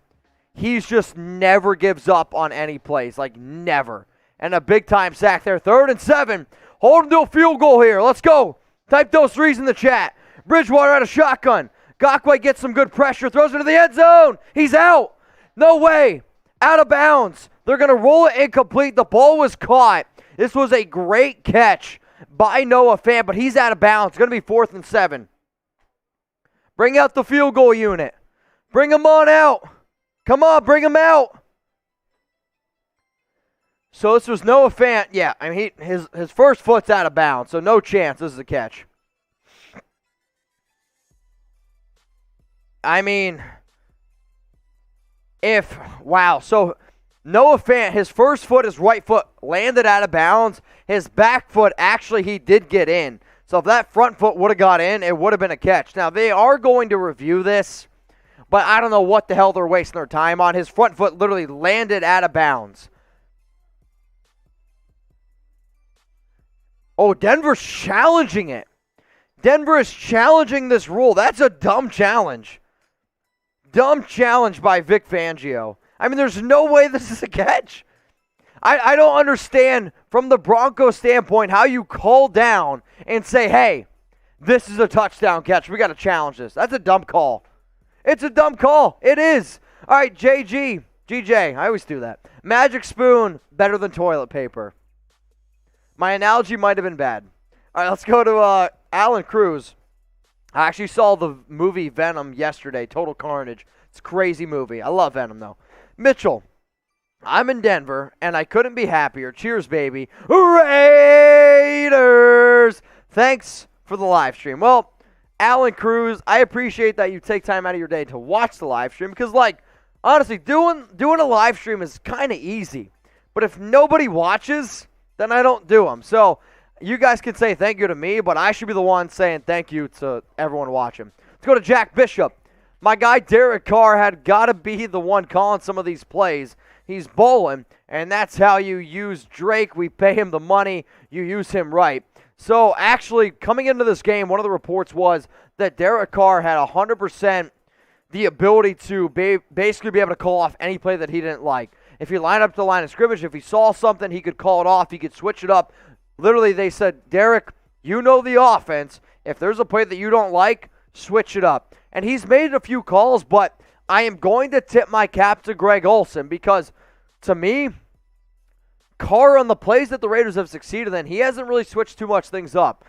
he's just never gives up on any plays. Like, never. And a big-time sack there. 3rd and 7. Hold him to a field goal here. Let's go. Type those threes in the chat. Bridgewater out of shotgun. Gakwe gets some good pressure. Throws it to the end zone. He's out. No way. Out of bounds. They're going to roll it incomplete. The ball was caught. This was a great catch by Noah Fant, but he's out of bounds. It's going to be 4th and 7. Bring out the field goal unit. Bring him on out. Come on, bring him out. So this was Noah Fant. Yeah, I mean, his first foot's out of bounds, so no chance this is a catch. I mean, so Noah Fant, his first foot, his right foot, landed out of bounds. His back foot, actually, he did get in. So if that front foot would have got in, it would have been a catch. Now, they are going to review this, but I don't know what the hell they're wasting their time on. His front foot literally landed out of bounds. Oh, Denver's challenging it. Denver is challenging this rule. That's a dumb challenge. Dumb challenge by Vic Fangio. I mean, there's no way this is a catch. I don't understand from the Broncos standpoint how you call down and say, hey, this is a touchdown catch. We got to challenge this. That's a dumb call. It's a dumb call. It is. All right, GJ, I always do that. Magic spoon, better than toilet paper. My analogy might have been bad. All right, let's go to Alan Cruz. I actually saw the movie Venom yesterday, Total Carnage. It's a crazy movie. I love Venom, though. Mitchell, I'm in Denver, and I couldn't be happier. Cheers, baby. Raiders! Thanks for the live stream. Well, Alan Cruz, I appreciate that you take time out of your day to watch the live stream because, like, honestly, doing a live stream is kind of easy. But if nobody watches, then I don't do them. So you guys can say thank you to me, but I should be the one saying thank you to everyone watching. Let's go to Jack Bishop. My guy Derek Carr had got to be the one calling some of these plays. He's bowling, and that's how you use Drake. We pay him the money. You use him right. So actually, coming into this game, one of the reports was that Derek Carr had 100% the ability to basically be able to call off any play that he didn't like. If he lined up to the line of scrimmage, if he saw something, he could call it off. He could switch it up. Literally, they said, Derek, you know the offense. If there's a play that you don't like, switch it up. And he's made a few calls, but I am going to tip my cap to Greg Olsen because, to me, Carr on the plays that the Raiders have succeeded in, he hasn't really switched too much things up.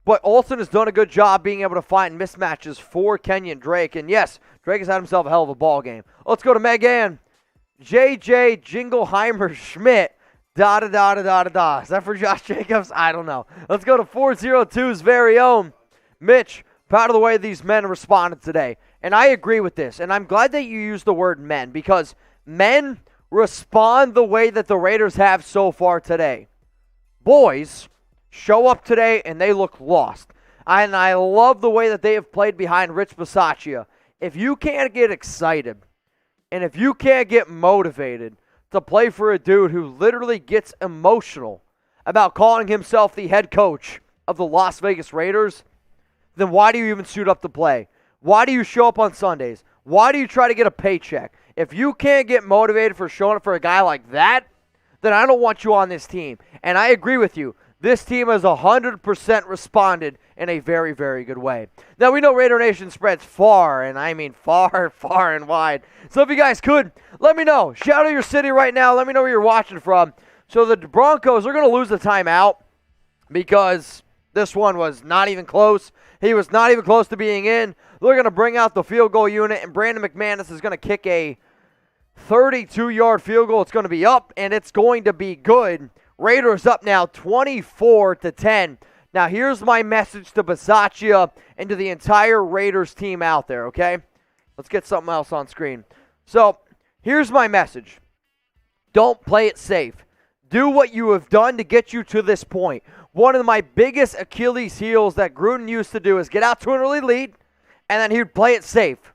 But Olsen has done a good job being able to find mismatches for Kenyon Drake. And yes, Drake has had himself a hell of a ball game. Let's go to Megan. JJ Jingleheimer Schmidt. Da-da-da-da-da-da-da. Is that for Josh Jacobs? I don't know. Let's go to 402's very own Mitch. Proud of the way these men responded today. And I agree with this. And I'm glad that you used the word men because men respond the way that the Raiders have so far today. Boys show up today and they look lost. And I love the way that they have played behind Rich Bisaccia. If you can't get excited and if you can't get motivated to play for a dude who literally gets emotional about calling himself the head coach of the Las Vegas Raiders, then why do you even suit up to play? Why do you show up on Sundays? Why do you try to get a paycheck? If you can't get motivated for showing up for a guy like that, then I don't want you on this team. And I agree with you. This team has 100% responded in a very, very good way. Now, we know Raider Nation spreads far, and I mean far, far and wide. So if you guys could, let me know. Shout out your city right now. Let me know where you're watching from. So the Broncos are going to lose the timeout because this one was not even close. He was not even close to being in. They're going to bring out the field goal unit, and Brandon McManus is going to kick a 32-yard field goal. It's going to be up, and it's going to be good. Raiders up now 24-10. Now, here's my message to Bisaccia and to the entire Raiders team out there, okay? Let's get something else on screen. So, here's my message. Don't play it safe. Do what you have done to get you to this point. One of my biggest Achilles heels that Gruden used to do is get out to an early lead, and then he would play it safe.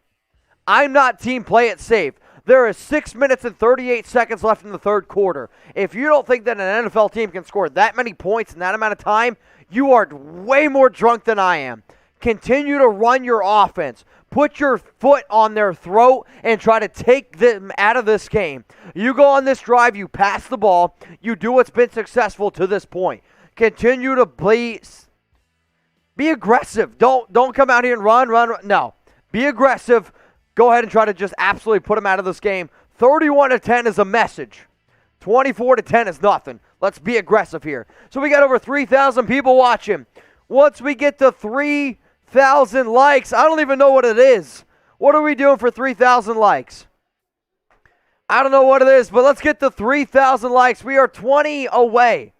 I'm not team play it safe. There is 6 minutes and 38 seconds left in the third quarter. If you don't think that an NFL team can score that many points in that amount of time, you are way more drunk than I am. Continue to run your offense. Put your foot on their throat and try to take them out of this game. You go on this drive, you pass the ball, you do what's been successful to this point. Continue to be aggressive. Don't come out here and run. No. Be aggressive. Go ahead and try to just absolutely put them out of this game. 31-10 is a message. 24-10 is nothing. Let's be aggressive here. So we got over 3,000 people watching. Once we get to 3,000 likes, I don't even know what it is. What are we doing for 3,000 likes? I don't know what it is, but let's get to 3,000 likes. We are 20 away.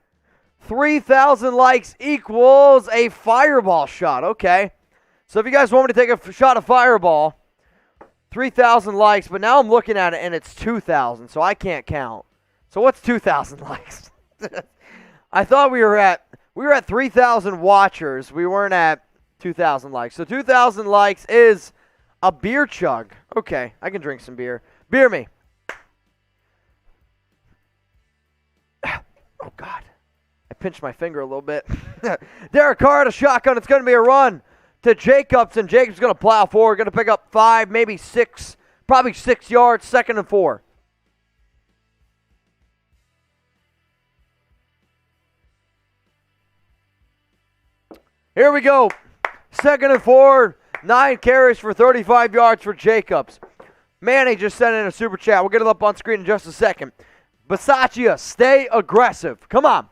3,000 likes equals a fireball shot. Okay. So if you guys want me to take a shot of fireball, 3,000 likes, but now I'm looking at it and it's 2,000, so I can't count. So what's 2,000 likes? I thought we were at 3,000 watchers. We weren't at 2,000 likes. So 2,000 likes is a beer chug. Okay, I can drink some beer. Beer me. Oh, God. I pinched my finger a little bit. Derek Carr at a shotgun. It's going to be a run to Jacobs, and Jacobs going to plow forward. Going to pick up 5, maybe 6, probably 6 yards, 2nd and 4. Here we go. 2nd and 4, 9 carries for 35 yards for Jacobs. Manny just sent in a super chat. We'll get it up on screen in just a second. Bisaccia, stay aggressive. Come on.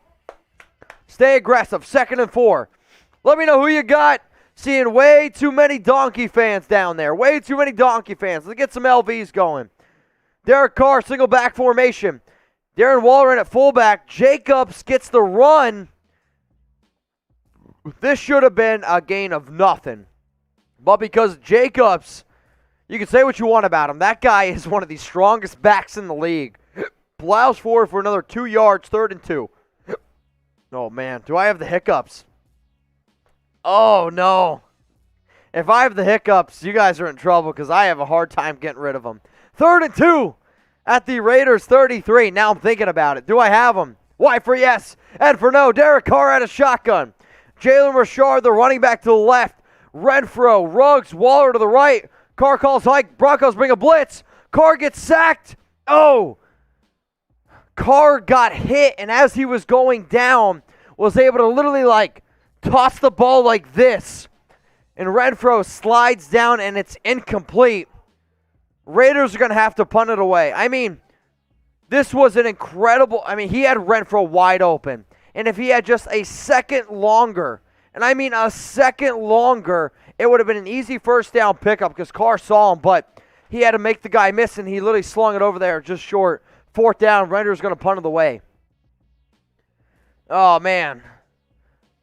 Stay aggressive. 2nd and 4. Let me know who you got. Seeing way too many Donkey fans down there. Way too many Donkey fans. Let's get some LVs going. Derek Carr, single back formation. Darren Waller in at fullback. Jacobs gets the run. This should have been a gain of nothing. But because Jacobs, you can say what you want about him. That guy is one of the strongest backs in the league. Plows forward for another 2 yards, 3rd and 2. Oh, man. Do I have the hiccups? Oh, no. If I have the hiccups, you guys are in trouble because I have a hard time getting rid of them. 3rd and 2 at the Raiders 33. Now I'm thinking about it. Do I have them? Why for yes and for no. Derek Carr at a shotgun. Jalen Richard, the running back to the left. Renfro, Ruggs, Waller to the right. Carr calls hike. Broncos bring a blitz. Carr gets sacked. Oh. Carr got hit, and as he was going down, was able to literally, toss the ball like this. And Renfro slides down, and it's incomplete. Raiders are going to have to punt it away. I mean, this was an incredible... he had Renfro wide open. And if he had just a second longer, and I mean a second longer, it would have been an easy first down pickup because Carr saw him, but he had to make the guy miss, and he literally slung it over there just short. 4th down, Raiders going to punt it away. Oh, man.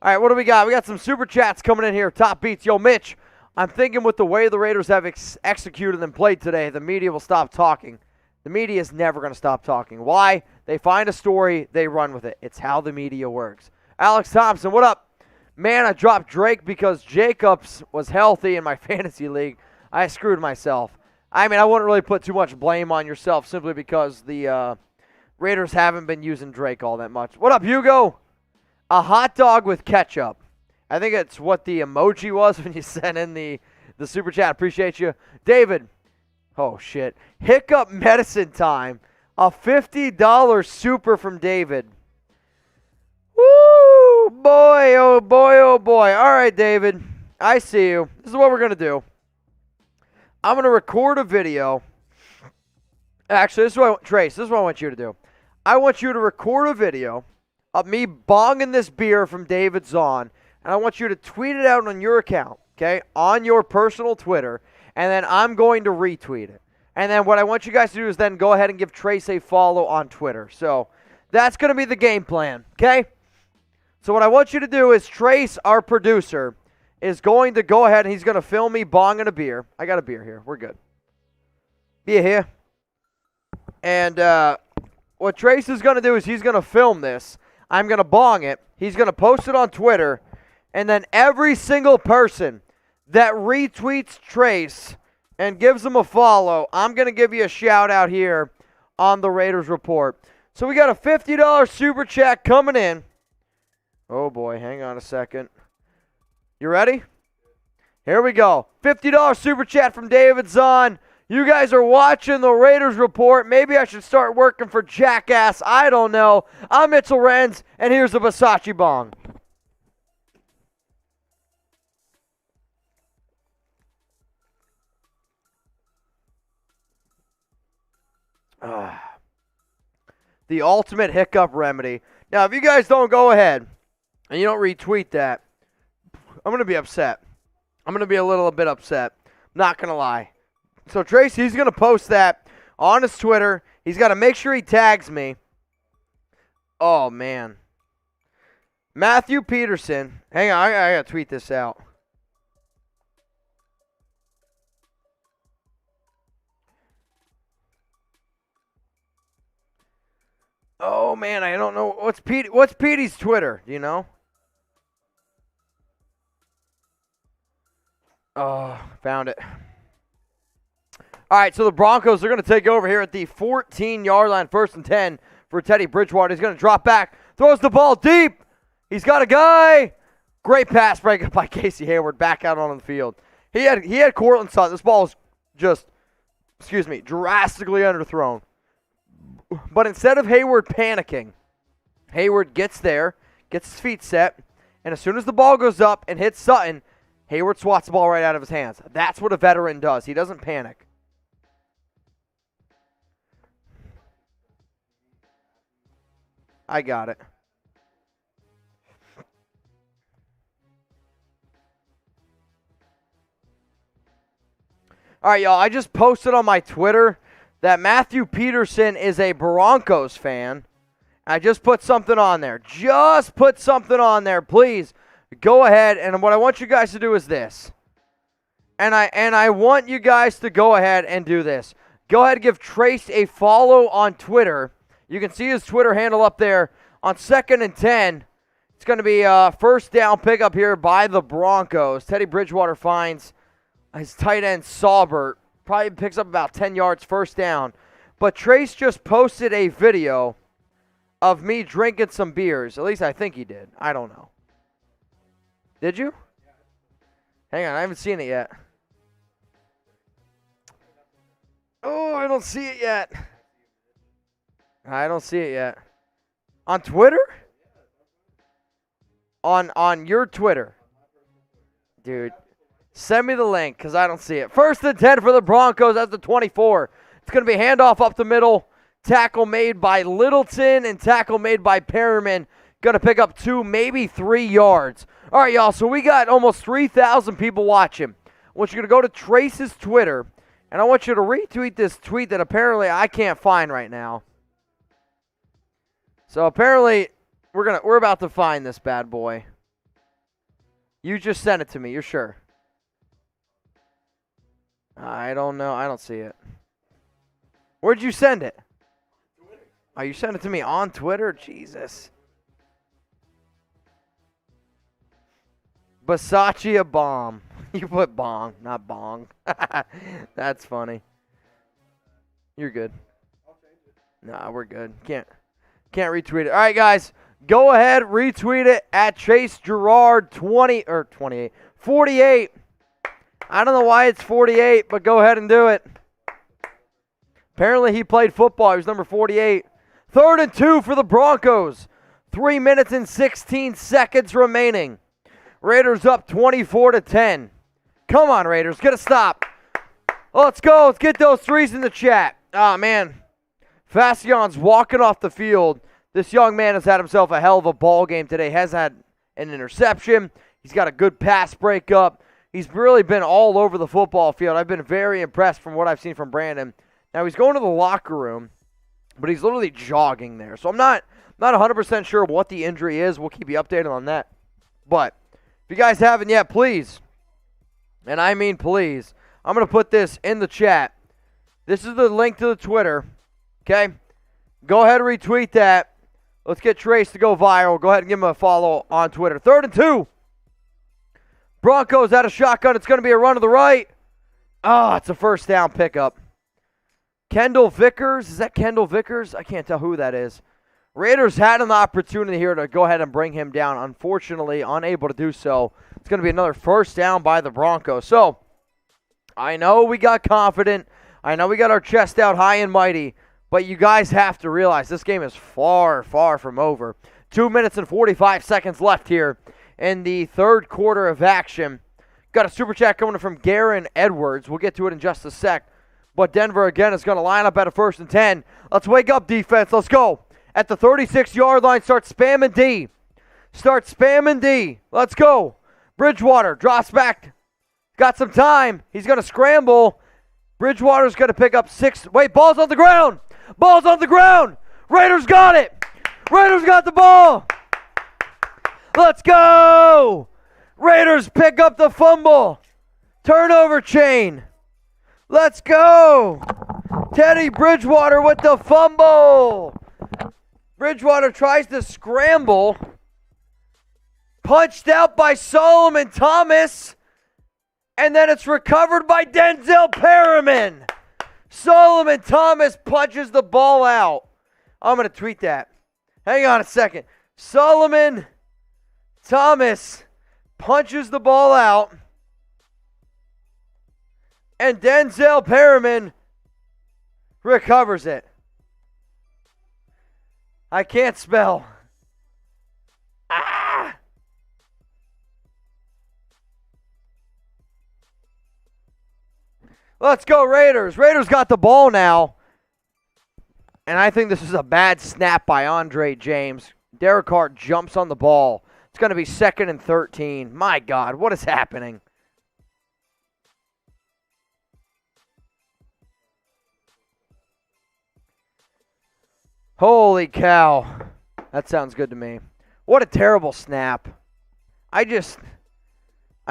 All right, what do we got? We got some super chats coming in here. Top beats. Yo, Mitch, I'm thinking with the way the Raiders have executed and played today, the media will stop talking. The media is never going to stop talking. Why? They find a story, they run with it. It's how the media works. Alex Thompson, what up? Man, I dropped Drake because Jacobs was healthy in my fantasy league. I screwed myself. I wouldn't really put too much blame on yourself simply because the Raiders haven't been using Drake all that much. What up, Hugo? A hot dog with ketchup. I think it's what the emoji was when you sent in the super chat. Appreciate you. David. Oh, shit. Hiccup medicine time. A $50 super from David. Woo! Boy, oh boy, oh boy. All right, David. I see you. This is what we're going to do. I'm going to record a video. Actually, this is what Trace, this is what I want you to do. I want you to record a video of me bonging this beer from David Zahn, and I want you to tweet it out on your account, okay, on your personal Twitter, and then I'm going to retweet it. And then what I want you guys to do is then go ahead and give Trace a follow on Twitter. So that's going to be the game plan, okay? So what I want you to do is Trace, our producer, is going to go ahead and he's going to film me bonging a beer. I got a beer here. We're good. Beer here. And what Trace is going to do is he's going to film this. I'm going to bong it. He's going to post it on Twitter. And then every single person that retweets Trace and gives him a follow, I'm going to give you a shout out here on the Raiders Report. So we got a $50 super chat coming in. Oh boy, hang on a second. You ready? Here we go. $50 super chat from David Zahn. You guys are watching the Raiders Report. Maybe I should start working for Jackass. I don't know. I'm Mitchell Renz, and here's the Versace Bong. The ultimate hiccup remedy. Now, if you guys don't go ahead and you don't retweet that, I'm going to be upset. I'm going to be a little bit upset. Not going to lie. So, Tracy, he's going to post that on his Twitter. He's got to make sure he tags me. Oh, man. Matthew Peterson. Hang on, I got to tweet this out. Oh, man, I don't know. What's Petey's Twitter? Do you know? Oh, found it. All right, so the Broncos are going to take over here at the 14-yard line, 1st and 10 for Teddy Bridgewater. He's going to drop back, throws the ball deep. He's got a guy. Great pass breakup by Casey Hayward back out on the field. He had Cortland Sutton. This ball was just, drastically underthrown. But instead of Hayward panicking, Hayward gets there, gets his feet set, and as soon as the ball goes up and hits Sutton, Hayward swats the ball right out of his hands. That's what a veteran does. He doesn't panic. I got it. All right, y'all, I just posted on my Twitter that Matthew Peterson is a Broncos fan. I just put something on there. Just put something on there. Please go ahead. And what I want you guys to do is this. And I want you guys to go ahead and do this. Go ahead and give Trace a follow on Twitter. You can see his Twitter handle up there. On 2nd and 10, it's going to be a first down pickup here by the Broncos. Teddy Bridgewater finds his tight end Scoreboard. Probably picks up about 10 yards first down. But Trace just posted a video of me drinking some beers. At least I think he did. I don't know. Did you? Hang on, I haven't seen it yet. Oh, I don't see it yet. I don't see it yet. On Twitter? On your Twitter. Dude. Send me the link because I don't see it. 1st and 10 for the Broncos at the 24. It's going to be handoff up the middle. Tackle made by Littleton and tackle made by Perriman. Going to pick up 2, maybe 3 yards. All right, y'all. So we got almost 3,000 people watching. I want you to go to Trace's Twitter, and I want you to retweet this tweet that apparently I can't find right now. So apparently we're about to find this bad boy. You just sent it to me. You're sure? I don't know. I don't see it. Where'd you send it? Twitter. Oh, you sent it to me on Twitter? Jesus. Versace a bomb. You put bong, not bong. That's funny. You're good. I'll change it. Nah, we're good. Can't retweet it. All right, guys. Go ahead, retweet it at Chase Gerard 48. I don't know why it's 48, but go ahead and do it. Apparently he played football. He was number 48. 3rd and 2 for the Broncos. 3 minutes and 16 seconds remaining. Raiders up 24-10. Come on, Raiders. Get a stop. Let's go. Let's get those threes in the chat. Oh, man. Fascion's walking off the field. This young man has had himself a hell of a ball game today. Has had an interception. He's got a good pass breakup. He's really been all over the football field. I've been very impressed from what I've seen from Brandon. Now, he's going to the locker room, but he's literally jogging there. So I'm not 100% sure what the injury is. We'll keep you updated on that. But if you guys haven't yet, please, and I mean please, I'm going to put this in the chat. This is the link to the Twitter, okay? Go ahead and retweet that. Let's get Trace to go viral. Go ahead and give him a follow on Twitter. 3rd and 2. Broncos out of shotgun. It's going to be a run to the right. Oh, it's a first down pickup. Kendall Vickers. Is that Kendall Vickers? I can't tell who that is. Raiders had an opportunity here to go ahead and bring him down. Unfortunately, unable to do so. It's going to be another first down by the Broncos. So, I know we got confident. I know we got our chest out high and mighty, but you guys have to realize this game is far, far from over. 2 minutes and 45 seconds left here in the third quarter of action. Got a super chat coming from Garen Edwards. We'll get to it in just a sec. But Denver, again, is going to line up at a 1st and 10. Let's wake up, defense. Let's go. At the 36-yard line, start spamming D. Start spamming D. Let's go. Bridgewater drops back. Got some time. He's going to scramble. Bridgewater's going to pick up 6. Wait, ball's on the ground. Ball's on the ground. Raiders got it. Raiders got the ball. Let's go. Raiders pick up the fumble. Turnover chain. Let's go. Teddy Bridgewater with the fumble. Bridgewater tries to scramble. Punched out by Solomon Thomas. And then it's recovered by Denzel Perriman. Solomon Thomas punches the ball out. I'm going to tweet that. Hang on a second. Solomon Thomas punches the ball out. And Denzel Perriman recovers it. I can't spell. Ah! Let's go, Raiders. Raiders got the ball now. And I think this is a bad snap by Andre James. Derek Carr jumps on the ball. It's going to be 2nd and 13. My God, what is happening? Holy cow. That sounds good to me. What a terrible snap. I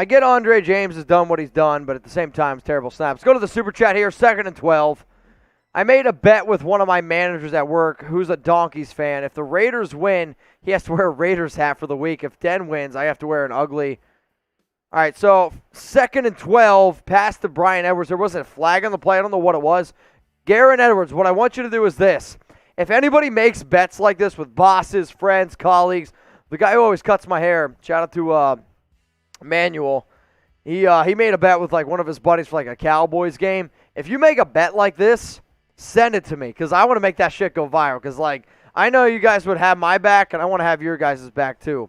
get Andre James has done what he's done, but at the same time, it's terrible snap. Let's go to the super chat here, 2nd and 12. I made a bet with one of my managers at work who's a Donkeys fan. If the Raiders win, he has to wear a Raiders hat for the week. If Den wins, I have to wear an ugly. All right, so 2nd and 12, pass to Brian Edwards. There wasn't a flag on the play. I don't know what it was. Garen Edwards, what I want you to do is this. If anybody makes bets like this with bosses, friends, colleagues, the guy who always cuts my hair, shout out to Manuel, he made a bet with like one of his buddies for like a Cowboys game. If you make a bet like this, send it to me because I want to make that shit go viral because like I know you guys would have my back and I want to have your guys' back too.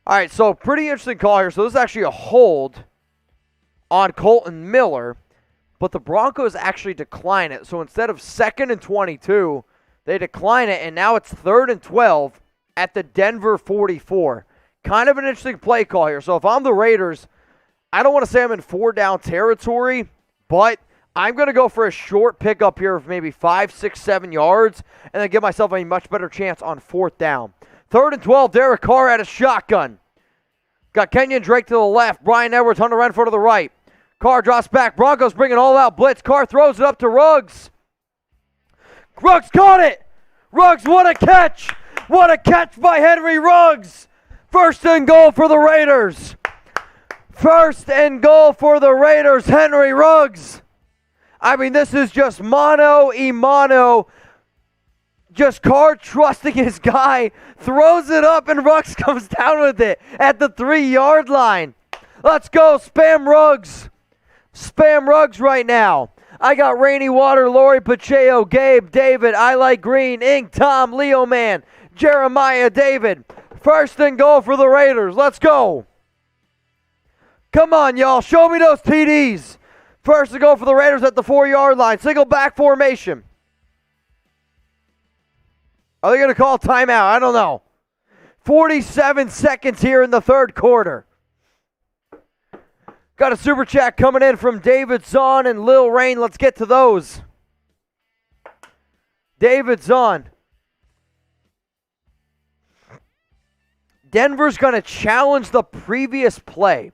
All right, so pretty interesting call here. So this is actually a hold on Colton Miller, but the Broncos actually decline it. So instead of 2nd and 22, they decline it, and now it's 3rd and 12 at the Denver 44. Kind of an interesting play call here. So if I'm the Raiders, I don't want to say I'm in 4-down territory, but I'm going to go for a short pickup here of maybe 5, 6, 7 yards, and then give myself a much better chance on 4th down. 3rd and 12, Derek Carr at a shotgun. Got Kenyon Drake to the left, Brian Edwards, Hunter Renfrow to the right. Carr drops back. Broncos bring an all-out blitz. Carr throws it up to Ruggs. Ruggs caught it. Ruggs, what a catch. What a catch by Henry Ruggs. 1st and goal for the Raiders. 1st and goal for the Raiders, Henry Ruggs. I mean, this is just mano-a-mano. Just Carr trusting his guy. Throws it up, and Ruggs comes down with it at the 3-yard line. Let's go, spam Ruggs. Spam Ruggs right now. I got Rainy Water, Lori Pacheco, Gabe, David, I Like Green, Ink, Tom, Leo Man, Jeremiah, David. 1st and goal for the Raiders. Let's go. Come on, y'all. Show me those TDs. 1st and goal for the Raiders at the 4-yard line. Single back formation. Are they going to call timeout? I don't know. 47 seconds here in the 3rd quarter. Got a super chat coming in from David Zahn and Lil Rain. Let's get to those. David Zahn. Denver's going to challenge the previous play.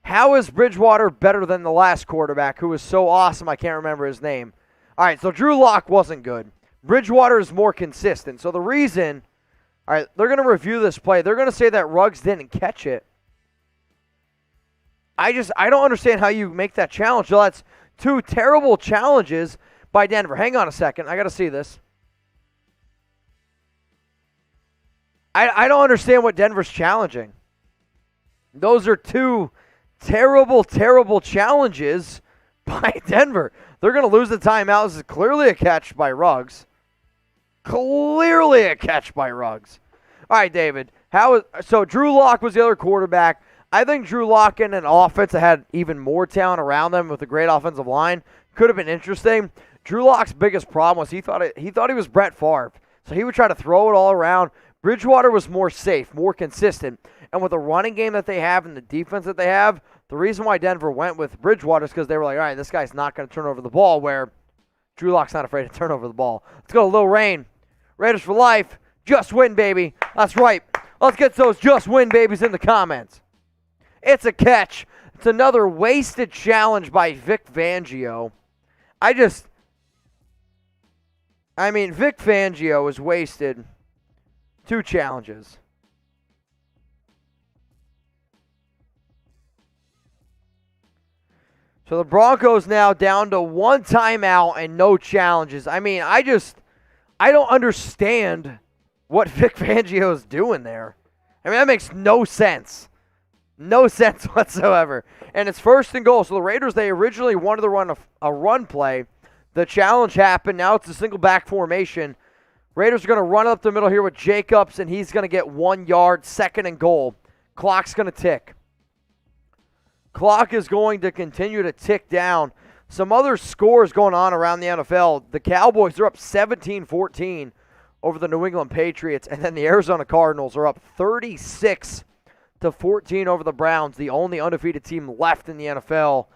How is Bridgewater better than the last quarterback who was so awesome I can't remember his name? All right, so Drew Lock wasn't good. Bridgewater is more consistent. So the reason, all right, they're going to review this play. They're going to say that Ruggs didn't catch it. I don't understand how you make that challenge. So that's 2 terrible challenges by Denver. Hang on a second. I got to see this. I don't understand what Denver's challenging. Those are 2 terrible, terrible challenges by Denver. They're going to lose the timeout. This is clearly a catch by Ruggs. Clearly a catch by Ruggs. All right, David. So Drew Lock was the other quarterback. I think Drew Lock in an offense that had even more talent around them with a great offensive line could have been interesting. Drew Lock's biggest problem was he thought he was Brett Favre, so he would try to throw it all around. Bridgewater was more safe, more consistent, and with the running game that they have and the defense that they have, the reason why Denver went with Bridgewater is because they were like, all right, this guy's not going to turn over the ball, where Drew Lock's not afraid to turn over the ball. Let's go to Lil Rain. Raiders for life. Just win, baby. That's right. Let's get those just win babies in the comments. It's a catch. It's another wasted challenge by Vic Fangio. Vic Fangio has wasted 2 challenges. So the Broncos now down to 1 timeout and no challenges. I don't understand what Vic Fangio is doing there. That makes no sense. No sense whatsoever. And it's 1st and goal. So the Raiders, they originally wanted to run a run play. The challenge happened. Now it's a single back formation. Raiders are going to run up the middle here with Jacobs, and he's going to get 1 yard, 2nd and goal. Clock's going to tick. Clock is going to continue to tick down. Some other scores going on around the NFL. The Cowboys are up 17-14 over the New England Patriots, and then the Arizona Cardinals are up 36-14 over the Browns, the only undefeated team left in the NFL.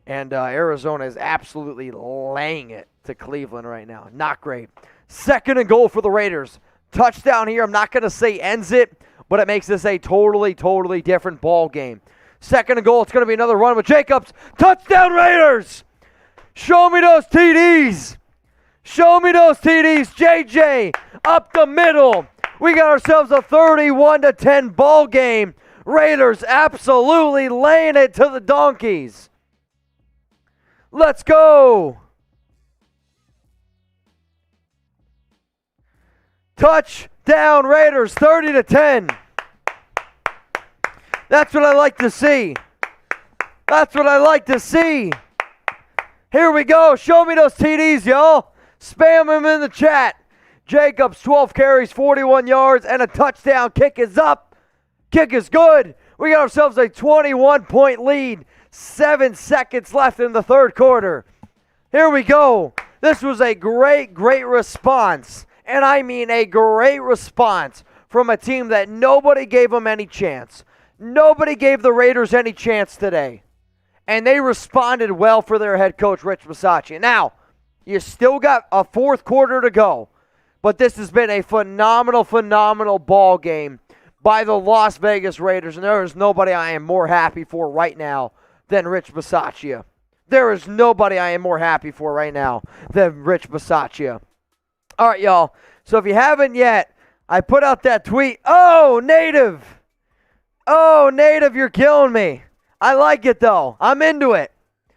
And Arizona is absolutely laying it to Cleveland right now. Not great. 2nd and goal for the Raiders. Touchdown here. I'm not going to say ends it, but it makes this a totally, totally different ball game. 2nd and goal. It's going to be another run with Jacobs. Touchdown, Raiders! Show me those TDs. Show me those TDs. JJ up the middle. We got ourselves a 31-10 ball game. Raiders absolutely laying it to the Donkeys. Let's go. Touchdown Raiders, 30-10. That's what I like to see. That's what I like to see. Here we go. Show me those TDs, y'all. Spam them in the chat. Jacobs, 12 carries, 41 yards, and a touchdown. Kick is up. Kick is good. We got ourselves a 21-point lead. 7 seconds left in the 3rd quarter. Here we go. This was a great, great response. And I mean a great response from a team that nobody gave them any chance. Nobody gave the Raiders any chance today. And they responded well for their head coach, Rich Bisaccia. Now, you still got a 4th quarter to go. But this has been a phenomenal, phenomenal ball game by the Las Vegas Raiders. And there is nobody I am more happy for right now than Rich Bisaccia. There is nobody I am more happy for right now than Rich Bisaccia. All right, y'all. So if you haven't yet, I put out that tweet. Oh, Native. Oh, Native, you're killing me. I like it, though. I'm into it.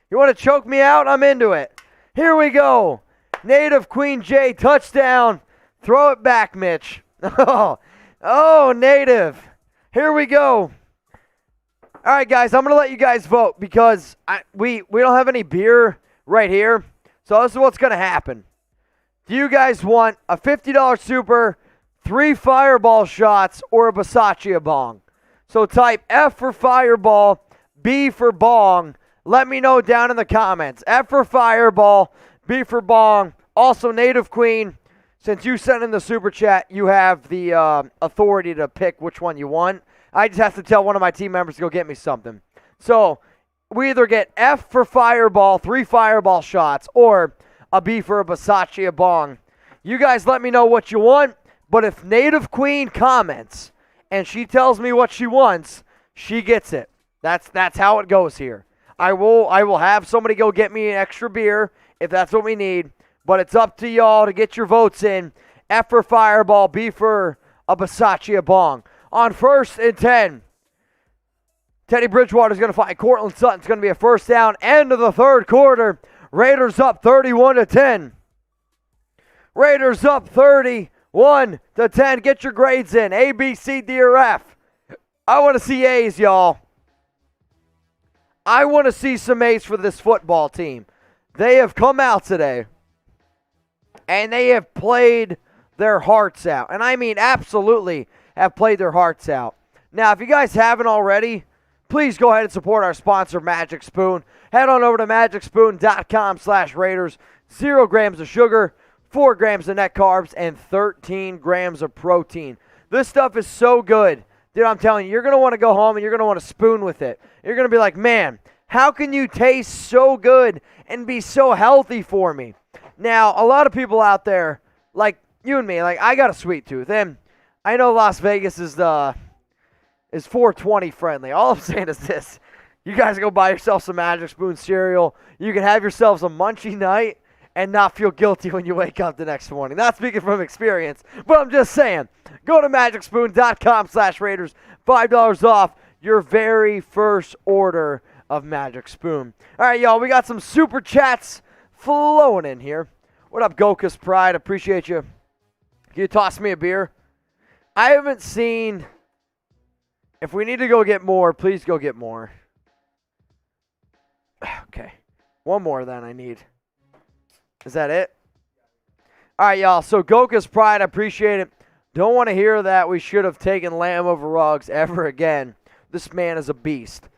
You want to choke me out? I'm into it. Here we go. Native Queen J, touchdown. Throw it back, Mitch. Oh, Native. Here we go. All right, guys, I'm going to let you guys vote because we don't have any beer right here. So this is what's going to happen. Do you guys want a $50 super, 3 fireball shots, or a Bisaccia bong? So type F for fireball, B for bong. Let me know down in the comments. F for fireball, B for bong. Also, Native Queen, since you sent in the super chat, you have the authority to pick which one you want. I just have to tell one of my team members to go get me something. So we either get F for fireball, 3 fireball shots, or a B for a Bisaccia bong. You guys let me know what you want, but if Native Queen comments and she tells me what she wants, she gets it. That's how it goes here. I will have somebody go get me an extra beer if that's what we need, but it's up to y'all to get your votes in. F for fireball, B for a Bisaccia bong. On 1st and 10, Teddy Bridgewater is going to find Cortland Sutton. It's going to be a 1st down. End of the 3rd quarter. Raiders up 31-10. Raiders up 31-10. Get your grades in. A, B, C, D, or F. I want to see A's, y'all. I want to see some A's for this football team. They have come out today, and they have played their hearts out. And I mean absolutely have played their hearts out. Now, if you guys haven't already, please go ahead and support our sponsor, Magic Spoon. Head on over to magicspoon.com/Raiders. 0 grams of sugar, 4 grams of net carbs, and 13 grams of protein. This stuff is so good. Dude, I'm telling you, you're going to want to go home and you're going to want to spoon with it. You're going to be like, man, how can you taste so good and be so healthy for me? Now, a lot of people out there, like you and me, like I got a sweet tooth. And I know Las Vegas is 420 friendly. All I'm saying is this. You guys go buy yourself some Magic Spoon cereal. You can have yourselves a munchy night and not feel guilty when you wake up the next morning. Not speaking from experience, but I'm just saying. Go to magicspoon.com/Raiders. $5 off your very first order of Magic Spoon. All right, y'all, we got some super chats flowing in here. What up, Gokus Pride? Appreciate you. Can you toss me a beer? I haven't seen... If we need to go get more, please go get more. Okay. One more than I need. Is that it? All right, y'all. So Gokus Pride, I appreciate it. Don't want to hear that we should have taken Lamb over Ruggs ever again. This man is a beast.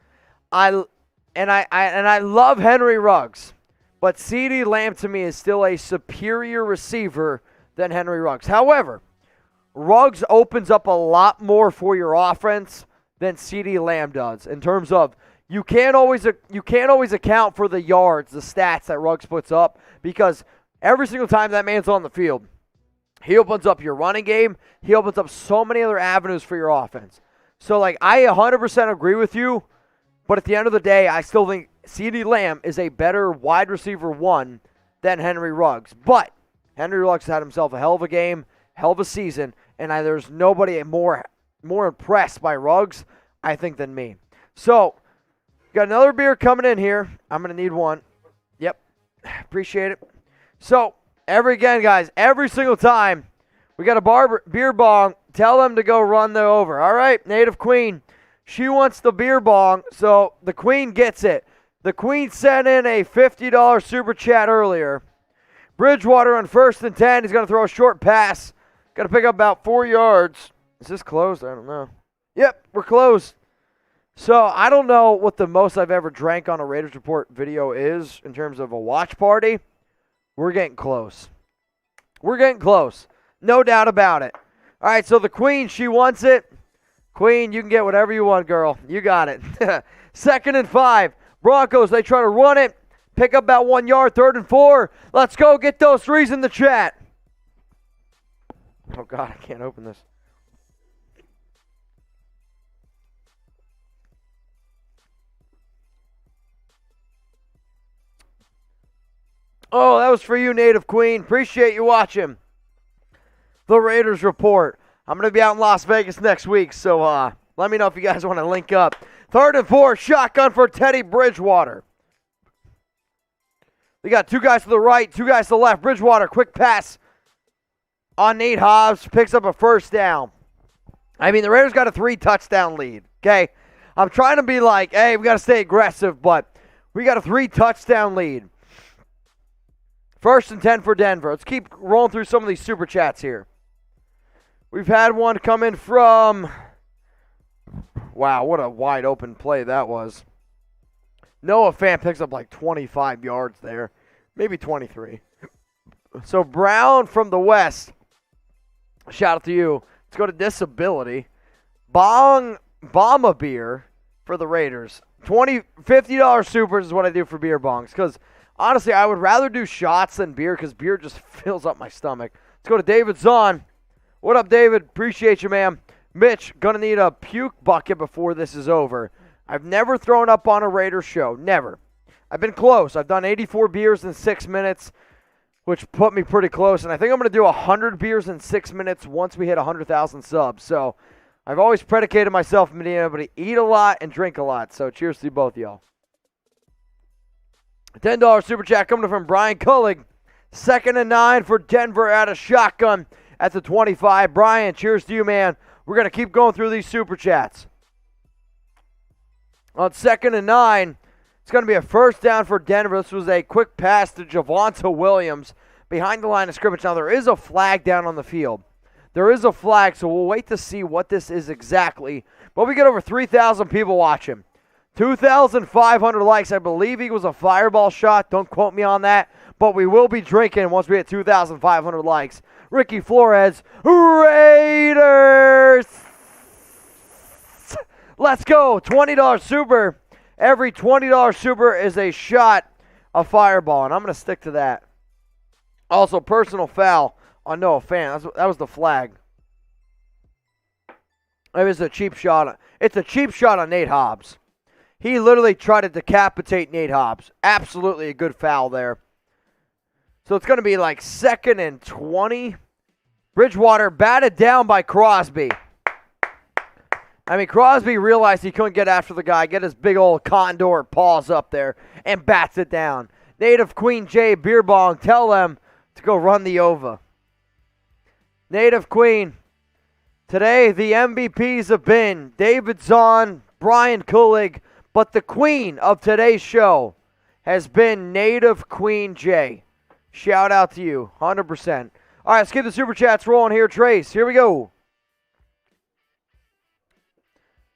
I love Henry Ruggs, but CeeDee Lamb to me is still a superior receiver than Henry Ruggs. However, Ruggs opens up a lot more for your offense than CeeDee Lamb does in terms of you can't always account for the yards, the stats that Ruggs puts up, because every single time that man's on the field, he opens up your running game. He opens up so many other avenues for your offense. So, like, I 100% agree with you, but at the end of the day, I still think CeeDee Lamb is a better wide receiver one than Henry Ruggs. But Henry Ruggs had himself a hell of a game, hell of a season, and there's nobody more impressed by Ruggs, I think, than me. So, got another beer coming in here. I'm going to need one. Yep. Appreciate it. So, every single time we got a beer bong, tell them to go run the over. All right, Native Queen. She wants the beer bong, so the Queen gets it. The Queen sent in a $50 super chat earlier. Bridgewater on 1st and 10. He's going to throw a short pass. Got to pick up about 4 yards. Is this closed? I don't know. Yep, we're closed. So, I don't know what the most I've ever drank on a Raiders Report video is in terms of a watch party. We're getting close. We're getting close. No doubt about it. All right, so the Queen, she wants it. Queen, you can get whatever you want, girl. You got it. 2nd and 5. Broncos, they try to run it. Pick up about 1 yard, 3rd and 4. Let's go get those threes in the chat. Oh, God, I can't open this. Oh, that was for you, Native Queen. Appreciate you watching the Raiders Report. I'm going to be out in Las Vegas next week, so let me know if you guys want to link up. 3rd and 4, shotgun for Teddy Bridgewater. We got 2 guys to the right, 2 guys to the left. Bridgewater, quick pass on Nate Hobbs, picks up a 1st down. I mean, the Raiders got a 3-touchdown lead, okay? I'm trying to be like, hey, we got to stay aggressive, but we got a 3-touchdown lead. 1st and 10 for Denver. Let's keep rolling through some of these super chats here. We've had one come in from... Wow, what a wide open play that was. Noah Fant picks up like 25 yards there. Maybe 23. So Brown from the West. Shout out to you. Let's go to disability. Bomba beer for the Raiders. $50 supers is what I do for beer bongs. Because honestly, I would rather do shots than beer because beer just fills up my stomach. Let's go to David Zahn. What up, David? Appreciate you, man. Mitch, gonna need a puke bucket before this is over. I've never thrown up on a Raiders show. Never. I've been close. I've done 84 beers in 6 minutes, which put me pretty close. And I think I'm going to do 100 beers in 6 minutes once we hit 100,000 subs. So I've always predicated myself on being able to eat a lot and drink a lot. So cheers to both y'all. $10 super chat coming from Brian Cullig. 2nd and 9 for Denver at a shotgun at the 25. Brian, cheers to you, man. We're going to keep going through these super chats. On 2nd and 9, It's going to be a first down for Denver. This was a quick pass to Javonte Williams behind the line of scrimmage. Now, there is a flag down on the field. There is a flag, so we'll wait to see what this is exactly. But we get over 3,000 people watching. 2,500 likes. I believe he was a fireball shot. Don't quote me on that. But we will be drinking once we hit 2,500 likes. Ricky Flores, Raiders! Let's go. $20 super. Every $20 super is a shot of fireball, and I'm going to stick to that. Also, personal foul on Noah Fant. That was the flag. It was a cheap shot. It's a cheap shot on Nate Hobbs. He literally tried to decapitate Nate Hobbs. Absolutely a good foul there. So it's going to be like 2nd and 20. Bridgewater batted down by Crosby. I mean, Crosby realized he couldn't get after the guy, get his big old condor paws up there, and bats it down. Native Queen J, Beer Bong, tell them to go run the OVA. Native Queen, today the MVPs have been David Zahn, Brian Kulig, but the queen of today's show has been Native Queen J. Shout out to you, 100%. All right, let's keep the Super Chats rolling here, Trace. Here we go.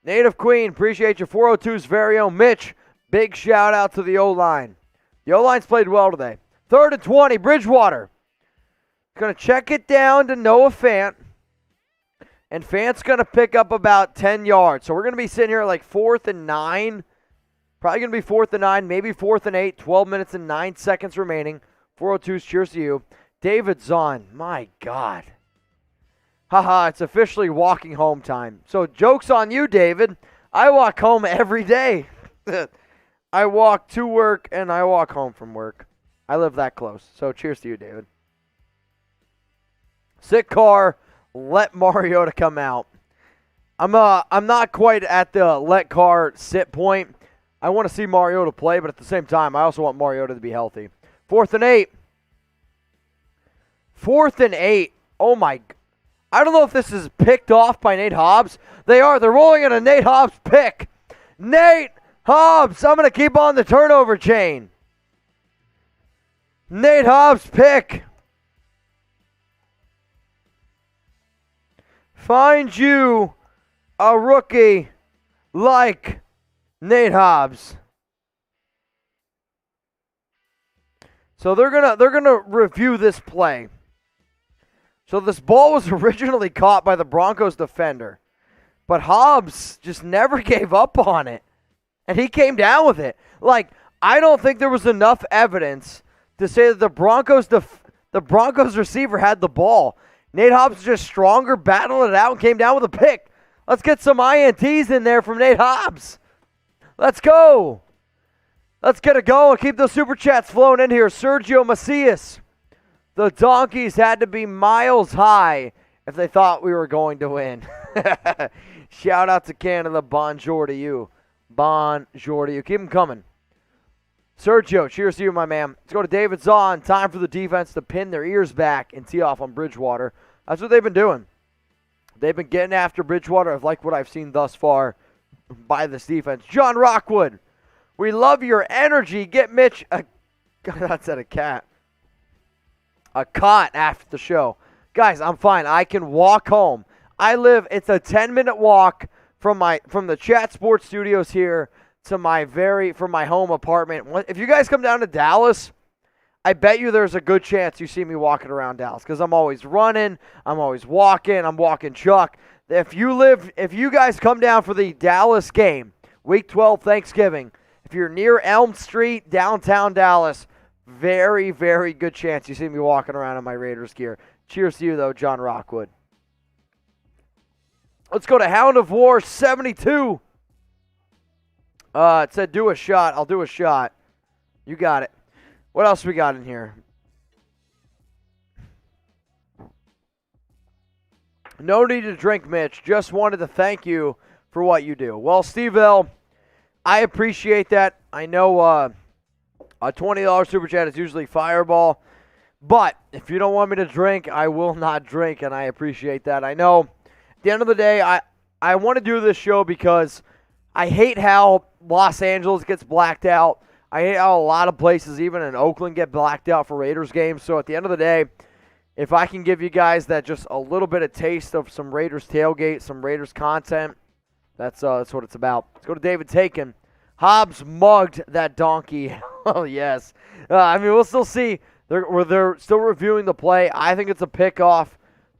Native Queen, appreciate you. 402's very own Mitch. Big shout out to the O-line. The O-line's played well today. 3rd and 20, Bridgewater. Going to check it down to Noah Fant. And Fant's going to pick up about 10 yards. So we're going to be sitting here at like 4th and 9. Probably going to be 4th and 9, maybe 4th and 8. 12 minutes and 9 seconds remaining. 402's cheers to you. David Zahn, my God. Haha, it's officially walking home time. So joke's on you, David. I walk home every day. I walk to work and I walk home from work. I live that close. So cheers to you, David. Sit car, let Mariota come out. I'm not quite at the let Carr sit point. I want to see Mariota play, but at the same time, I also want Mariota to be healthy. 4th and 8. 4th and 8. Oh my. I don't know if this is picked off by Nate Hobbs. They are. They're rolling in a Nate Hobbs pick. Nate Hobbs. I'm going to keep on the turnover chain. Nate Hobbs pick. Find you a rookie like Nate Hobbs. So they're gonna review this play. So this ball was originally caught by the Broncos defender, but Hobbs just never gave up on it, and he came down with it. Like, I don't think there was enough evidence to say that the Broncos receiver had the ball. Nate Hobbs is just stronger, battled it out, and came down with a pick. Let's get some INTs in there from Nate Hobbs. Let's go. Let's get it going. Keep those super chats flowing in here. Sergio Macias. The Donkeys had to be miles high if they thought we were going to win. Shout out to Canada. Bonjour to you. Bonjour to you. Keep them coming. Sergio, cheers to you, my man. Let's go to David Zahn. Time for the defense to pin their ears back and tee off on Bridgewater. That's what they've been doing. They've been getting after Bridgewater. I've liked what I've seen thus far by this defense. John Rockwood, we love your energy. Get Mitch a that's at a cat. A cot after the show. Guys, I'm fine. I can walk home. It's a 10-minute walk from the Chat Sports Studios here to from my home apartment. If you guys come down to Dallas, I bet you there's a good chance you see me walking around Dallas because I'm always running, I'm always walking, I'm walking Chuck. If you guys come down for the Dallas game, Week 12 Thanksgiving, if you're near Elm Street, downtown Dallas, very, very good chance you see me walking around in my Raiders gear. Cheers to you, though, John Rockwood. Let's go to Hound of War 72. It said do a shot. I'll do a shot. You got it. What else we got in here? No need to drink, Mitch. Just wanted to thank you for what you do. Well, Steve L., I appreciate that. I know a $20 super chat is usually fireball. But if you don't want me to drink, I will not drink, and I appreciate that. I know at the end of the day, I want to do this show because I hate how Los Angeles gets blacked out. I hate how a lot of places, even in Oakland, get blacked out for Raiders games. So at the end of the day, if I can give you guys that just a little bit of taste of some Raiders tailgate, some Raiders content, that's what it's about. Let's go to David Taken. Hobbs mugged that donkey. Oh, yes. I mean, we'll still see. They're still reviewing the play. I think it's a pickoff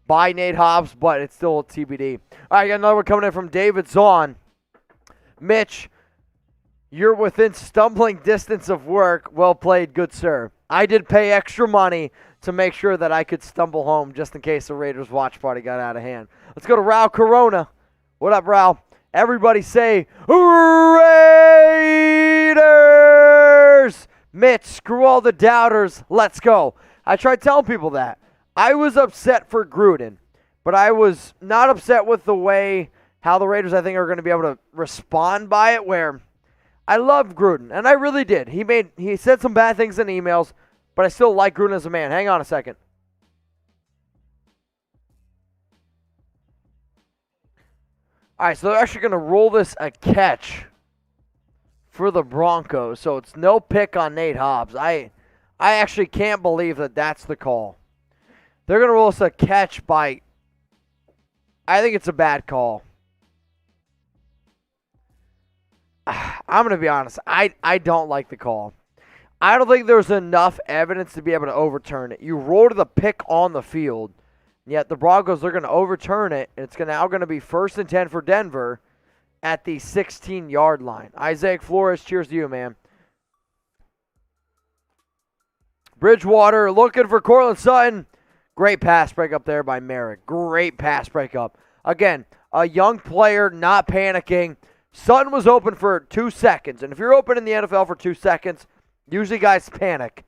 by Nate Hobbs, but it's still TBD. All right, got another one coming in from David Zahn. Mitch, you're within stumbling distance of work. Well played, good sir. I did pay extra money to make sure that I could stumble home just in case the Raiders watch party got out of hand. Let's go to Raul Corona. What up, Raul? Everybody say, Raiders! Mitch, screw all the doubters. Let's go. I tried telling people that. I was upset for Gruden, but I was not upset with the way how the Raiders, I think, are going to be able to respond by it, where I love Gruden, and I really did. He said some bad things in emails, but I still like Gruden as a man. Hang on a second. All right, so they're actually going to roll this a catch for the Broncos, so it's no pick on Nate Hobbs. I actually can't believe that that's the call. They're going to roll us a catch by, I think it's a bad call. I'm going to be honest. I don't like the call. I don't think there's enough evidence to be able to overturn it. You rolled the pick on the field, yet the Broncos are going to overturn it, and it's now going to be 1st and 10 for Denver at the 16-yard line. Isaac Flores, cheers to you, man. Bridgewater looking for Cortland Sutton. Great pass break up there by Merrick. Great pass break up. Again, a young player not panicking. Sutton was open for 2 seconds, and if you're open in the NFL for 2 seconds, usually guys panic.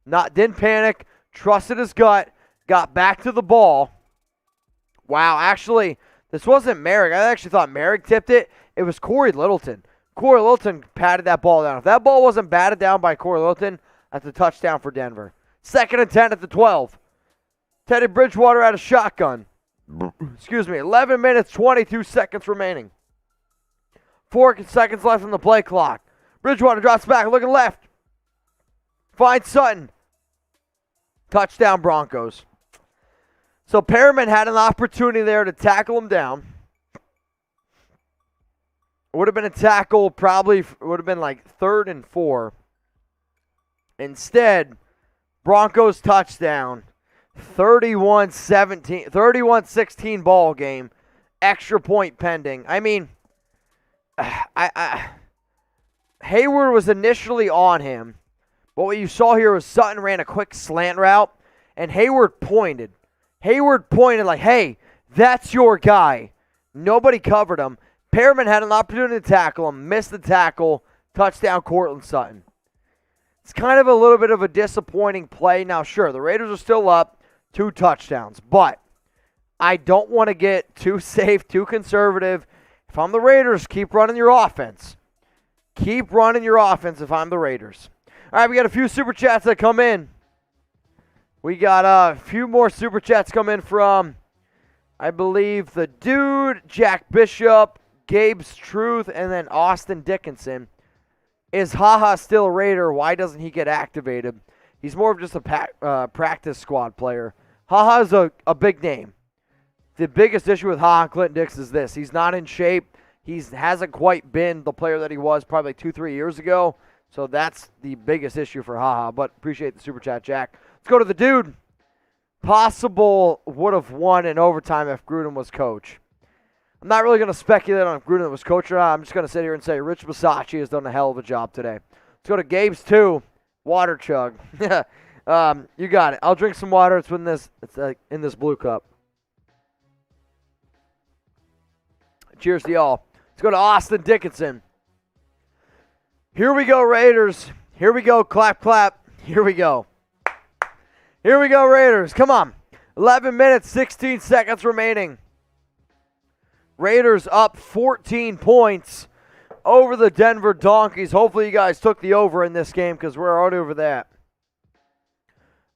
Didn't panic, trusted his gut, got back to the ball. Wow, actually, this wasn't Merrick. I actually thought Merrick tipped it. It was Corey Littleton. Corey Littleton patted that ball down. If that ball wasn't batted down by Corey Littleton, that's a touchdown for Denver. 2nd and 10 at the 12. Teddy Bridgewater out of shotgun. 11 minutes, 22 seconds remaining. 4 seconds left on the play clock. Bridgewater drops back, looking left. Finds Sutton. Touchdown Broncos. So Perriman had an opportunity there to tackle him down. Would have been a tackle, probably would have been like 3rd and 4. Instead, Broncos touchdown. 31-16 ball game. Extra point pending. I mean, Hayward was initially on him, but what you saw here was Sutton ran a quick slant route, and Hayward pointed. Like, hey, that's your guy. Nobody covered him. Perriman had an opportunity to tackle him, missed the tackle, touchdown Cortland Sutton. It's kind of a little bit of a disappointing play. Now, sure, the Raiders are still up, 2 touchdowns, but I don't want to get too safe, too conservative. If I'm the Raiders, keep running your offense. Keep running your offense if I'm the Raiders. All right, we got a few Super Chats that come in. We got a few more Super Chats come in from, I believe, the Dude, Jack Bishop, Gabe's Truth, and then Austin Dickinson. Is Haha still a Raider? Why doesn't he get activated? He's more of just a practice squad player. Haha's a big name. The biggest issue with Ha Clinton Dix is this. He's not in shape. He hasn't quite been the player that he was probably 2-3 years ago. So that's the biggest issue for Haha. But appreciate the Super Chat, Jack. Let's go to the Dude. Possible would have won in overtime if Gruden was coach. I'm not really going to speculate on if Gruden was coach or not. I'm just going to sit here and say Rich Bisaccia has done a hell of a job today. Let's go to Gabe's 2. Water chug. You got it. I'll drink some water. It's in this blue cup. Cheers to y'all. Let's go to Austin Dickinson. Here we go, Raiders. Here we go. Clap, clap. Here we go. Here we go, Raiders. Come on. 11 minutes, 16 seconds remaining. Raiders up 14 points over the Denver Donkeys. Hopefully you guys took the over in this game because we're already over that.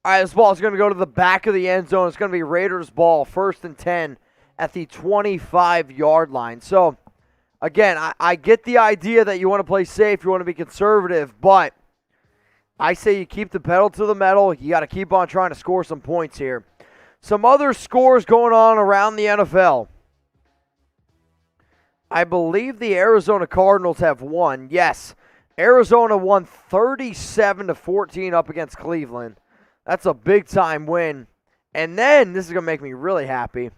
All right, this ball is going to go to the back of the end zone. It's going to be Raiders ball, 1st and 10 at the 25-yard line. So Again, I get the idea that you want to play safe, you want to be conservative, but I say you keep the pedal to the metal. You got to keep on trying to score some points here. Some other scores going on around the NFL. I believe the Arizona Cardinals have won. Yes, Arizona won 37-14 up against Cleveland. That's a big-time win. And then, this is going to make me really happy,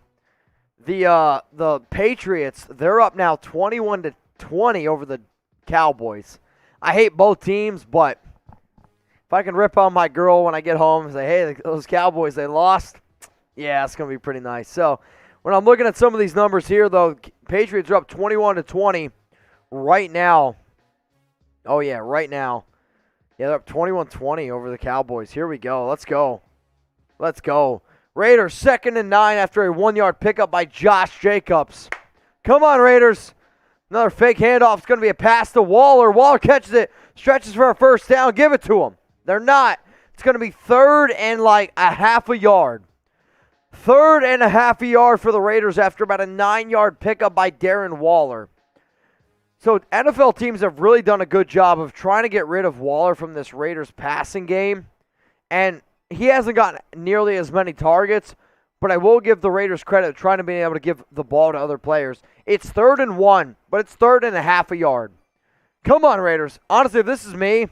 the Patriots, they're up now 21-20 over the Cowboys. I hate both teams, but if I can rip on my girl when I get home and say, hey, those Cowboys, they lost, yeah, it's going to be pretty nice. So, when I'm looking at some of these numbers here, though, Patriots are up 21-20 right now. Oh, yeah, right now. Yeah, they're up 21-20 over the Cowboys. Here we go. Let's go. Let's go. Raiders 2nd and 9 after a 1-yard pickup by Josh Jacobs. Come on, Raiders. Another fake handoff. It's going to be a pass to Waller. Waller catches it, stretches for a first down. Give it to him. They're not. It's going to be 3rd and like a half a yard. 3rd and a half a yard for the Raiders after about a 9-yard pickup by Darren Waller. So NFL teams have really done a good job of trying to get rid of Waller from this Raiders passing game. And he hasn't gotten nearly as many targets, but I will give the Raiders credit trying to be able to give the ball to other players. It's 3rd and 1, but it's 3rd and a half a yard. Come on, Raiders. Honestly, if this is me,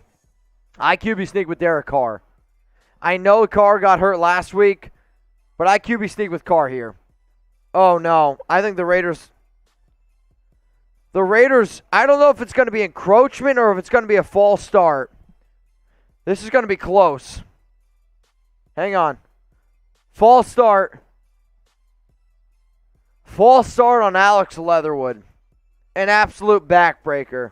I QB sneak with Derek Carr. I know Carr got hurt last week, but I QB sneak with Carr here. Oh, no. I think the Raiders, I don't know if it's going to be encroachment or if it's going to be a false start. This is going to be close. Hang on. False start. False start on Alex Leatherwood. An absolute backbreaker.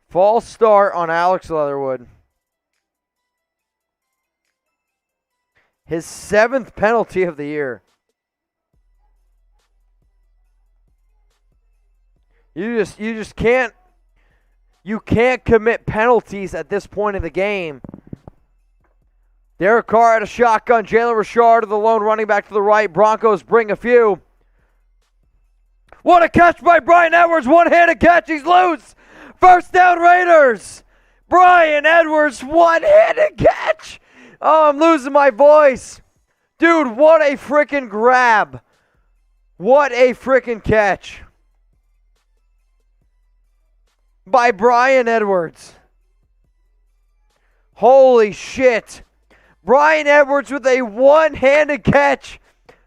False start on Alex Leatherwood. His 7th penalty of the year. You just can't commit penalties at this point in the game. Derek Carr had a shotgun. Jalen Richard, the lone running back to the right. Broncos bring a few. What a catch by Bryan Edwards. One-handed catch. He's loose. First down, Raiders. Bryan Edwards, one-handed catch. Oh, I'm losing my voice. Dude, what a freaking grab. What a freaking catch by Bryan Edwards. Holy shit. Bryan Edwards with a one-handed catch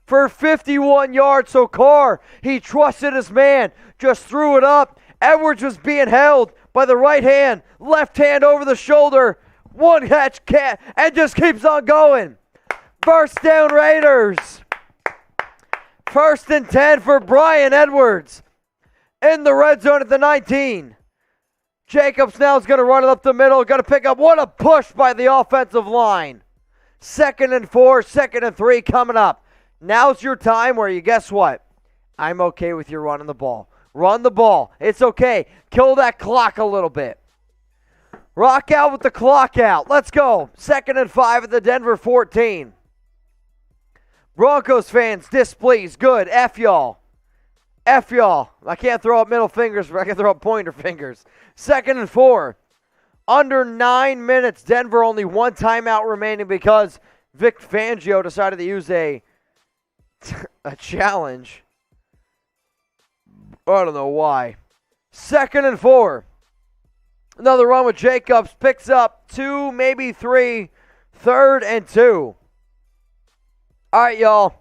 for 51 yards. So Carr, he trusted his man, just threw it up. Edwards was being held by the right hand, left hand over the shoulder. One catch, and just keeps on going. First down, Raiders. 1st and 10 for Bryan Edwards in the red zone at the 19. Jacobs now is going to run it up the middle. Going to pick up. What a push by the offensive line. 2nd and 4, 2nd and 3 coming up. Now's your time where you guess what? I'm okay with you running the ball. Run the ball. It's okay. Kill that clock a little bit. Rock out with the clock out. Let's go. 2nd and 5 at the Denver 14. Broncos fans displeased. Good. F y'all. F y'all. I can't throw up middle fingers, but I can throw up pointer fingers. 2nd and 4. Under 9 minutes. Denver only one timeout remaining because Vic Fangio decided to use a challenge. I don't know why. 2nd and 4. Another run with Jacobs. Picks up 2, maybe 3. 3rd and 2. All right, y'all.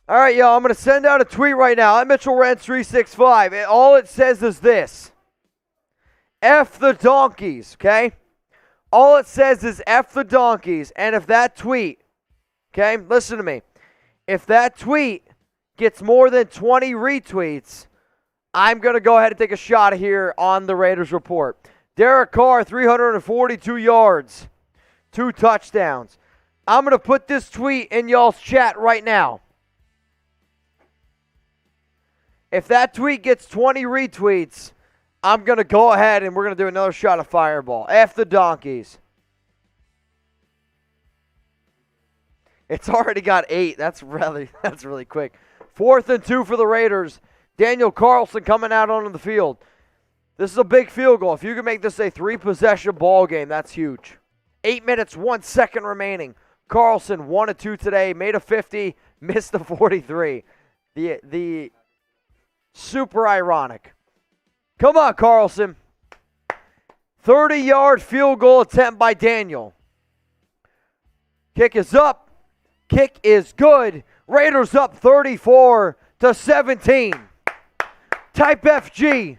I'm going to send out a tweet right now. I'm Mitchell Renz 365. All it says is this. F the donkeys, okay? All it says is F the donkeys. And if that tweet, okay, listen to me. If that tweet gets more than 20 retweets, I'm going to go ahead and take a shot here on the Raiders Report. Derek Carr, 342 yards, 2 touchdowns. I'm going to put this tweet in y'all's chat right now. If that tweet gets 20 retweets, I'm going to go ahead and we're going to do another shot of Fireball. F the donkeys. It's already got 8. That's really quick. 4th and 2 for the Raiders. Daniel Carlson coming out onto the field. This is a big field goal. If you can make this a 3-possession ball game, that's huge. 8 minutes, 1 second remaining. Carlson, 1 of 2 today. Made a 50, missed the 43. The super ironic. Come on, Carlson. 30-yard field goal attempt by Daniel. Kick is up. Kick is good. Raiders up 34-17. Type FG.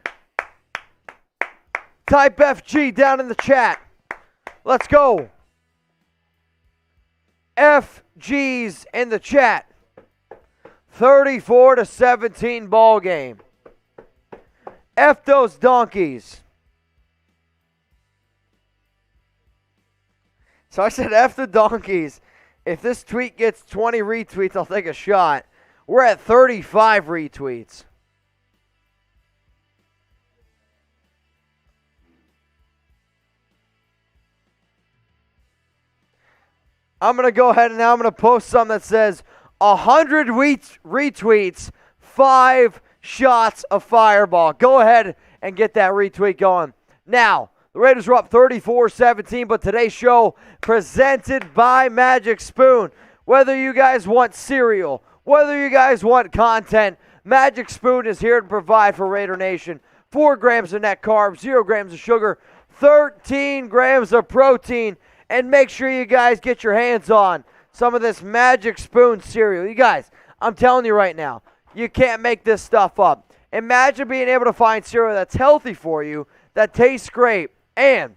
Type FG down in the chat. Let's go. FG's in the chat. 34-17 ball game. F those donkeys. So I said F the donkeys. If this tweet gets 20 retweets, I'll take a shot. We're at 35 retweets. I'm going to go ahead and now I'm going to post something that says 100 retweets, 5 shots of fireball. Go ahead and get that retweet going. Now, the Raiders are up 34-17, but today's show presented by Magic Spoon. Whether you guys want cereal, whether you guys want content, Magic Spoon is here to provide for Raider Nation. 4 grams of net carbs, 0 grams of sugar, 13 grams of protein, and make sure you guys get your hands on some of this Magic Spoon cereal. You guys, I'm telling you right now, you can't make this stuff up. Imagine being able to find cereal that's healthy for you, that tastes great, and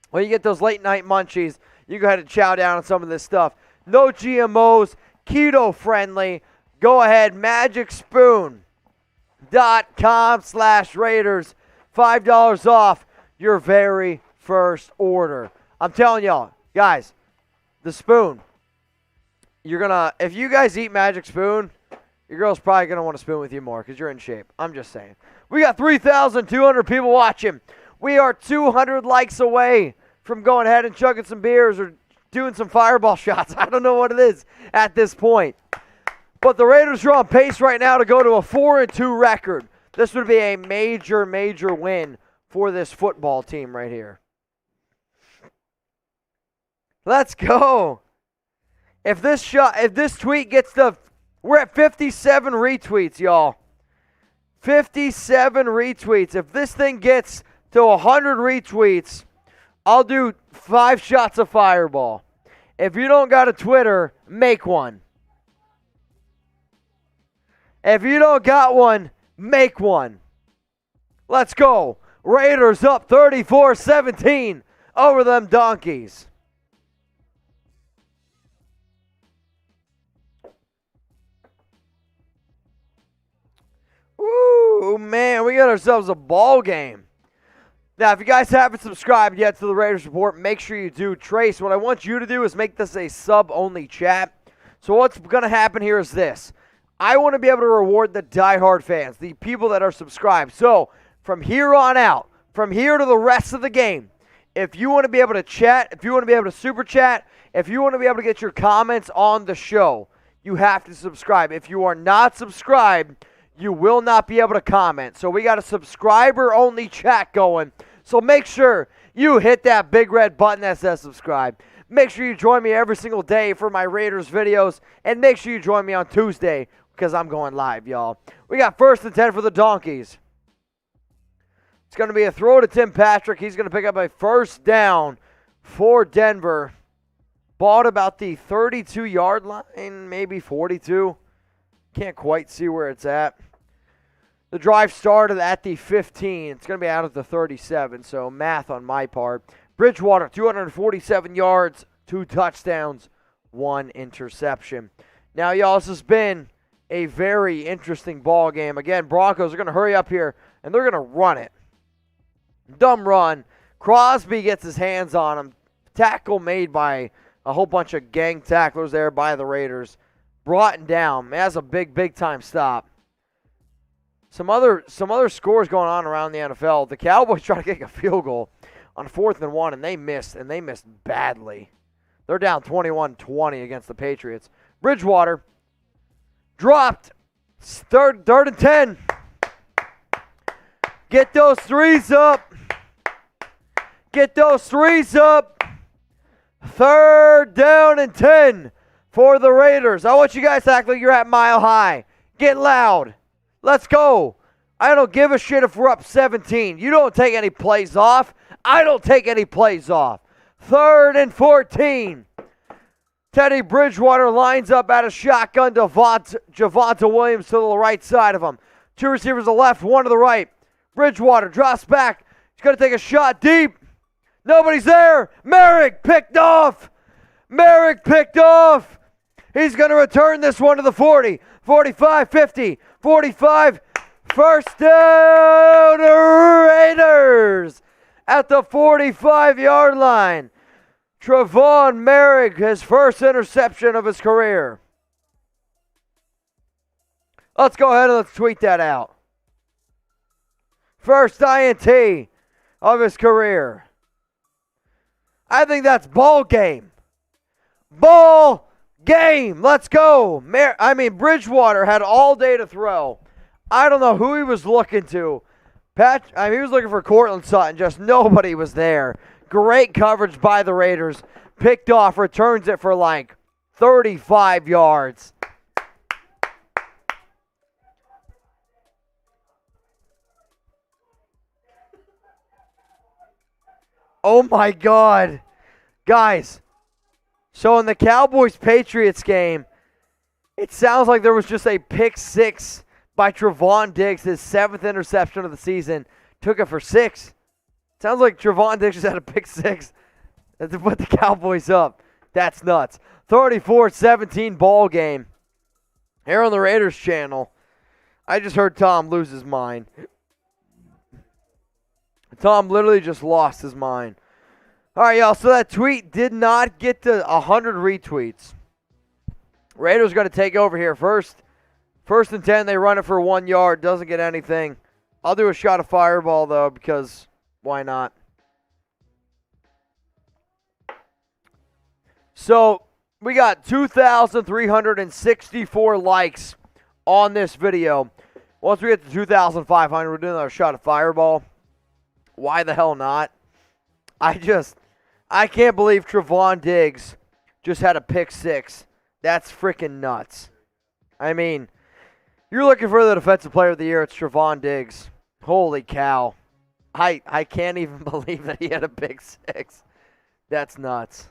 when you get those late night munchies, you go ahead and chow down on some of this stuff. No GMOs, keto friendly. Go ahead, magicspoon.com/Raiders. $5 off your very first order. I'm telling y'all, guys, the spoon. If you guys eat Magic Spoon, your girl's probably going to want to spoon with you more because you're in shape. I'm just saying. We got 3,200 people watching. We are 200 likes away from going ahead and chugging some beers or doing some fireball shots. I don't know what it is at this point. But the Raiders are on pace right now to go to a 4-2 record. This would be a major, major win for this football team right here. Let's go. If this tweet gets we're at 57 retweets, y'all. 57 retweets. If this thing gets to 100 retweets, I'll do 5 shots of fireball. If you don't got a Twitter, make one. If you don't got one, make one. Let's go. Raiders up 34-17 over them donkeys. Ooh, man, we got ourselves a ball game. Now, if you guys haven't subscribed yet to the Raiders Report, make sure you do. Trace, what I want you to do is make this a sub-only chat. So what's going to happen here is this. I want to be able to reward the diehard fans, the people that are subscribed. So from here on out, from here to the rest of the game, if you want to be able to chat, if you want to be able to super chat, if you want to be able to get your comments on the show, you have to subscribe. If you are not subscribed, you will not be able to comment. So we got a subscriber-only chat going. So make sure you hit that big red button that says subscribe. Make sure you join me every single day for my Raiders videos. And make sure you join me on Tuesday because I'm going live, y'all. We got 1st and 10 for the Donkeys. It's going to be a throw to Tim Patrick. He's going to pick up a 1st down for Denver. Ball at about the 32-yard line, maybe 42. Can't quite see where it's at. The drive started at the 15. It's going to be out at the 37, so math on my part. Bridgewater, 247 yards, 2 touchdowns, 1 interception. Now, y'all, this has been a very interesting ball game. Again, Broncos are going to hurry up here, and they're going to run it. Dumb run. Crosby gets his hands on him. Tackle made by a whole bunch of gang tacklers there by the Raiders. Brought down. That's a big time stop. Some other scores going on around the NFL. The Cowboys try to kick a field goal on 4th and 1, and they missed badly. They're down 21-20 against the Patriots. Bridgewater dropped. Third and 10. Get those threes up. Get those threes up. 3rd down and 10 for the Raiders. I want you guys to act like you're at Mile High. Get loud. Let's go. I don't give a shit if we're up 17. You don't take any plays off. I don't take any plays off. 3rd and 14. Teddy Bridgewater lines up at a shotgun. Javonte Williams to the right side of him. 2 receivers to the left, 1 to the right. Bridgewater drops back. He's going to take a shot deep. Nobody's there. Merrick picked off. Merrick picked off. He's going to return this one to the 40. 45, 50, 45. First down, Raiders at the 45-yard line. Trevon Merrick, his first interception of his career. Let's go ahead and let's tweet that out. First INT of his career. I think that's ball game. Ball game. Let's go. Bridgewater had all day to throw. I don't know who he was looking to. He was looking for Cortland Sutton. Just nobody was there. Great coverage by the Raiders. Picked off, returns it for like 35 yards. Oh my God. Guys, so in the Cowboys-Patriots game, it sounds like there was just a pick 6 by Trevon Diggs, his 7th interception of the season. Took it for 6. Sounds like Trevon Diggs just had a pick 6 to put the Cowboys up. That's nuts. 34-17 ball game. Here on the Raiders channel, I just heard Tom lose his mind. Tom literally just lost his mind. All right, y'all, so that tweet did not get to 100 retweets. Raiders going to take over here first. 1st and 10, they run it for 1 yard. Doesn't get anything. I'll do a shot of fireball, though, because why not? So we got 2,364 likes on this video. Once we get to 2,500, we're doing another shot of fireball. Why the hell not? I can't believe Trevon Diggs just had a pick 6. That's freaking nuts. I mean, you're looking for the defensive player of the year. It's Trevon Diggs. Holy cow. I can't even believe that he had a pick 6. That's nuts.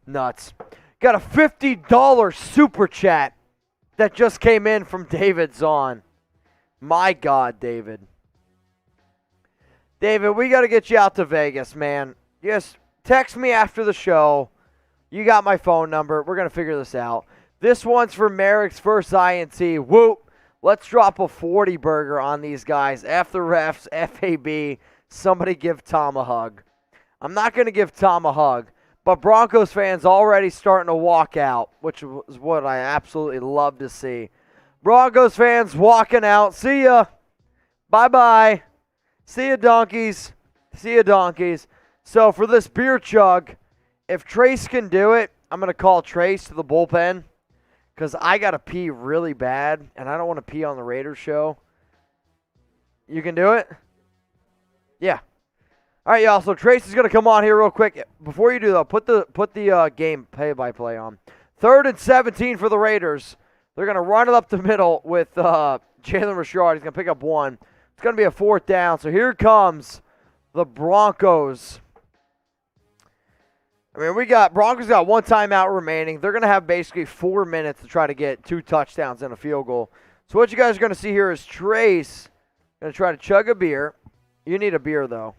Nuts. Got a $50 super chat that just came in from David Zahn. My God, David. David, we got to get you out to Vegas, man. Just text me after the show. You got my phone number. We're going to figure this out. This one's for Merrick's first INT. Whoop. Let's drop a 40 burger on these guys. F the refs, FAB. Somebody give Tom a hug. I'm not going to give Tom a hug, but Broncos fans already starting to walk out, which is what I absolutely love to see. Broncos fans walking out. See ya. Bye-bye. See ya, donkeys. See ya, donkeys. So for this beer chug, if Trace can do it, I'm going to call Trace to the bullpen because I got to pee really bad, and I don't want to pee on the Raiders show. You can do it? Yeah. All right, y'all. So Trace is going to come on here real quick. Before you do, though, put the game play-by-play on. 3rd and 17 for the Raiders. They're going to run it up the middle with Jalen Richard. He's going to pick up 1. It's going to be a 4th down. So here comes the Broncos. I mean, Broncos got 1 timeout remaining. They're going to have basically 4 minutes to try to get 2 touchdowns and a field goal. So what you guys are going to see here is Trace going to try to chug a beer. You need a beer, though.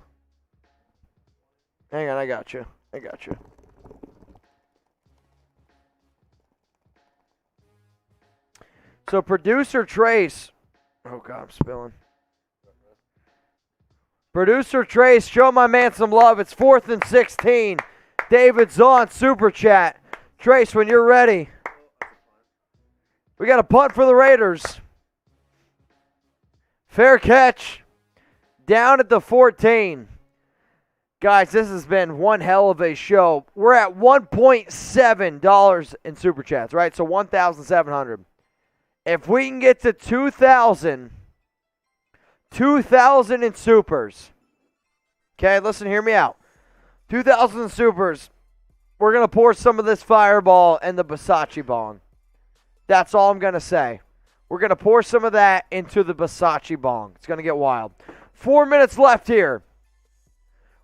Hang on, I got you. So producer Trace. Oh, God, I'm spilling. Producer Trace, show my man some love. It's 4th and 16. David's on Super Chat. Trace, when you're ready. We got a punt for the Raiders. Fair catch. Down at the 14. Guys, this has been one hell of a show. We're at $1.7 in Super Chats, right? So 1,700. If we can get to 2,000 in Supers. Okay, listen, hear me out. 2,000 in Supers. We're going to pour some of this Fireball in the Versace bong. That's all I'm going to say. We're going to pour some of that into the Versace bong. It's going to get wild. 4 minutes left here.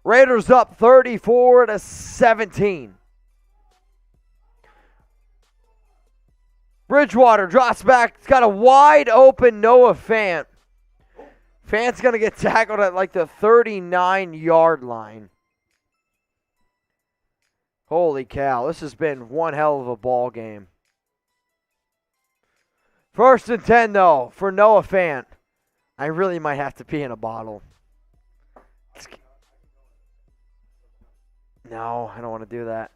Raiders up 34-17. Bridgewater drops back. It's got a wide open Noah Fant. Fant's going to get tackled at like the 39-yard line. Holy cow. This has been one hell of a ball game. 1st and 10, though, for Noah Fant. I really might have to pee in a bottle. No, I don't want to do that.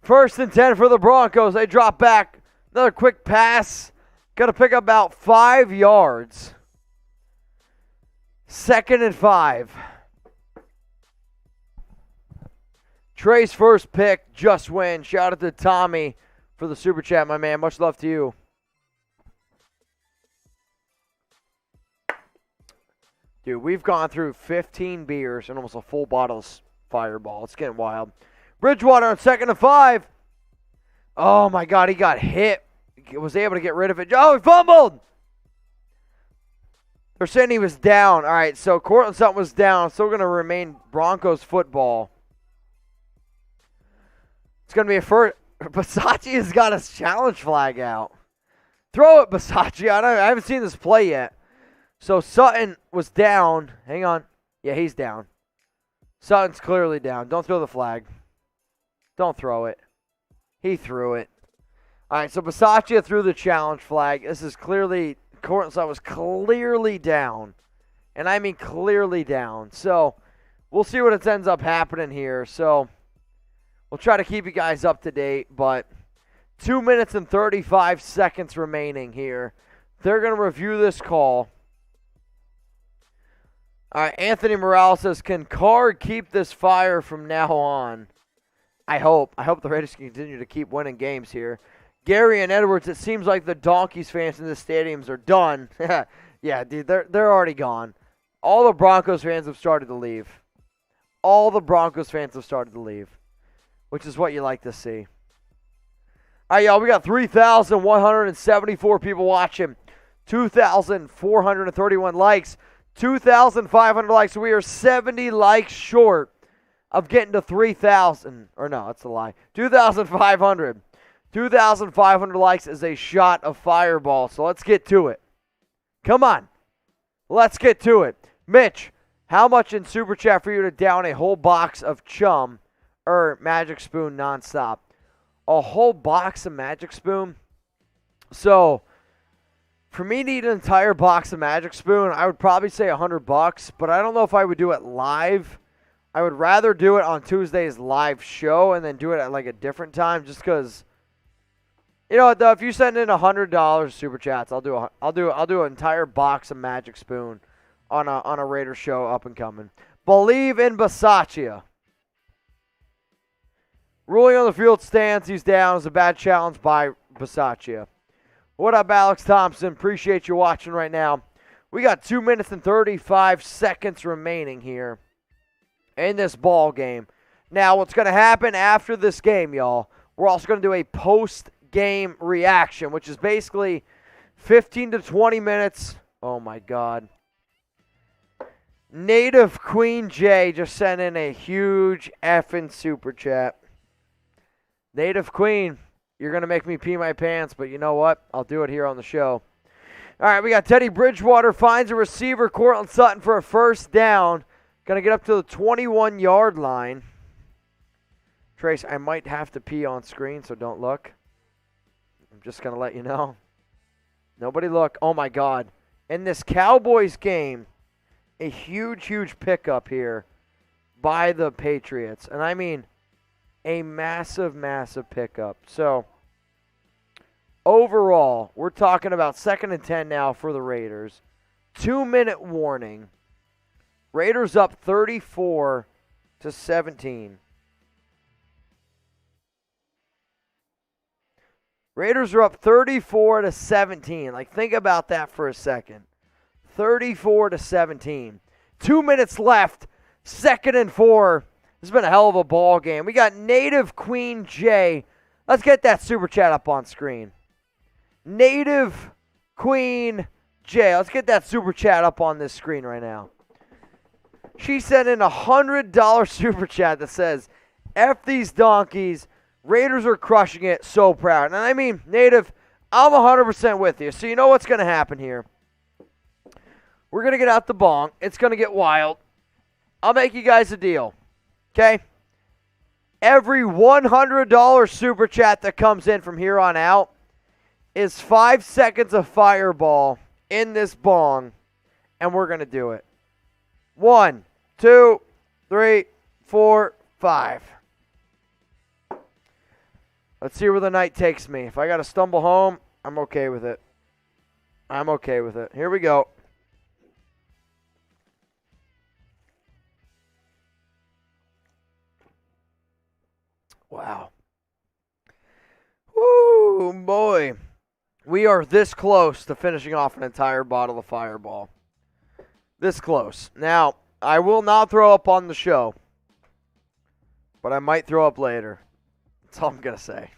1st and 10 for the Broncos. They drop back. Another quick pass. Got to pick up about 5 yards. 2nd and 5. Trey's first pick, just win. Shout out to Tommy for the Super Chat, my man. Much love to you. Dude, we've gone through 15 beers and almost a full bottle of Fireball. It's getting wild. Bridgewater on 2nd and 5. Oh, my God. He got hit. He was able to get rid of it. Oh, he fumbled. They're saying he was down. All right, so Cortland Sutton was down. Still going to remain Broncos football. It's going to be a first. Versace has got his challenge flag out. Throw it, Versace. I haven't seen this play yet. So Sutton was down. Hang on. Yeah, he's down. Sutton's clearly down. Don't throw the flag. Don't throw it. He threw it. All right, so Versace threw the challenge flag. This is clearly, Cortland Sutton was clearly down. And I mean clearly down. So we'll see what it ends up happening here. So we'll try to keep you guys up to date. But 2 minutes and 35 seconds remaining here. They're going to review this call. All right, Anthony Morales says, can Card keep this fire from now on? I hope. I hope the Raiders can continue to keep winning games here. Gary and Edwards, it seems like the Donkeys fans in the stadiums are done. Yeah, dude, they're already gone. All the Broncos fans have started to leave. All the Broncos fans have started to leave, which is what you like to see. All right, y'all, we got 3,174 people watching, 2,431 likes. 2,500 likes. We are 70 likes short of getting to 3,000. Or no, that's a lie. 2,500. 2,500 likes is a shot of Fireball. So let's get to it. Come on. Let's get to it. Mitch, how much in Super Chat for you to down a whole box of Chum or Magic Spoon nonstop? A whole box of Magic Spoon? So for me to eat an entire box of Magic Spoon, I would probably say $100, but I don't know if I would do it live. I would rather do it on Tuesday's live show and then do it at like a different time, just because, you know what, though, if you send in $100 Super Chats, I'll do an entire box of Magic Spoon on a Raider show up and coming. Believe in Versace. Ruling on the field stance, he's down. It's a bad challenge by Versace. What up, Alex Thompson? Appreciate you watching right now. We got 2 minutes and 35 seconds remaining here in this ball game. Now, what's going to happen after this game, y'all, we're also going to do a post-game reaction, which is basically 15 to 20 minutes. Oh, my God. Native Queen J just sent in a huge effing Super Chat. Native Queen, you're going to make me pee my pants, but you know what? I'll do it here on the show. All right, we got Teddy Bridgewater finds a receiver, Cortland Sutton, for a first down. Going to get up to the 21-yard line. Trace, I might have to pee on screen, so don't look. I'm just going to let you know. Nobody look. Oh, my God. In this Cowboys game, a huge, huge pickup here by the Patriots. And I mean a massive, massive pickup. So, overall, we're talking about 2nd and 10 now for the Raiders. 2-minute warning. Raiders up 34-17. to 17. Raiders are up 34 to 17. Like, think about that for a second. 34 to 17. 2 minutes left. 2nd and 4. This has been a hell of a ball game. We got Native Queen J. Let's get that super chat up on screen. Native Queen J. Let's get that super chat up on this screen right now. She sent in a $100 super chat that says, F these donkeys. Raiders are crushing it. So proud. And I mean, Native, I'm 100% with you. So you know what's going to happen here. We're going to get out the bong. It's going to get wild. I'll make you guys a deal. Okay? Every $100 super chat that comes in from here on out is 5 seconds of fireball in this bong, and we're going to do it. 1, 2, 3, 4, 5. Let's see where the night takes me. If I got to stumble home, I'm okay with it. I'm okay with it. Here we go. Wow. Woo, boy. We are this close to finishing off an entire bottle of Fireball. This close. Now, I will not throw up on the show, but I might throw up later. That's all I'm going to say.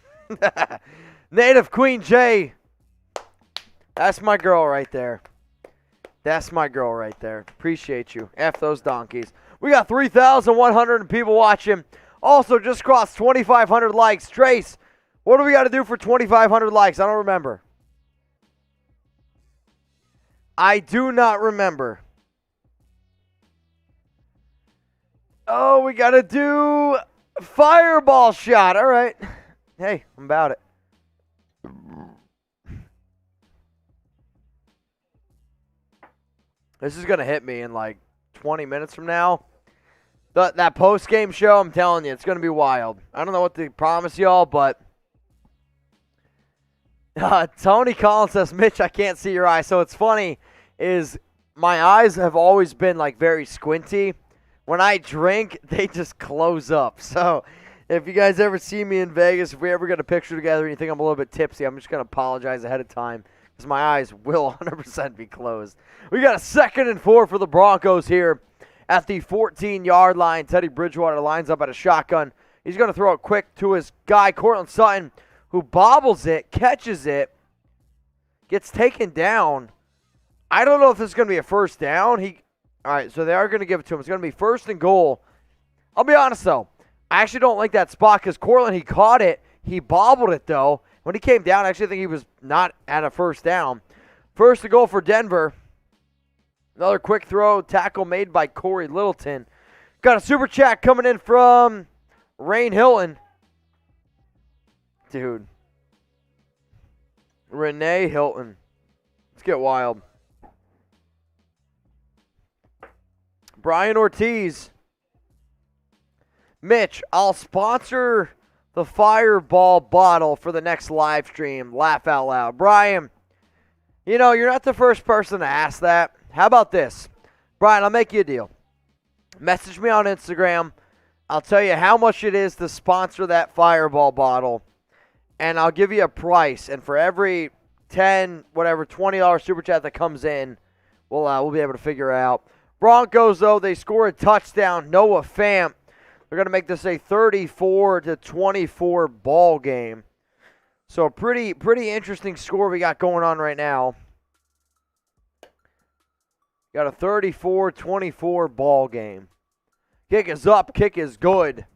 Native Queen J. That's my girl right there. That's my girl right there. Appreciate you. F those donkeys. We got 3,100 people watching. Also, just crossed 2,500 likes. Trace, what do we got to do for 2,500 likes? I don't remember. I do not remember. Oh, we got to do Fireball shot. All right. Hey, I'm about it. This is going to hit me in like 20 minutes from now. That post-game show, I'm telling you, it's going to be wild. I don't know what to promise y'all, but Tony Collins says, Mitch, I can't see your eyes. So it's funny is my eyes have always been like very squinty. When I drink, they just close up. So if you guys ever see me in Vegas, if we ever get a picture together and you think I'm a little bit tipsy, I'm just going to apologize ahead of time because my eyes will 100% be closed. We got a 2nd and 4 for the Broncos here at the 14-yard line. Teddy Bridgewater lines up at a shotgun. He's going to throw it quick to his guy, Cortland Sutton, who bobbles it, catches it, gets taken down. I don't know if this is going to be a first down. All right, so they are going to give it to him. It's going to be 1st and goal. I'll be honest, though. I actually don't like that spot because Cortland, he caught it. He bobbled it, though. When he came down, I actually think he was not at a first down. 1st and goal for Denver. Another quick throw, tackle made by Corey Littleton. Got a super chat coming in from Rain Hilton. Dude. Renee Hilton. Let's get wild. Brian Ortiz. Mitch, I'll sponsor the Fireball bottle for the next live stream. Laugh out loud. Brian, you know, you're not the first person to ask that. How about this? Brian, I'll make you a deal. Message me on Instagram. I'll tell you how much it is to sponsor that Fireball bottle. And I'll give you a price. And for every $20 super chat that comes in, we'll be able to figure it out. Broncos, though, they score a touchdown. Noah Fant. They're going to make this a 34-24 ball game. So a pretty interesting score we got going on right now. Got a 34-24 ball game. Kick is up. Kick is good.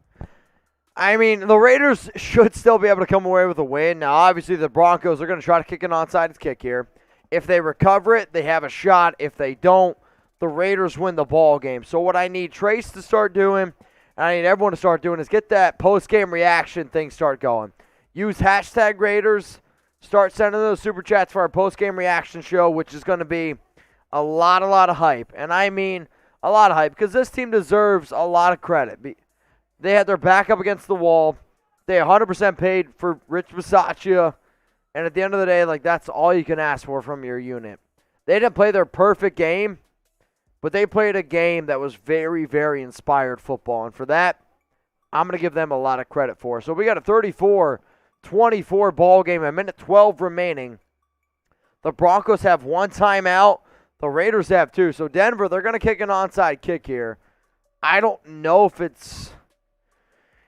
I mean, the Raiders should still be able to come away with a win. Now, obviously, the Broncos are going to try to kick an onside kick here. If they recover it, they have a shot. If they don't, the Raiders win the ball game. So what I need Trace to start doing, and I need everyone to start doing, is get that post-game reaction thing start going. Use hashtag Raiders. Start sending those super chats for our post-game reaction show, which is going to be a lot of hype. And I mean a lot of hype because this team deserves a lot of credit. They had their back up against the wall. They 100% paid for Rich Bisaccia. And at the end of the day, like, that's all you can ask for from your unit. They didn't play their perfect game, but they played a game that was very, very inspired football. And for that, I'm going to give them a lot of credit for. So we got a 34-24 ball game, a minute 12 remaining. The Broncos have one timeout. The Raiders have two. So Denver, they're going to kick an onside kick here. I don't know if it's...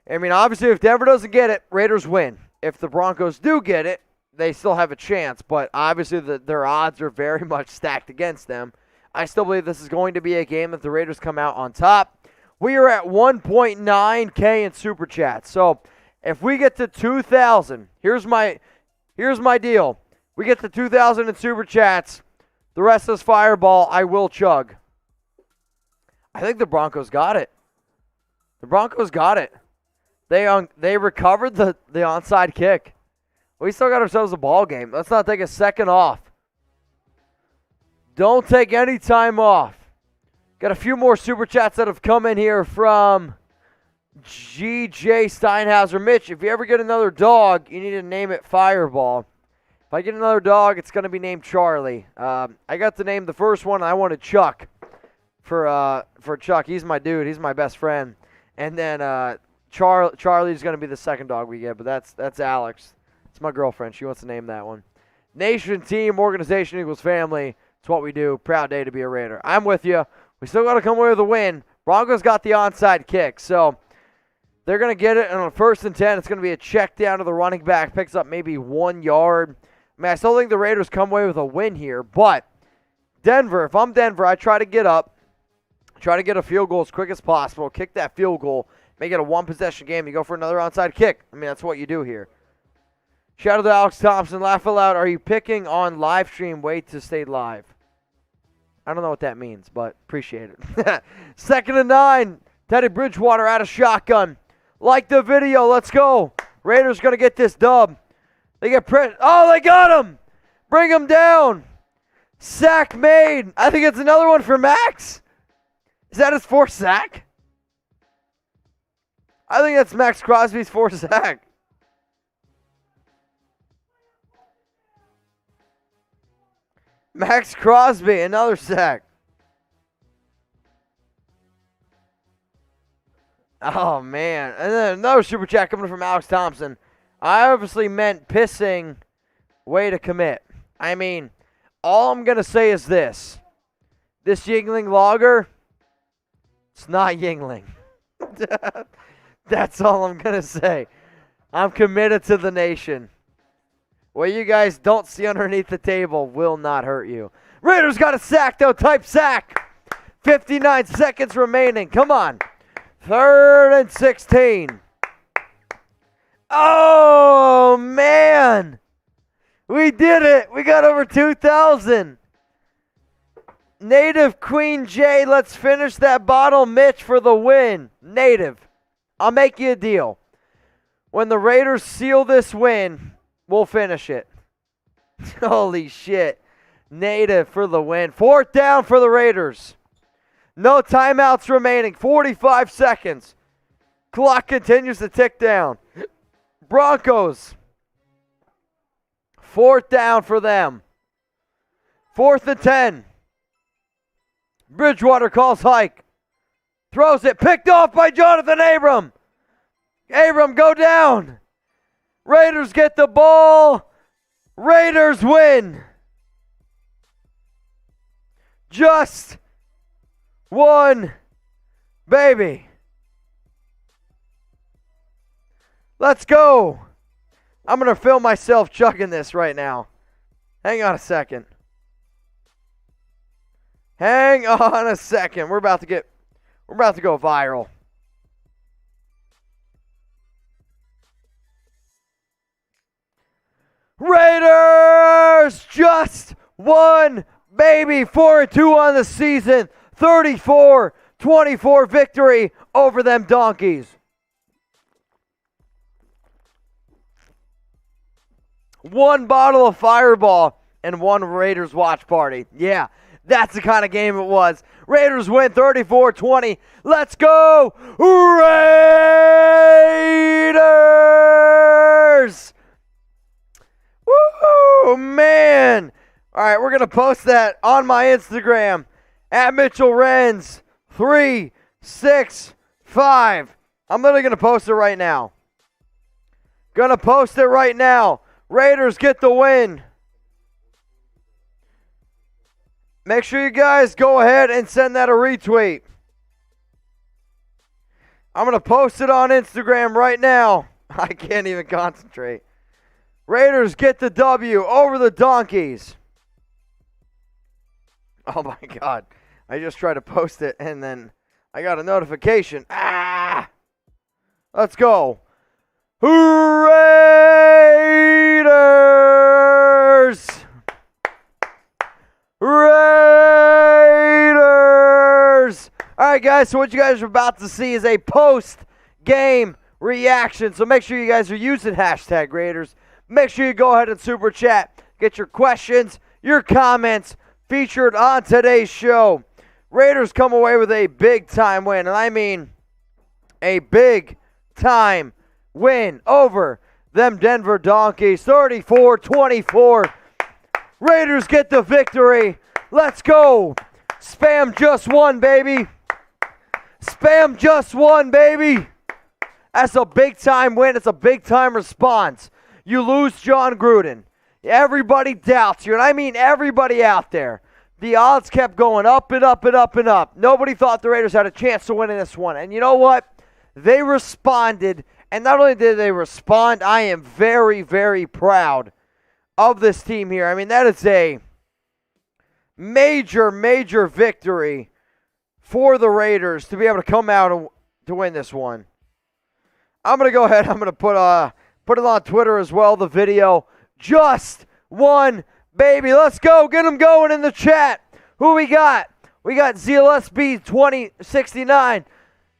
I mean, obviously, if Denver doesn't get it, Raiders win. If the Broncos do get it, they still have a chance. But obviously, their odds are very much stacked against them. I still believe this is going to be a game that the Raiders come out on top. We are at 1.9K in Super Chat. So if we get to 2,000, here's my deal. We get to 2,000 in Super Chats. The rest is Fireball. I will chug. I think the Broncos got it. The Broncos got it. They recovered the onside kick. We still got ourselves a ball game. Let's not take a second off. Don't take any time off. Got a few more Super Chats that have come in here from GJ Steinhauser. Mitch, if you ever get another dog, you need to name it Fireball. If I get another dog, it's going to be named Charlie. I got to name the first one. I wanted Chuck for Chuck. He's my dude. He's my best friend. And then Charlie's going to be the second dog we get, but that's Alex. It's my girlfriend. She wants to name that one. Nation, team, organization equals family. It's what we do. Proud day to be a Raider. I'm with you. We still got to come away with a win. Broncos got the onside kick, so they're going to get it. And on 1st and 10, it's going to be a check down to the running back. Picks up maybe 1 yard. I mean, I still think the Raiders come away with a win here, but Denver, if I'm Denver, I try to get up, try to get a field goal as quick as possible, kick that field goal, make it a one-possession game. You go for another onside kick. I mean, that's what you do here. Shout out to Alex Thompson. Laugh aloud. Are you picking on live stream? Wait to stay live. I don't know what that means, but appreciate it. 2nd and 9. Teddy Bridgewater out of shotgun. Like the video. Let's go. Raiders going to get this dub. They get pressed. Oh, they got him. Bring him down. Sack made. I think it's another one for Max. Is that his 4th sack? I think that's Max Crosby's 4th sack. Max Crosby, another sack. Oh, man. And then another super chat coming from Alex Thompson. I obviously meant pissing way to commit. I mean, all I'm going to say is this. This Yingling Lager, it's not Yingling. That's all I'm going to say. I'm committed to the nation. What you guys don't see underneath the table will not hurt you. Raiders got a sack, though. Type sack. 59 seconds remaining. Come on. 3rd and 16. Oh, man. We did it. We got over 2,000. Native Queen J, let's finish that bottle. Mitch for the win. Native, I'll make you a deal. When the Raiders seal this win, we'll finish it. Holy shit. Native for the win. 4th down for the Raiders. No timeouts remaining. 45 seconds. Clock continues to tick down. Broncos. 4th down for them. 4th and 10. Bridgewater calls hike. Throws it. Picked off by Jonathan Abram. Abram, go down. Raiders get the ball. Raiders win. Just one baby. Let's go. I'm going to film myself chugging this right now. Hang on a second. Hang on a second. We're about to go viral. Raiders just won, baby. 4-2 on the season. 34-24 victory over them Donkeys. One bottle of Fireball and one Raiders watch party. Yeah, that's the kind of game it was. Raiders win 34-20. Let's go, Raiders! Woo, man. All right, we're going to post that on my Instagram at Mitchell Renz 365. I'm literally going to post it right now. Gonna post it right now. Raiders get the win. Make sure you guys go ahead and send that a retweet. I'm going to post it on Instagram right now. I can't even concentrate. Raiders get the W over the Donkeys. Oh my God. I just tried to post it and then I got a notification. Ah! Let's go. Raiders! Raiders! All right, guys, so what you guys are about to see is a post-game reaction. So make sure you guys are using hashtag Raiders. Make sure you go ahead and super chat. Get your questions, your comments featured on today's show. Raiders come away with a big-time win, and I mean a big-time win over them Denver Donkeys, 34-24. Raiders get the victory. Let's go. Spam just one, baby. Spam just one, baby. That's a big-time win. It's a big-time response. You lose John Gruden. Everybody doubts you, and I mean everybody out there. The odds kept going up and up and up and up. Nobody thought the Raiders had a chance to win in this one. And you know what? They responded. And not only did they respond, I am very, very proud of this team here. I mean, that is a major, major victory for the Raiders to be able to come out and to win this one. I'm going to go ahead. I'm going to put it on Twitter as well, the video. Just one, baby. Let's go. Get them going in the chat. Who we got? We got ZLSB 2069.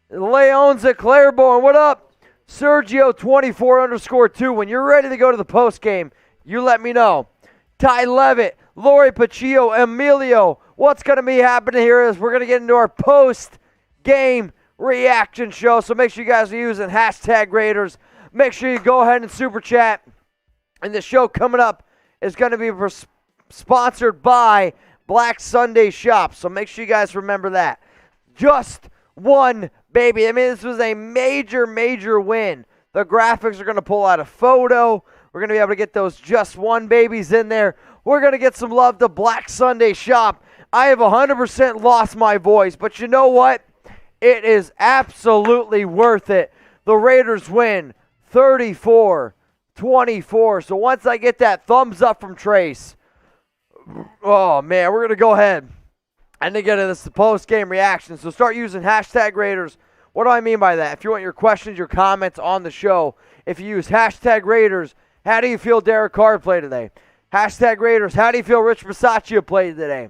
Leon's at Claiborne. What up? Sergio 24_2. When you're ready to go to the post game, you let me know. Ty Levitt, Lori Paccio, Emilio. What's going to be happening here is we're going to get into our post-game reaction show. So make sure you guys are using hashtag Raiders. Make sure you go ahead and super chat. And the show coming up is going to be sponsored by Black Sunday Shop. So make sure you guys remember that. Just one, baby. I mean, this was a major, major win. The graphics are going to pull out a photo. We're going to be able to get those just one babies in there. We're going to get some love to Black Sunday Shop. I have 100% lost my voice, but you know what? It is absolutely worth it. The Raiders win 34-24. So once I get that thumbs up from Trace, oh man, we're going to go ahead and to get into this post-game reaction. So start using hashtag Raiders. What do I mean by that? If you want your questions, your comments on the show, if you use hashtag Raiders, how do you feel Derek Carr played today? Hashtag Raiders, how do you feel Rich Bisaccia played today?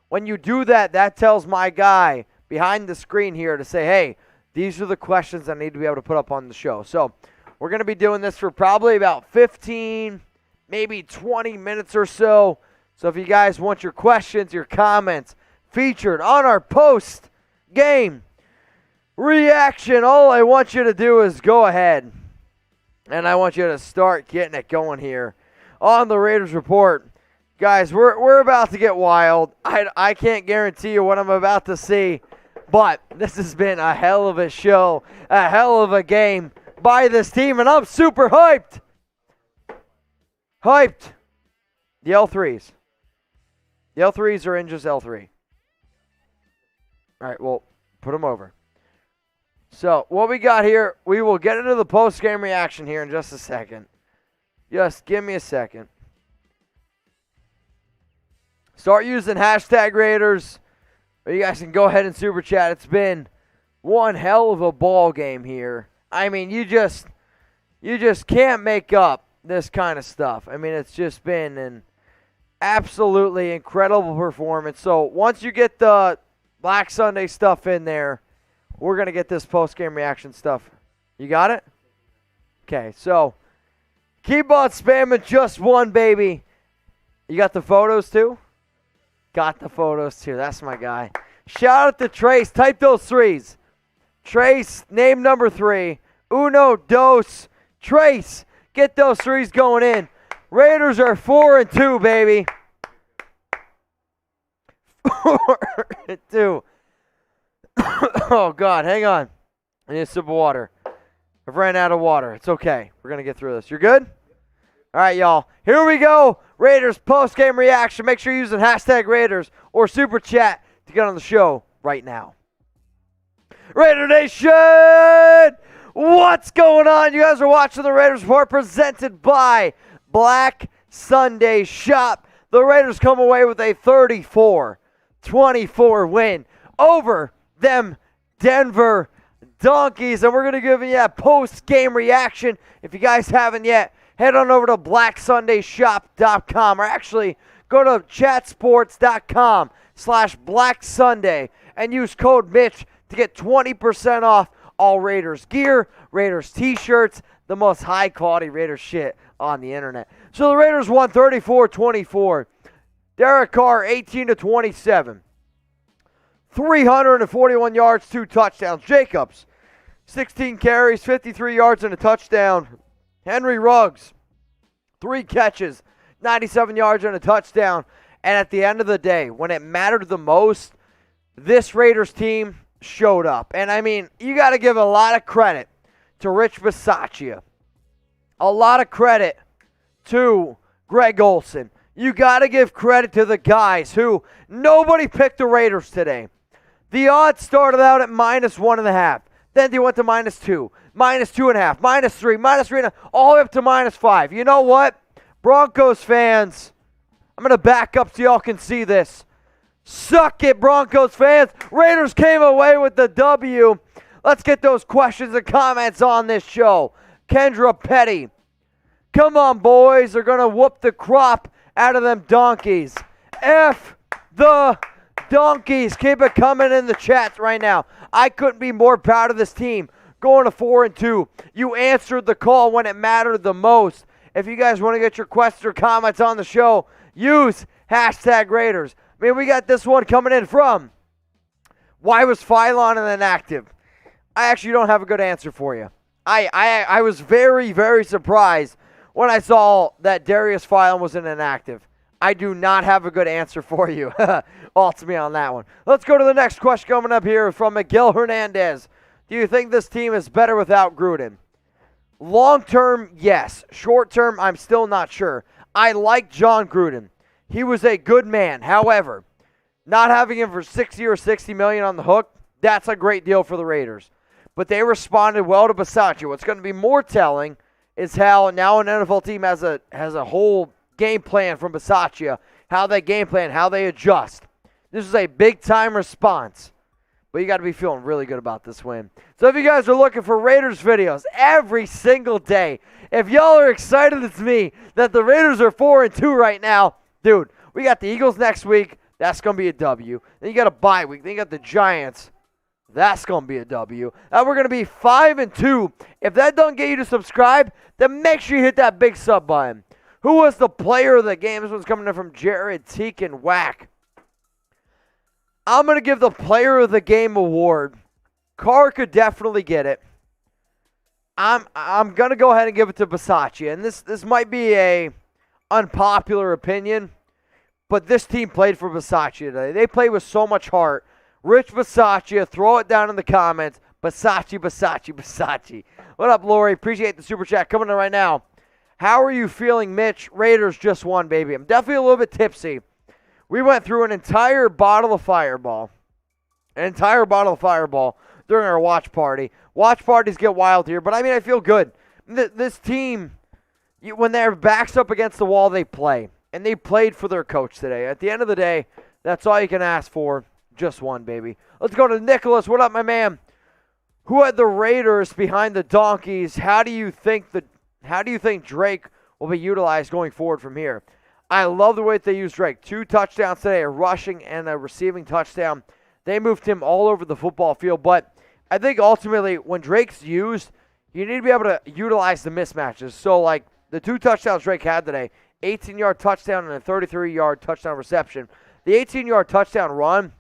When you do that, that tells my guy behind the screen here to say, hey, these are the questions I need to be able to put up on the show. So we're going to be doing this for probably about 15, maybe 20 minutes or so. So if you guys want your questions, your comments featured on our post-game reaction, all I want you to do is go ahead and I want you to start getting it going here on the Raiders Report. Guys, we're about to get wild. I can't guarantee you what I'm about to see, but this has been a hell of a show, a hell of a game by this team, and I'm super hyped. Hyped. The L3s. The L3s are in just L3. All right, well, put them over. So, what we got here, we will get into the post-game reaction here in just a second. Just give me a second. Start using hashtag Raiders. Or you guys can go ahead and super chat. It's been one hell of a ball game here. I mean, you just can't make up this kind of stuff. I mean, it's just been an absolutely incredible performance. So, once you get the Black Sunday stuff in there, we're going to get this post-game reaction stuff. You got it? Okay, so keep on spamming just one, baby. You got the photos too? Got the photos too. That's my guy. Shout out to Trace. Type those threes. Trace, name number 3. Uno, dos, Trace. Get those threes going in. Raiders are 4-2, baby. 2. Oh, God, hang on. I need a sip of water. I've ran out of water. It's okay. We're going to get through this. You're good? All right, y'all. Here we go. Raiders post-game reaction. Make sure you're using hashtag Raiders or Super Chat to get on the show right now. Raider Nation! What's going on? You guys are watching the Raiders Report presented by Black Sunday Shop. The Raiders come away with a 34-24 win over them Denver Donkeys. And we're going to give you a post-game reaction. If you guys haven't yet, head on over to blacksundayshop.com or actually go to chatsports.com/blacksunday and use code Mitch to get 20% off all Raiders gear, Raiders t-shirts, the most high-quality Raiders shit on the internet. So the Raiders won 34-24. Derek Carr, 18-27. 341 yards, 2 touchdowns. Jacobs, 16 carries, 53 yards, and a touchdown. Henry Ruggs, 3 catches, 97 yards, and a touchdown. And at the end of the day, when it mattered the most, this Raiders team showed up. And I mean, you got to give a lot of credit to Rich Bisaccia. A lot of credit to Greg Olsen. You got to give credit to the guys who nobody picked the Raiders today. The odds started out at -1.5. Then they went to -2, -2.5, -3, -3.5, all the way up to -5. You know what? Broncos fans, I'm going to back up so y'all can see this. Suck it, Broncos fans. Raiders came away with the W. Let's get those questions and comments on this show. Kendra Petty. Come on, boys. They're going to whoop the crop out of them donkeys. F the donkeys. Keep it coming in the chats right now. I couldn't be more proud of this team. Going to 4-2. You answered the call when it mattered the most. If you guys want to get your questions or comments on the show, use hashtag Raiders. I mean, we got this one coming in from, why was Phylon inactive? I actually don't have a good answer for you. I was very, very surprised when I saw that Darius Phylon was inactive. I do not have a good answer for you. Ultimately on that one. Let's go to the next question coming up here from Miguel Hernandez. Do you think this team is better without Gruden? Long term, yes. Short term, I'm still not sure. I like John Gruden. He was a good man. However, not having him for 60 or 60 million on the hook, that's a great deal for the Raiders. But they responded well to Bisaccia. What's going to be more telling is how now an NFL team has a whole game plan from Bisaccia, how they game plan, how they adjust. This is a big-time response. But you got to be feeling really good about this win. So if you guys are looking for Raiders videos every single day, if y'all are excited as me that the Raiders are 4-2 right now, dude, we got the Eagles next week. That's going to be a W. Then you got a bye week. Then you got the Giants. That's going to be a W. Now we're going to be 5-2. If that doesn't get you to subscribe, then make sure you hit that big sub button. Who was the player of the game? This one's coming in from Jared Teakin Whack. I'm going to give the player of the game award. Carr could definitely get it. I'm going to go ahead and give it to Bisaccia. And this might be a unpopular opinion, but this team played for Bisaccia today. They played with so much heart. Rich Bisaccia, throw it down in the comments. Bisaccia. What up, Lori? Appreciate the super chat coming in right now. How are you feeling, Mitch? Raiders just won, baby. I'm definitely a little bit tipsy. We went through an entire bottle of Fireball. During our watch party. Watch parties get wild here, but I mean, I feel good. This team, when their back's up against the wall, they play. And they played for their coach today. At the end of the day, that's all you can ask for. Just one, baby. Let's go to Nicholas. What up, my man? Who had the Raiders behind the Donkeys? How do you think Drake will be utilized going forward from here? I love the way that they use Drake. 2 touchdowns today, a rushing and a receiving touchdown. They moved him all over the football field. But I think ultimately when Drake's used, you need to be able to utilize the mismatches. So like the 2 touchdowns Drake had today, 18-yard touchdown and a 33-yard touchdown reception. The 18-yard touchdown run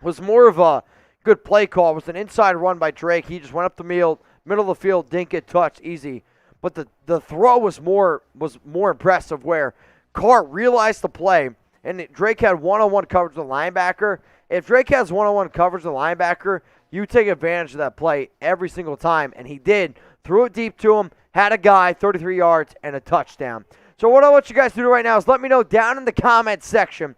was more of a good play call. It was an inside run by Drake. He just went up the middle of the field, didn't get touched, easy. But the throw was more impressive where Carr realized the play, and Drake had one-on-one coverage with the linebacker, If Drake has one-on-one coverage of the linebacker, you take advantage of that play every single time, and he did. Threw it deep to him, had a guy, 33 yards, and a touchdown. So what I want you guys to do right now is let me know down in the comments section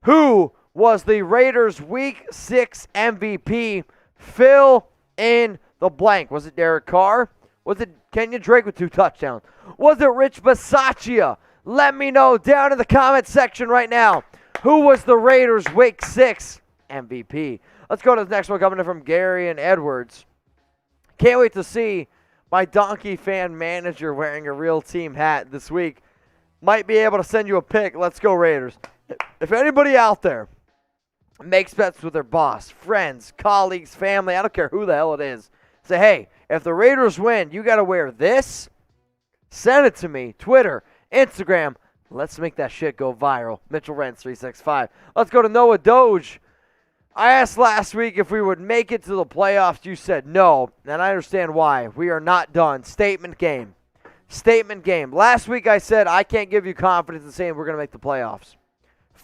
who was the Raiders' Week 6 MVP. Fill in the blank. Was it Derek Carr? Was it Kenyon Drake with 2 touchdowns? Was it Rich Bisaccia? Let me know down in the comments section right now who was the Raiders' Week 6 MVP. Let's go to the next one coming in from Gary and Edwards. Can't wait to see my Donkey fan manager wearing a real team hat this week. Might be able to send you a pic. Let's go Raiders. If anybody out there makes bets with their boss, friends, colleagues, family, I don't care who the hell it is, say, hey, if the Raiders win, you got to wear this. Send it to me. Twitter, Instagram. Let's make that shit go viral. Mitchell Renz 365. Let's go to Noah Doge. I asked last week if we would make it to the playoffs. You said no, and I understand why. We are not done. Statement game. Statement game. Last week I said I can't give you confidence in saying we're going to make the playoffs.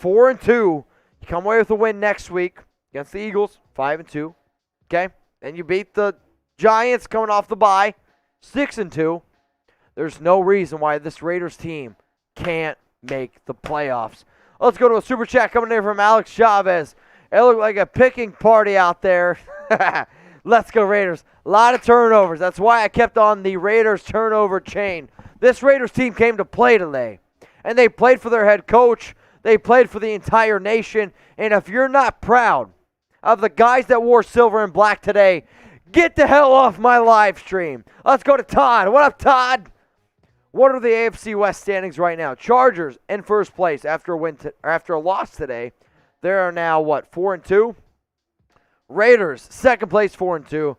4-2. You come away with a win next week against the Eagles. 5-2. Okay? And you beat the Giants coming off the bye. 6-2. There's no reason why this Raiders team can't make the playoffs. Let's go to a super chat coming in from Alex Chavez. It looked like a picking party out there. Let's go Raiders. A lot of turnovers. That's why I kept on the Raiders turnover chain. This Raiders team came to play today. And they played for their head coach. They played for the entire nation. And if you're not proud of the guys that wore silver and black today, get the hell off my live stream. Let's go to Todd. What up, Todd? What are the AFC West standings right now? Chargers in first place after a loss today. There are now, 4-2? Raiders, second place, 4-2.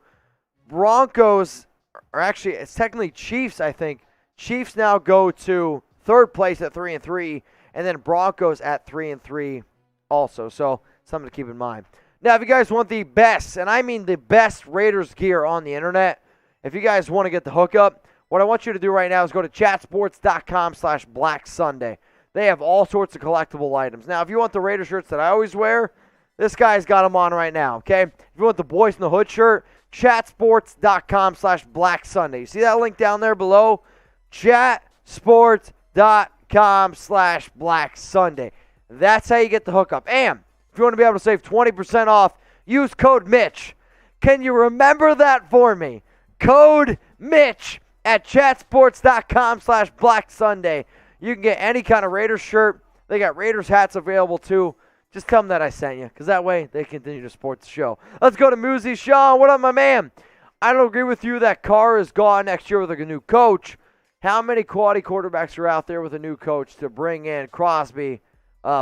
Broncos, or actually, it's technically Chiefs, I think. Chiefs now go to third place at 3-3, and then Broncos at 3-3 also. So, something to keep in mind. Now, if you guys want the best, and I mean the best Raiders gear on the internet, if you guys want to get the hookup, what I want you to do right now is go to chatsports.com/Black Sunday. They have all sorts of collectible items. Now, if you want the Raider shirts that I always wear, this guy's got them on right now, okay? If you want the Boys in the Hood shirt, chatsports.com/Black Sunday. You see that link down there below? Chatsports.com/Black Sunday. That's how you get the hookup. And if you want to be able to save 20% off, use code Mitch. Can you remember that for me? Code Mitch at chatsports.com/Black Sunday. You can get any kind of Raiders shirt. They got Raiders hats available too. Just tell them that I sent you, because that way they continue to support the show. Let's go to Muzi Sean. What up, my man? I don't agree with you that Carr is gone next year with a new coach. How many quality quarterbacks are out there with a new coach to bring in Crosby,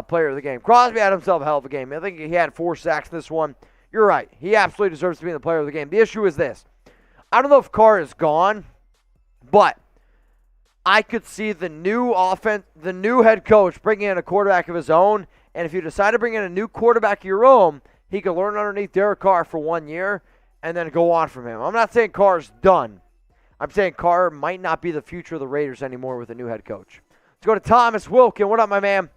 player of the game? Crosby had himself a hell of a game. I think he had 4 sacks in this one. You're right. He absolutely deserves to be the player of the game. The issue is this. I don't know if Carr is gone, but I could see the new head coach bringing in a quarterback of his own, and if you decide to bring in a new quarterback of your own, he could learn underneath Derek Carr for 1 year and then go on from him. I'm not saying Carr's done. I'm saying Carr might not be the future of the Raiders anymore with a new head coach. Let's go to Thomas Wilkin. What up, my man?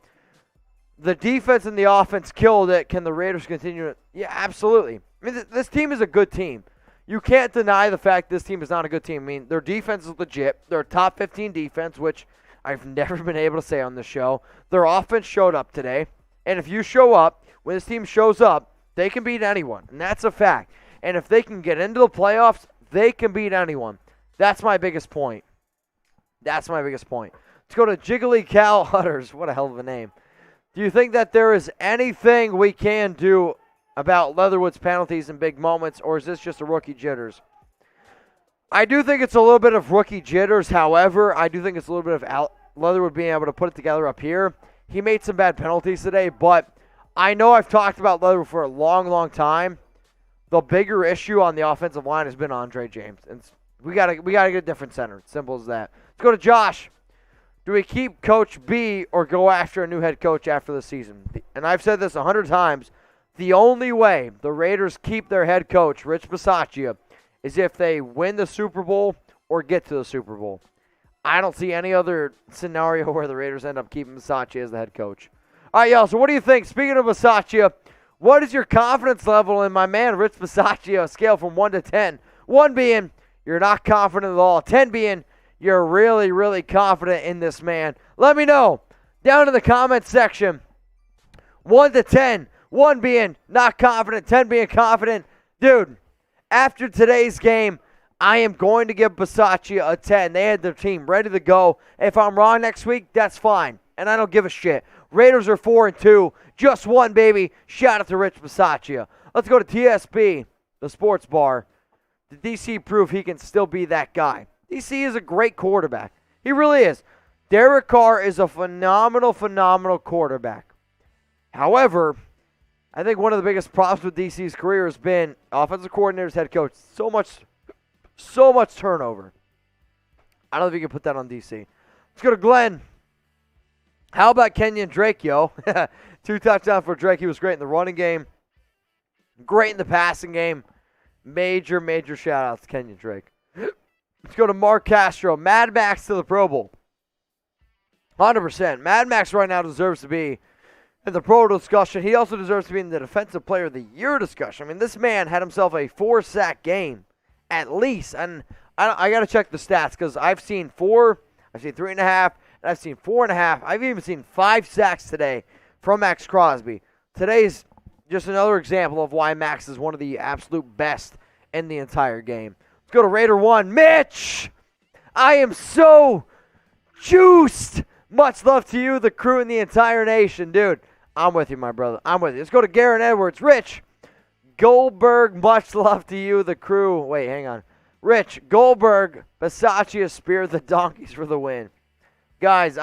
The defense and the offense killed it. Can the Raiders continue it? Yeah, absolutely. I mean, this team is a good team. You can't deny the fact this team is not a good team. I mean, their defense is legit. They're a top 15 defense, which I've never been able to say on this show. Their offense showed up today. And if you show up, when this team shows up, they can beat anyone. And that's a fact. And if they can get into the playoffs, they can beat anyone. That's my biggest point. That's my biggest point. Let's go to Jiggly Cal Hutters. What a hell of a name. Do you think that there is anything we can do about Leatherwood's penalties in big moments, or is this just a rookie jitters? I do think it's a little bit of rookie jitters. However, I do think it's a little bit of Leatherwood being able to put it together up here. He made some bad penalties today, but I know I've talked about Leatherwood for a long, long time. The bigger issue on the offensive line has been Andre James. And we gotta get a different center. Simple as that. Let's go to Josh. Do we keep Coach B or go after a new head coach after the season? And I've said this 100 times. The only way the Raiders keep their head coach, Rich Bisaccia, is if they win the Super Bowl or get to the Super Bowl. I don't see any other scenario where the Raiders end up keeping Bisaccia as the head coach. All right, y'all, so what do you think? Speaking of Bisaccia, What is your confidence level in my man, Rich Bisaccia, scale from 1 to 10? 1 being you're not confident at all. 10 being you're really, really confident in this man. Let me know down in the comment section. 1 to 10. 1 being not confident, 10 being confident. Dude, after today's game, I am going to give Bisaccia a 10. They had their team ready to go. If I'm wrong next week, that's fine. And I don't give a shit. Raiders are 4-2. Just 1, baby. Shout out to Rich Bisaccia. Let's go to TSB, the sports bar. Did DC prove he can still be that guy? DC is a great quarterback. He really is. Derek Carr is a phenomenal, phenomenal quarterback. However, I think one of the biggest problems with DC's career has been offensive coordinators, head coach. So much turnover. I don't know if you can put that on DC. Let's go to Glenn. How about Kenyon Drake, yo? 2 touchdowns for Drake. He was great in the running game. Great in the passing game. Major, major shout-outs to Kenyon Drake. Let's go to Mark Castro. Mad Max to the Pro Bowl. 100%. Mad Max right now deserves to be in the Pro Bowl discussion. He also deserves to be in the Defensive Player of the Year discussion. I mean, this man had himself a 4-sack game at least. And I got to check the stats because I've seen 4, I've seen 3.5, and I've seen 4.5. I've even seen 5 sacks today from Max Crosby. Today's just another example of why Max is one of the absolute best in the entire game. Let's go to Raider 1. Mitch! I am so juiced. Much love to you, the crew, and the entire nation. Dude, I'm with you, my brother. I'm with you. Let's go to Garrett Edwards. Rich Goldberg, much love to you, the crew. Wait, hang on. Rich Goldberg, Bisaccia speared the Donkeys for the win. Guys,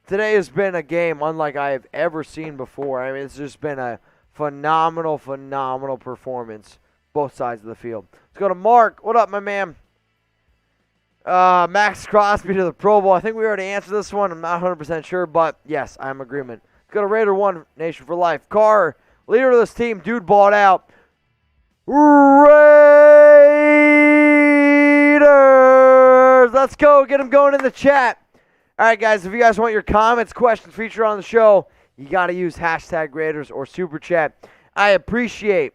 today has been a game unlike I have ever seen before. I mean, it's just been a phenomenal, phenomenal performance, both sides of the field. Let's go to Mark. What up, my man? Max Crosby to the Pro Bowl. I think we already answered this one. I'm not 100% sure, but yes, I'm in agreement. Let's go to Raider 1, Nation for Life. Carr, leader of this team, dude balled out. Raiders! Let's go. Get them going in the chat. All right, guys, if you guys want your comments, questions featured on the show, you got to use hashtag Raiders or Super Chat. I appreciate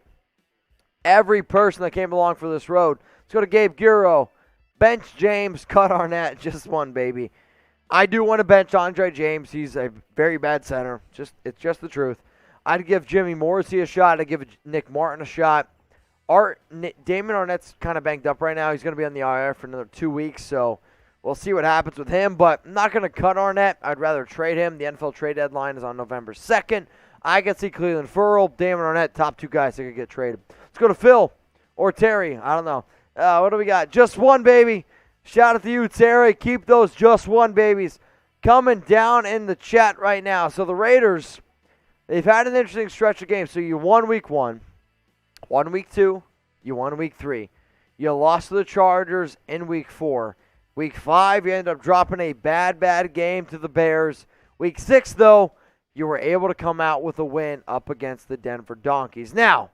every person that came along for this road. Let's go to Gabe Giro. Bench James, cut Arnett, just 1, baby. I do want to bench Andre James. He's a very bad center. It's just the truth. I'd give Jimmy Morrissey a shot. I'd give Nick Martin a shot. Damon Arnett's kind of banged up right now. He's going to be on the IR for another 2 weeks, so we'll see what happens with him. But I'm not going to cut Arnett. I'd rather trade him. The NFL trade deadline is on November 2nd. I can see Cleveland Ferrell, Damon Arnett, top 2 guys that could get traded. Let's go to Phil or Terry. I don't know. What do we got? Just 1, baby. Shout out to you, Terry. Keep those just 1 babies coming down in the chat right now. So the Raiders, they've had an interesting stretch of games. So you won week 1, won week 2, you won week 3. You lost to the Chargers in week 4. Week 5, you end up dropping a bad game to the Bears. Week 6, though, you were able to come out with a win up against the Denver Donkeys. Now,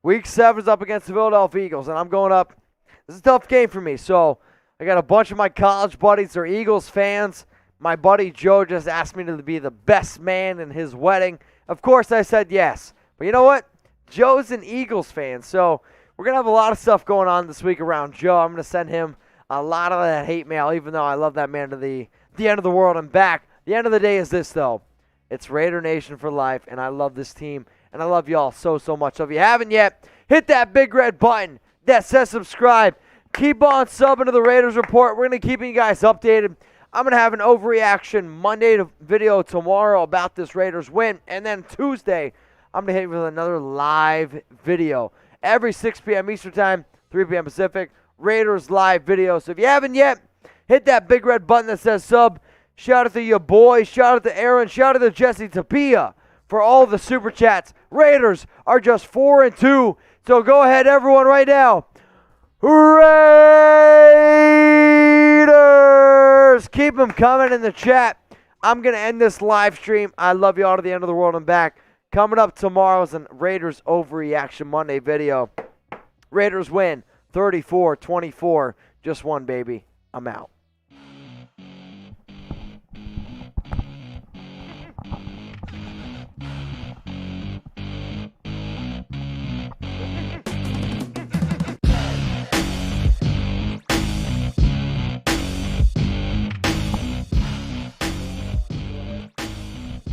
Week 7 is up against the Philadelphia Eagles, and I'm going up. This is a tough game for me, so I got a bunch of my college buddies. They're Eagles fans. My buddy Joe just asked me to be the best man in his wedding. Of course, I said yes. But you know what? Joe's an Eagles fan, so we're going to have a lot of stuff going on this week around Joe. I'm going to send him a lot of that hate mail, even though I love that man to the end of the world and back. The end of the day is this, though. It's Raider Nation for life, and I love this team. And I love y'all so much. So if you haven't yet, hit that big red button that says subscribe. Keep on subbing to the Raiders Report. We're going to keep you guys updated. I'm going to have an overreaction Monday video tomorrow about this Raiders win. And then Tuesday, I'm going to hit you with another live video. Every 6 p.m. Eastern Time, 3 p.m. Pacific, Raiders live video. So if you haven't yet, hit that big red button that says sub. Shout out to your boy. Shout out to Aaron. Shout out to Jesse Tapia for all the super chats. Raiders are just 4-2. So go ahead, everyone, right now. Raiders! Keep them coming in the chat. I'm going to end this live stream. I love you all to the end of the world and back. Coming up tomorrow is a Raiders Overreaction Monday video. Raiders win 34-24. Just 1, baby. I'm out.